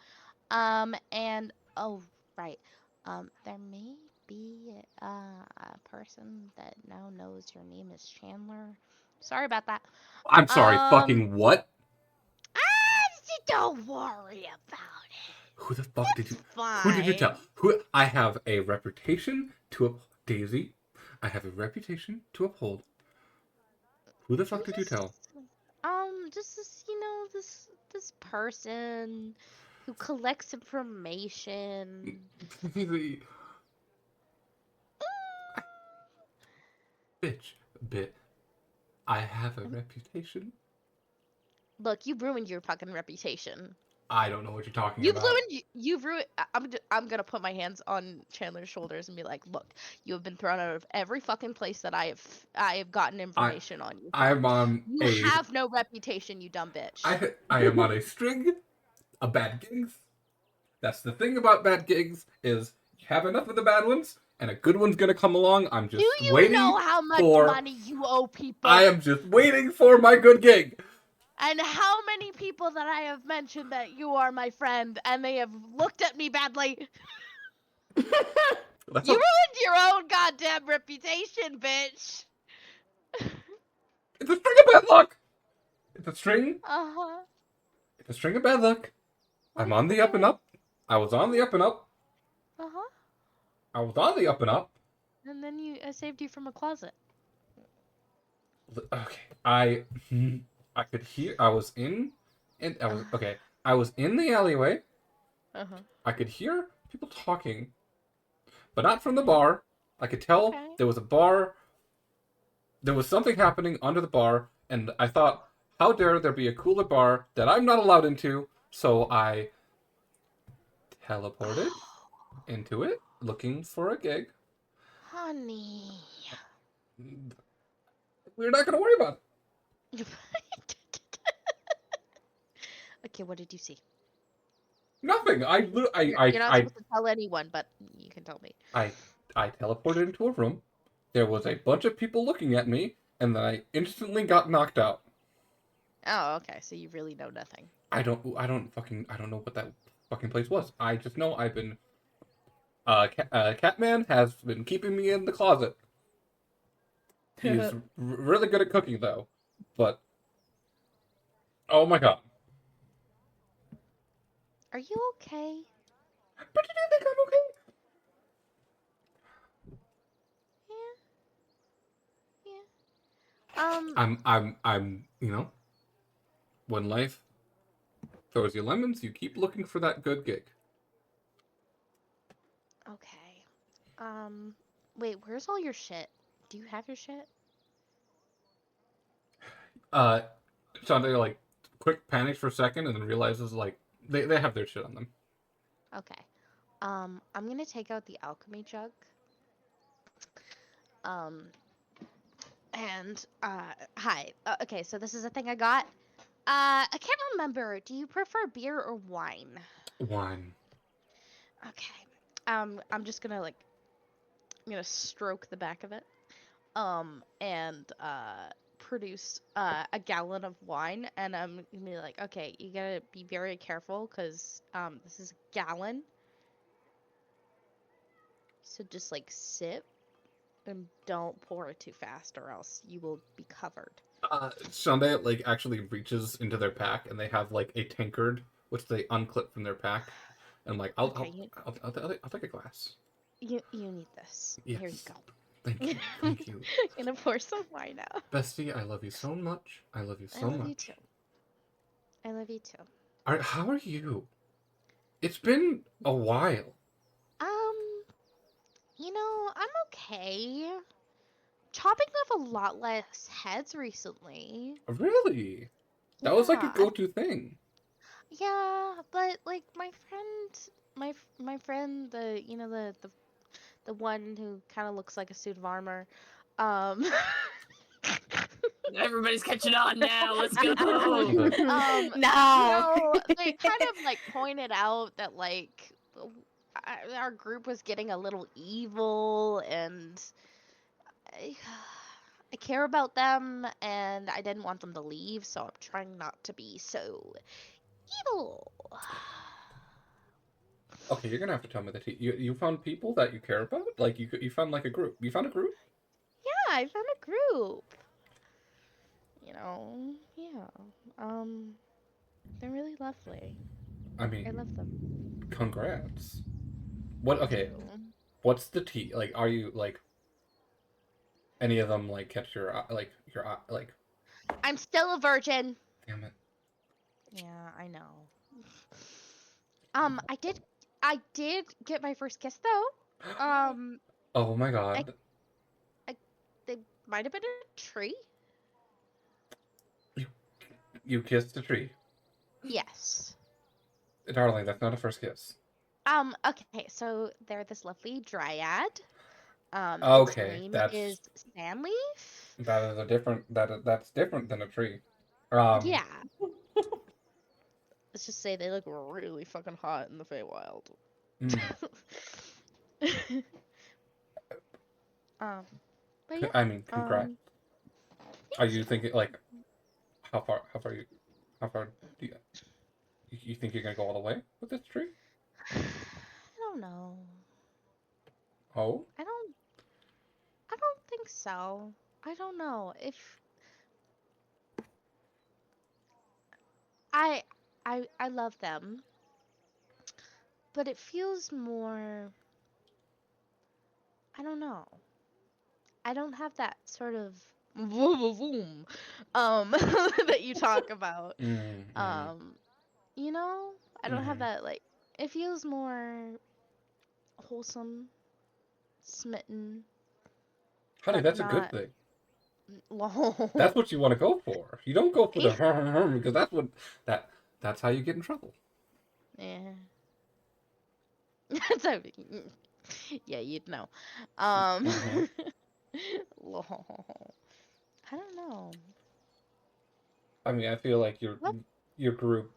And oh, right. There may be a person that now knows your name is Chandler. Sorry about that. I'm sorry, fucking what? Don't worry about it. Who the fuck did you... Fine. Who did you tell? I have a reputation to uphold. Daisy, I have a reputation to uphold. Who the fuck did you tell? Just this person who collects information. Bitch. I have a reputation. Look, you ruined your fucking reputation. I don't know what you're talking You've about. you've ruined. I'm gonna put my hands on Chandler's shoulders and be like, look, you have been thrown out of every fucking place that I have gotten information on you. I'm on You have no reputation, you dumb bitch. I am on a string of bad gigs. That's the thing about bad gigs is you have enough of the bad ones and a good one's gonna come along. I'm just Do you waiting know how much for. money you owe people? I am just waiting for my good gig. And how many people that I have mentioned that you are my friend and they have looked at me badly? You ruined your own goddamn reputation, bitch. It's a string of bad luck. It's a string. Uh-huh. It's a string of bad luck. I'm on the up and up. I was on the up and up. Uh-huh. I was on the up and up. And then I saved you from a closet. Okay, I could hear. I was in, and I was okay. I was in the alleyway. Uh-huh. I could hear people talking, but not from the bar. I could tell Okay. there was a bar. There was something happening under the bar, and I thought, how dare there be a cooler bar that I'm not allowed into? So I teleported into it, looking for a gig. Honey. We're not gonna worry about it. Okay, what did you see? Nothing. You're not supposed to tell anyone, but you can tell me. I teleported into a room. There was a bunch of people looking at me, and then I instantly got knocked out. Oh, okay. So you really know nothing. I don't know what that fucking place was. I just know I've been Catman has been keeping me in the closet. He's really good at cooking though. But oh my god. Are you okay? But you do think I'm okay? Yeah. I'm when life throws you lemons, you keep looking for that good gig. Okay. Wait, where's all your shit? Do you have your shit? Shandra like quick panics for a second and then realizes like they have their shit on them. Okay. I'm gonna take out the alchemy jug. And hi. Okay, so this is a thing I got. I can't remember. Do you prefer beer or wine? Wine. Okay. I'm just gonna I'm gonna stroke the back of it. And produce a gallon of wine, and I'm gonna be like, okay, you gotta be very careful because this is a gallon. So just like sip and don't pour it too fast or else you will be covered. Shanda like actually reaches into their pack and they have like a tankard which they unclip from their pack. And I'm like, I'll take a glass. You need this. Yes. Here you go. Thank you. Thank you. Gonna pour some wine out. Bestie, I love you so much. I love you so much. I love you too. I love you too. How are you? It's been a while. I'm okay. Chopping off a lot less heads recently. Really? That was like a Yeah. go-to thing. Yeah, but like my friend, the one who kind of looks like a suit of armor, Everybody's catching on now. Let's go. No. They kind of like pointed out that like our group was getting a little evil, and I care about them, and I didn't want them to leave, so I'm trying not to be so evil. Okay, you're gonna have to tell me that you found people that you care about. Like you found like a group. You found a group. Yeah, I found a group. They're really lovely. I mean, I love them. congrats. What? Okay, Too. what's the tea? Like, are you like any of them like catch your like? I'm still a virgin. Damn it. Yeah, I know. I did get my first kiss though. Oh my god. They might have been a tree. You kissed a tree. Yes. Darling, that's not a first kiss. Okay, so they're this lovely dryad. Okay, its name that's is Sandleaf. that is a different that's different than a tree. Yeah. Let's just say they look really fucking hot in the Feywild. But yeah. I mean, congrats. Are you thinking like how far do you think you're gonna go all the way with this tree? I don't know. Oh? I don't think so. I don't know if I love them, but it feels more I don't know. I don't have that sort of vroom, that you talk about. Mm-hmm. You know, I don't have Mm-hmm. that like. It feels more wholesome, smitten, Honey, but that's a good not thing. low. That's what you want to go for. You don't go for the because that's what that's how you get in trouble. Yeah. So, yeah, you'd know. Mm-hmm. Lol. I don't know. I mean, I feel like What? your group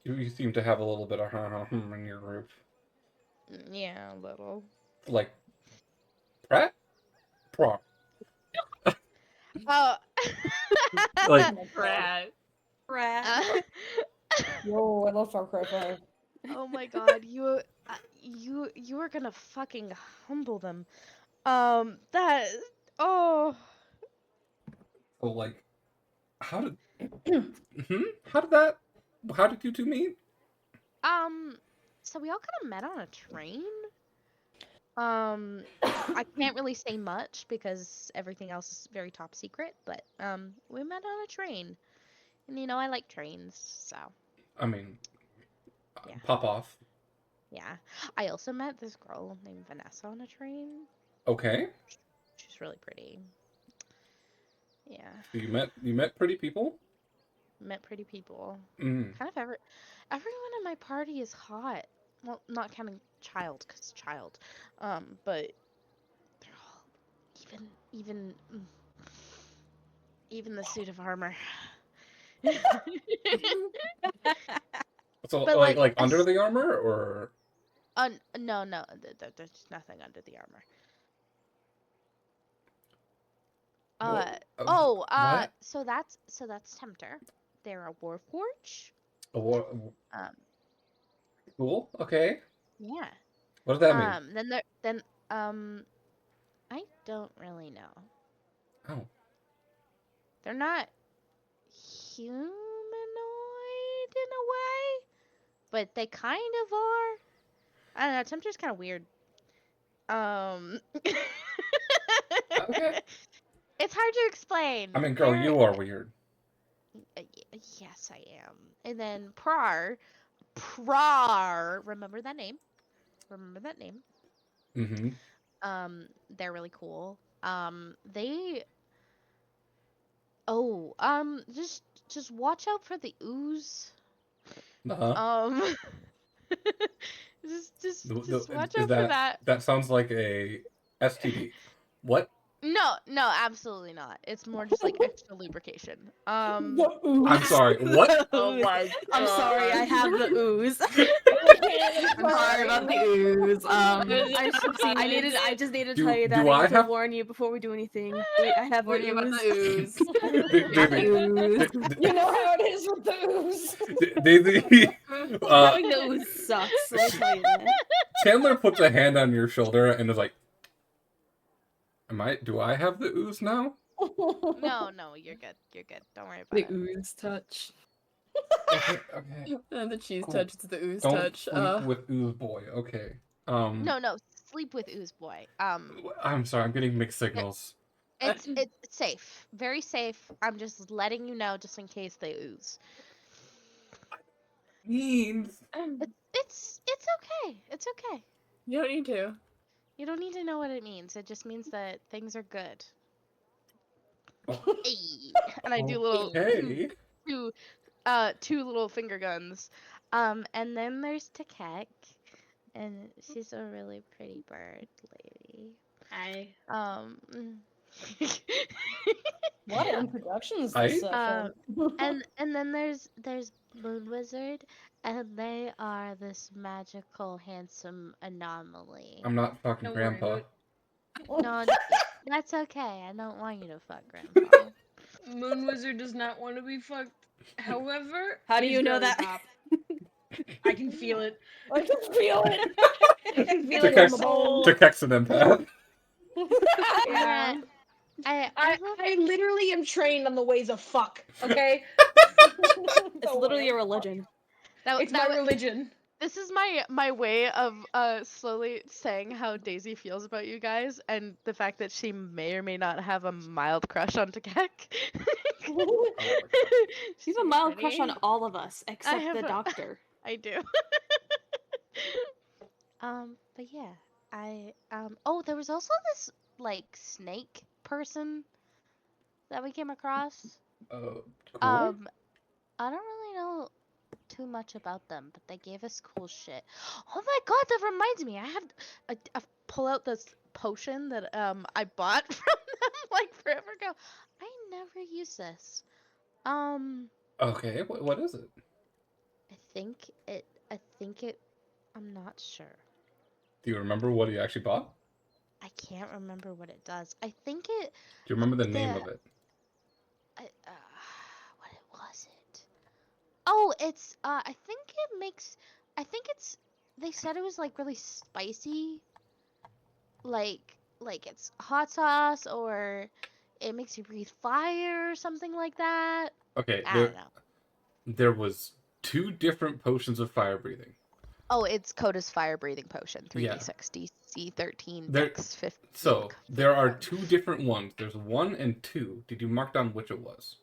you seem to have a little bit of in your group. Yeah, a little. Like Pratt? Praw. Oh. Like Rat. Rat. Uh, Yo, I love Far Cry 5. oh my god, you are gonna fucking humble them. That. Oh. so like how did hmm? How did you two meet? So we all kind of met on a train. I can't really say much because everything else is very top secret, but we met on a train. And you know, I like trains, so I mean, yeah. pop off. Yeah. I also met this girl named Vanessa on a train. Okay. She's really pretty. Yeah. So you met pretty people? Met pretty people. Mm. Kind of everyone in my party is hot. Well, not counting Child, cause Child. But they're all even the suit of armor. So But like, like under the armor or no, there's nothing under the armor. what? So that's Tempter. They're a Warforge. A war, Um, cool. Okay. yeah. What does that mean? I don't really know. Oh. They're not humanoid in a way, but they kind of are. I don't know. Tempter's kind of weird. Okay. It's hard to explain. I mean, girl, They're- you are weird. Yes, I am. And then remember that name? Remember that name? Mm-hmm. They're really cool. Just watch out for the ooze. Uh-huh. Just watch Is out for that. that sounds like a STD. What? No, absolutely not. It's more just like extra lubrication. I'm sorry. What? Oh my I'm sorry, I have the ooze. I'm sorry about the ooze. I just needed to tell you that. do I I need to have- warn you before we do anything. I have the Warn you about ooze. the ooze. You know how it is with the ooze. Daisy, Having the ooze sucks. Let me tell you that. Chandler puts a hand on your shoulder and is like, do I have the ooze now? No, you're good. You're good. Don't worry about The it. ooze touch. Okay. The cheese Cool. touch, it's the ooze Don't touch. sleep with ooze boy. Okay. No, sleep with ooze boy. I'm sorry. I'm getting mixed signals. It's safe. Very safe. I'm just letting you know just in case they ooze. Means. It's okay. It's okay. You don't need to. You don't need to know what it means. It just means that things are good. Hey. And I do little Okay. two little finger guns. And then there's Takek, and she's a really pretty bird lady. Hi. What introductions I- this session. And then there's Moon Wizard, and they are this magical, handsome anomaly. I'm not fucking Don't worry grandpa. No, that's okay. I don't want you to fuck Grandpa. Moon Wizard does not want to be fucked. However, How do he's you know girly that? pop. I can feel it. I can feel it. I can feel To it in catch- the bowl. To catch an empath. Yeah. I literally am trained on the ways of fuck. Okay. It's literally a religion. that, It's that my wa- religion. This is my way of slowly saying how Daisy feels about you guys, and the fact that she may or may not have a mild crush on Takek. Oh my God. You have a mild crush on all of us except have the a- doctor. I do. But yeah, oh, there was also this like snake person that we came across. Cool. I don't really know too much about them, but they gave us cool shit. Oh my god, that reminds me. I have a pull out this potion that I bought from them like forever ago. I never use this. Okay, what is it? I think it I'm not sure. Do you remember what you actually bought? I can't remember what it does. I think it Do you remember the name of it? what was it? Oh, it's I think it's they said it was like really spicy. Like it's hot sauce or it makes you breathe fire or something like that. Okay, I don't know. there was 2 different potions of fire breathing. Oh, it's Coda's fire breathing potion, 3d6, Yeah. DC 13, There- Dex 15. So, there are 2 different ones. There's 1 and 2. Did you mark down which it was?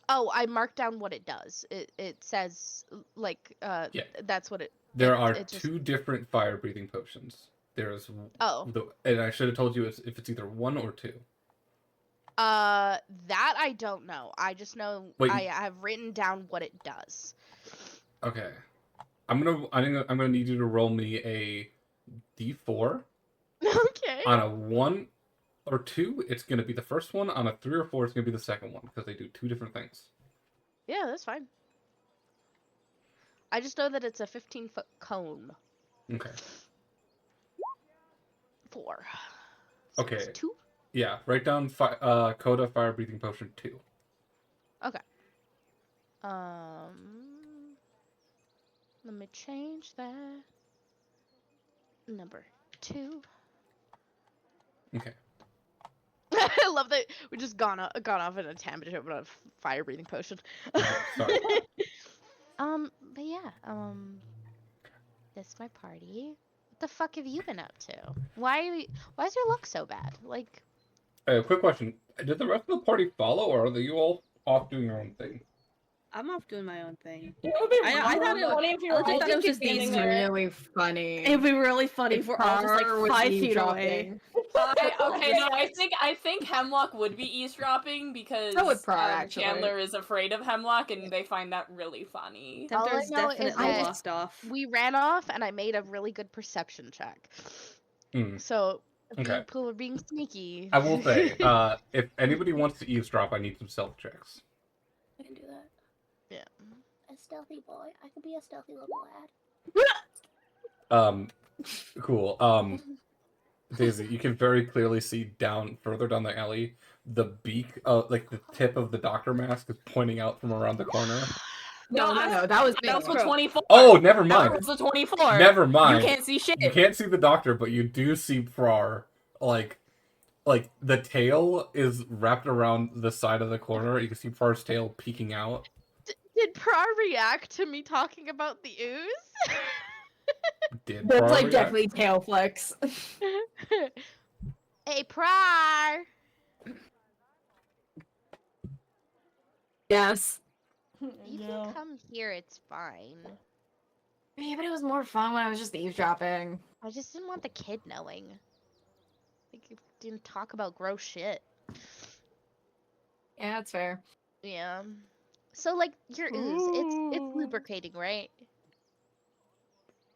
Oh, I marked down what it does. It says like Yeah. that's what it. There it- are it just- 2 different fire breathing potions. There's Oh. and I should have told you if it's either 1 or 2. That I don't know. I just know Wait. I have written down what it does. Okay. I'm gonna need you to roll me a d4. Okay. On a 1 or 2, it's gonna be the first one. On a 3 or 4, it's gonna be the second one because they do 2 different things. Yeah, that's fine. I just know that it's a 15-foot cone. Okay. 4. So Okay. it's 2. Yeah. Write down Coda fire breathing potion 2. Okay. Let me change that. Number 2. Okay. I love that we just gone off in a tangent about a fire breathing potion. Sorry. But yeah, this is my party. What the fuck have you been up to? Why is your luck so bad? Like, Quick question: did the rest of the party follow, or are you all off doing your own thing? I'm off doing my own thing. It would be I thought it was- funny if you I were thought all it was just just these standing It's there. really funny. It'd be really funny if we're all just like Car was 5 feet away. eavesdropping. Okay, no, I think Hemlock would be eavesdropping because So would Prar, actually. Chandler is afraid of Hemlock, and they find that really funny. All I Tempter's know is definitely that- walked off. we ran off and I made a really good perception check. So Okay. people were being sneaky. I will say, if anybody wants to eavesdrop, I need some stealth checks. I can do that. Yeah. A stealthy boy. I could be a stealthy little lad. Cool. Daisy, you can very clearly see further down the alley, the beak, like the tip of the doctor mask is pointing out from around the corner. No, No, that was me. That was the 24. Oh, never That mind. was the 24. Never mind. You can't see shit. You can't see the doctor, but you do see Prar. Like the tail is wrapped around the side of the corner. You can see Prar's tail peeking out. Did Prar react to me talking about the ooze? Did That's Prar like react? definitely tail flex. Hey, Prar! Yes. You can come here, it's fine. Yeah, but it was more fun when I was just eavesdropping. I just didn't want the kid knowing. Like, you didn't talk about gross shit. Yeah, that's fair. Yeah. So, like, your ooze, it's lubricating, right?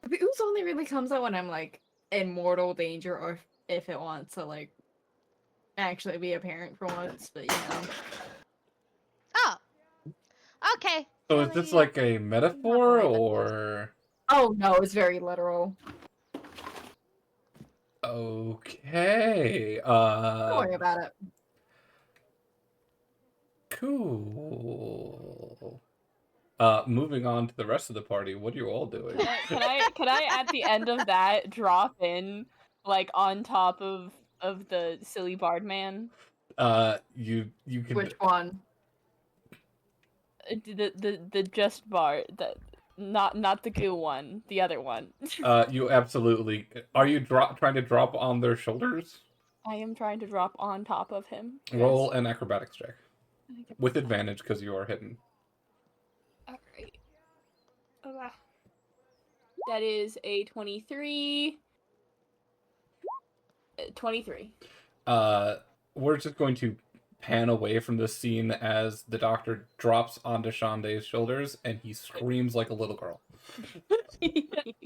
The ooze only really comes out when I'm like in mortal danger or if it wants to like actually be apparent for once, but you know. Oh. Okay. So is Well, this yeah. like a metaphor worry about this. or? Oh no, it's very literal. Okay. Don't worry about it. Cool. Moving on to the rest of the party. What are you all doing? Can I at the end of that drop in like on top of the silly bard man? You can. Which one? The just bard that Not the goo one, the other one. You absolutely. Are you trying to drop on their shoulders? I am trying to drop on top of him. Roll an acrobatics check with advantage because you are hidden. Alright. Okay. That is a 23. 23. We're just going to pan away from this scene as the doctor drops onto Shande's shoulders and he screams like a little girl.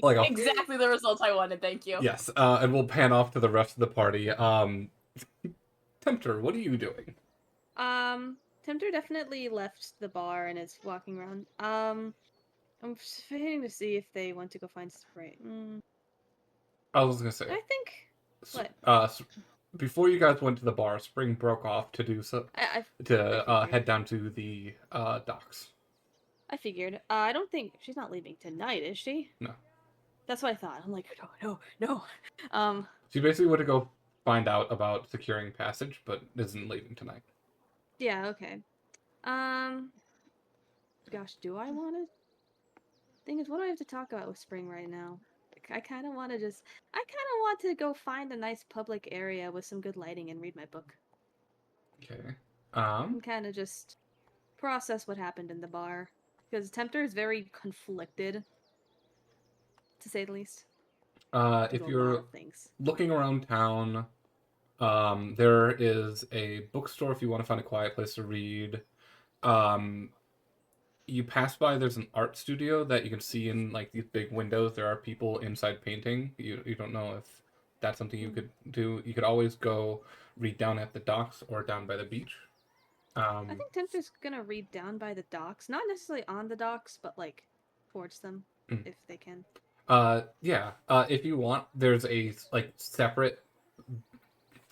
Like exactly the result I wanted, thank you. Yes, and we'll pan off to the rest of the party. Tempter, what are you doing? Tempter definitely left the bar and is walking around. I'm just waiting to see if they want to go find Spring. I was gonna say. I think. What? Before you guys went to the bar, Spring broke off to do so I head down to the docks. I figured. I don't think she's not leaving tonight, is she? No. That's what I thought. I'm like, no. She basically went to go find out about securing passage, but isn't leaving tonight. Yeah. Okay. Gosh, do I want to? Thing is, what do I have to talk about with Spring right now? I kind of want to go find a nice public area with some good lighting and read my book. Okay. And kind of just process what happened in the bar. Because Tempter is very conflicted, to say the least. If you're looking around town, there is a bookstore if you want to find a quiet place to read. You pass by, there's an art studio that you can see in like these big windows. There are people inside painting. You don't know if that's something you could do. You could always go read down at the docks or down by the beach. I think Tempter's gonna read down by the docks, not necessarily on the docks, but like towards them if they can. Yeah. If you want, there's a like separate.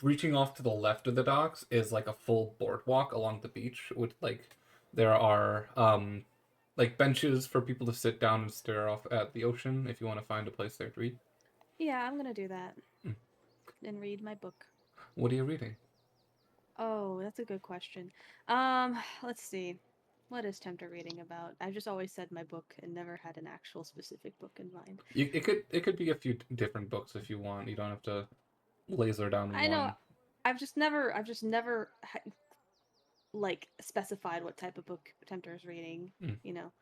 Reaching off to the left of the docks is like a full boardwalk along the beach with like there are like benches for people to sit down and stare off at the ocean if you want to find a place there to read. Yeah, I'm gonna do that. And read my book. What are you reading? Oh, that's a good question. Let's see. What is Tempter reading about? I've just always said my book and never had an actual specific book in mind. It could be a few different books if you want. You don't have to laser down on one. I know. I've just never like specified what type of book Tempter is reading. You know.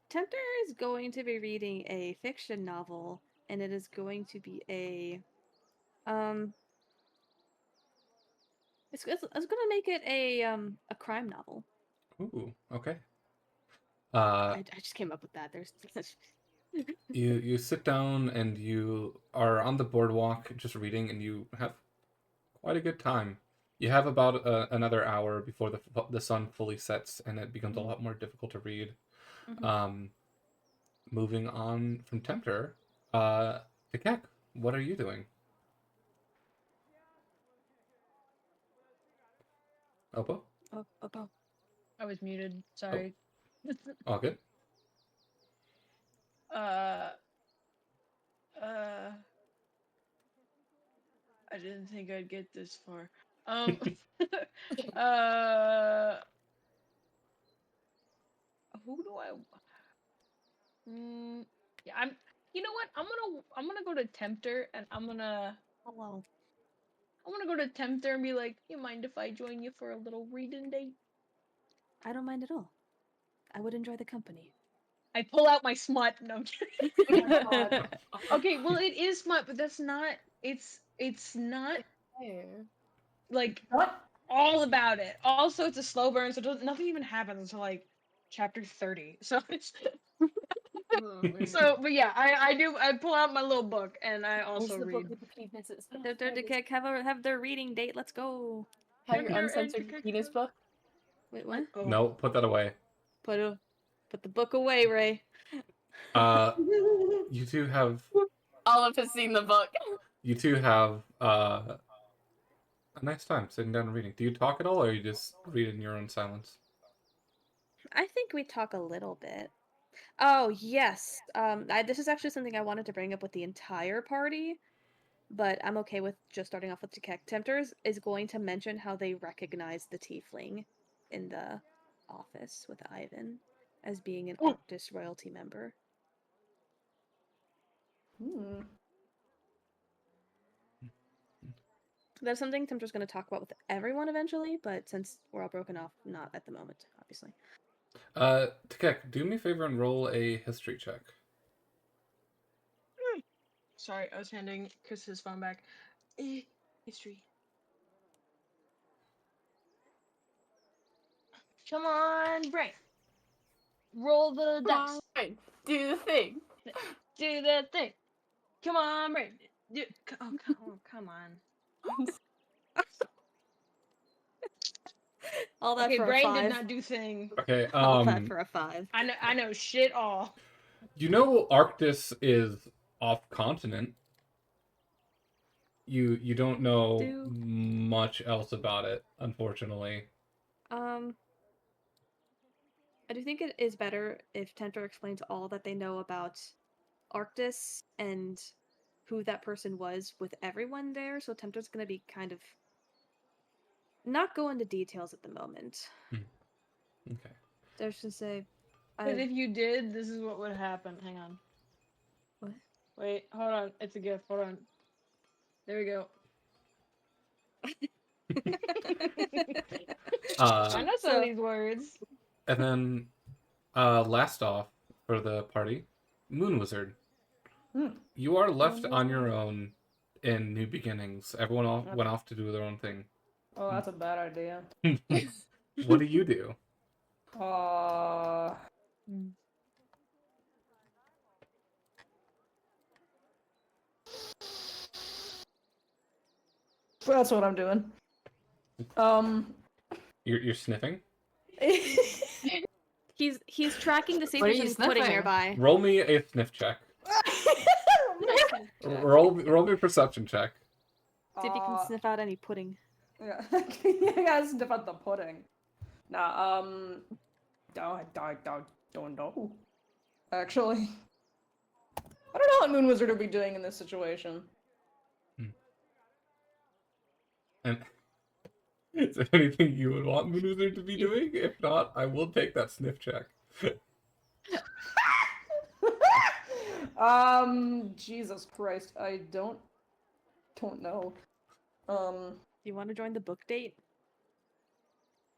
Tempter is going to be reading a fiction novel, and it is going to be a It's gonna make it a crime novel. Ooh, okay. I just came up with that. There's you sit down and you are on the boardwalk just reading, and you have quite a good time. You have about another hour before the sun fully sets, and it becomes a lot more difficult to read. Moving on from Tempter, Kek, what are you doing? Oppo? Oppo. I was muted. Sorry. All good. I didn't think I'd get this far. Who do I? Yeah, I'm. You know what? I'm gonna go to Tempter, and I'm gonna go to Tempter and be like, "You mind if I join you for a little reading date?" I don't mind at all. I would enjoy the company. I pull out my smut. No, I'm kidding. Okay, well, it is smut, but that's not. It's not like all about it. Also, it's a slow burn, so nothing even happens until like chapter 30. So it's. But yeah, I pull out my little book and I also read. Have their reading date. Let's go. Have your uncensored penis book. Wait, what? No, put that away. Put the book away, Ray. You two have. Olive has seen the book. You two have a nice time sitting down and reading. Do you talk at all, or you just read in your own silence? I think we talk a little bit. Oh yes. This is actually something I wanted to bring up with the entire party, but I'm okay with just starting off with the Tempters is going to mention how they recognize the tiefling in the office with Ivan as being an Ooh. Arctis royalty member. Hmm. That's something Tempter's going to talk about with everyone eventually, but since we're all broken off, not at the moment, obviously. Takek, do me a favor and roll a history check. Sorry, I was handing Chris his phone back. History. Come on, brain. Roll the dice. Fine. Do the thing. Do the thing. Come on, brain. Come on. All that Okay, for brain a 5. did not do thing. Okay, All that for a 5. I know shit all. you know Arctis is off continent. You don't know Do- much else about it, unfortunately. I do think it is better if Tempter explains all that they know about Arctis and who that person was with everyone there, so Tempter's gonna be kind of not go into details at the moment. Okay. There's to say, Because if you did, this is what would happen. Hang on. What? Wait, hold on. It's a gift. Hold on. There we go. I know some of these words. And then, last off for the party, Moon Wizard. Hmm. You are left Moon on your Wizard. own in New Beginnings. Everyone went off to do their own thing. Oh, that's a bad idea. What do you do? That's what I'm doing. You're sniffing? he's tracking to see if What are there's you any pudding sniffing? nearby. Roll me a sniff check. Roll me a perception check. See if you can sniff out any pudding. Yeah, you guys sniff out the pudding. Nah, don't know. Actually, I don't know what Moon Wizard would be doing in this situation. And is there anything you would want Moon Wizard to be doing? If not, I will take that sniff check. Jesus Christ, I don't know. Do you want to join the book date?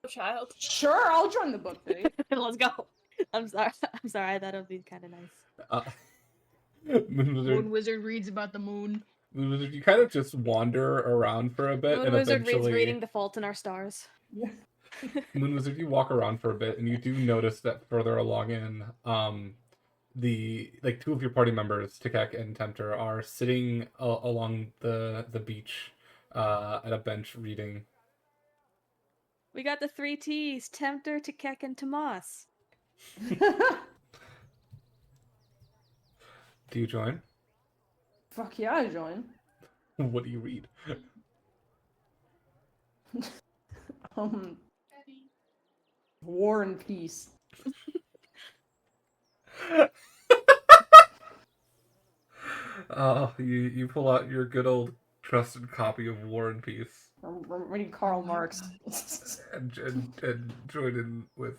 Child. Sure, I'll join the book date. Let's go. I'm sorry. I thought it would be kind of nice. Moon Wizard, Moon Wizard reads about the moon. Moon Wizard, you kind of just wander around for a bit, Moon and Wizard eventually, reads Reading the Fault in Our Stars. Moon Wizard, you walk around for a bit, and you do notice that further along in, the two of your party members, Tikek and Tempter, are sitting along the beach, at a bench reading. We got the 3 T's: Tempter, Tikek, and Tomas. Do you join? Fuck yeah, I join. What do you read? War and Peace. Oh, you pull out your good old trusted copy of War and Peace I'm reading Karl Marx. and join in with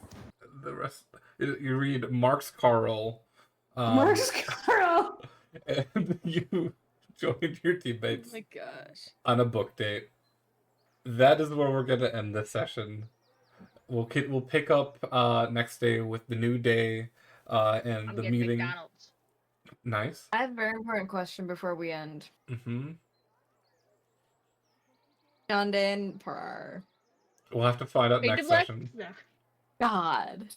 the rest. You read Marx Karl. Marx Karl! And you joined your teammates Oh my gosh. on a book date. That is where we're gonna end this session. We'll pick up next day with the new day and I'm the getting meeting. McDonald's. Nice. I have a very important question before we end. Mm-hmm. London per. We'll have to find out Hey, next good luck. session. Yeah. God.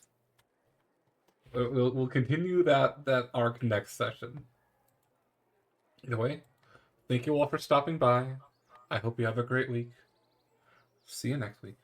We'll continue that arc next session. Either way, thank you all for stopping by. I hope you have a great week. See you next week.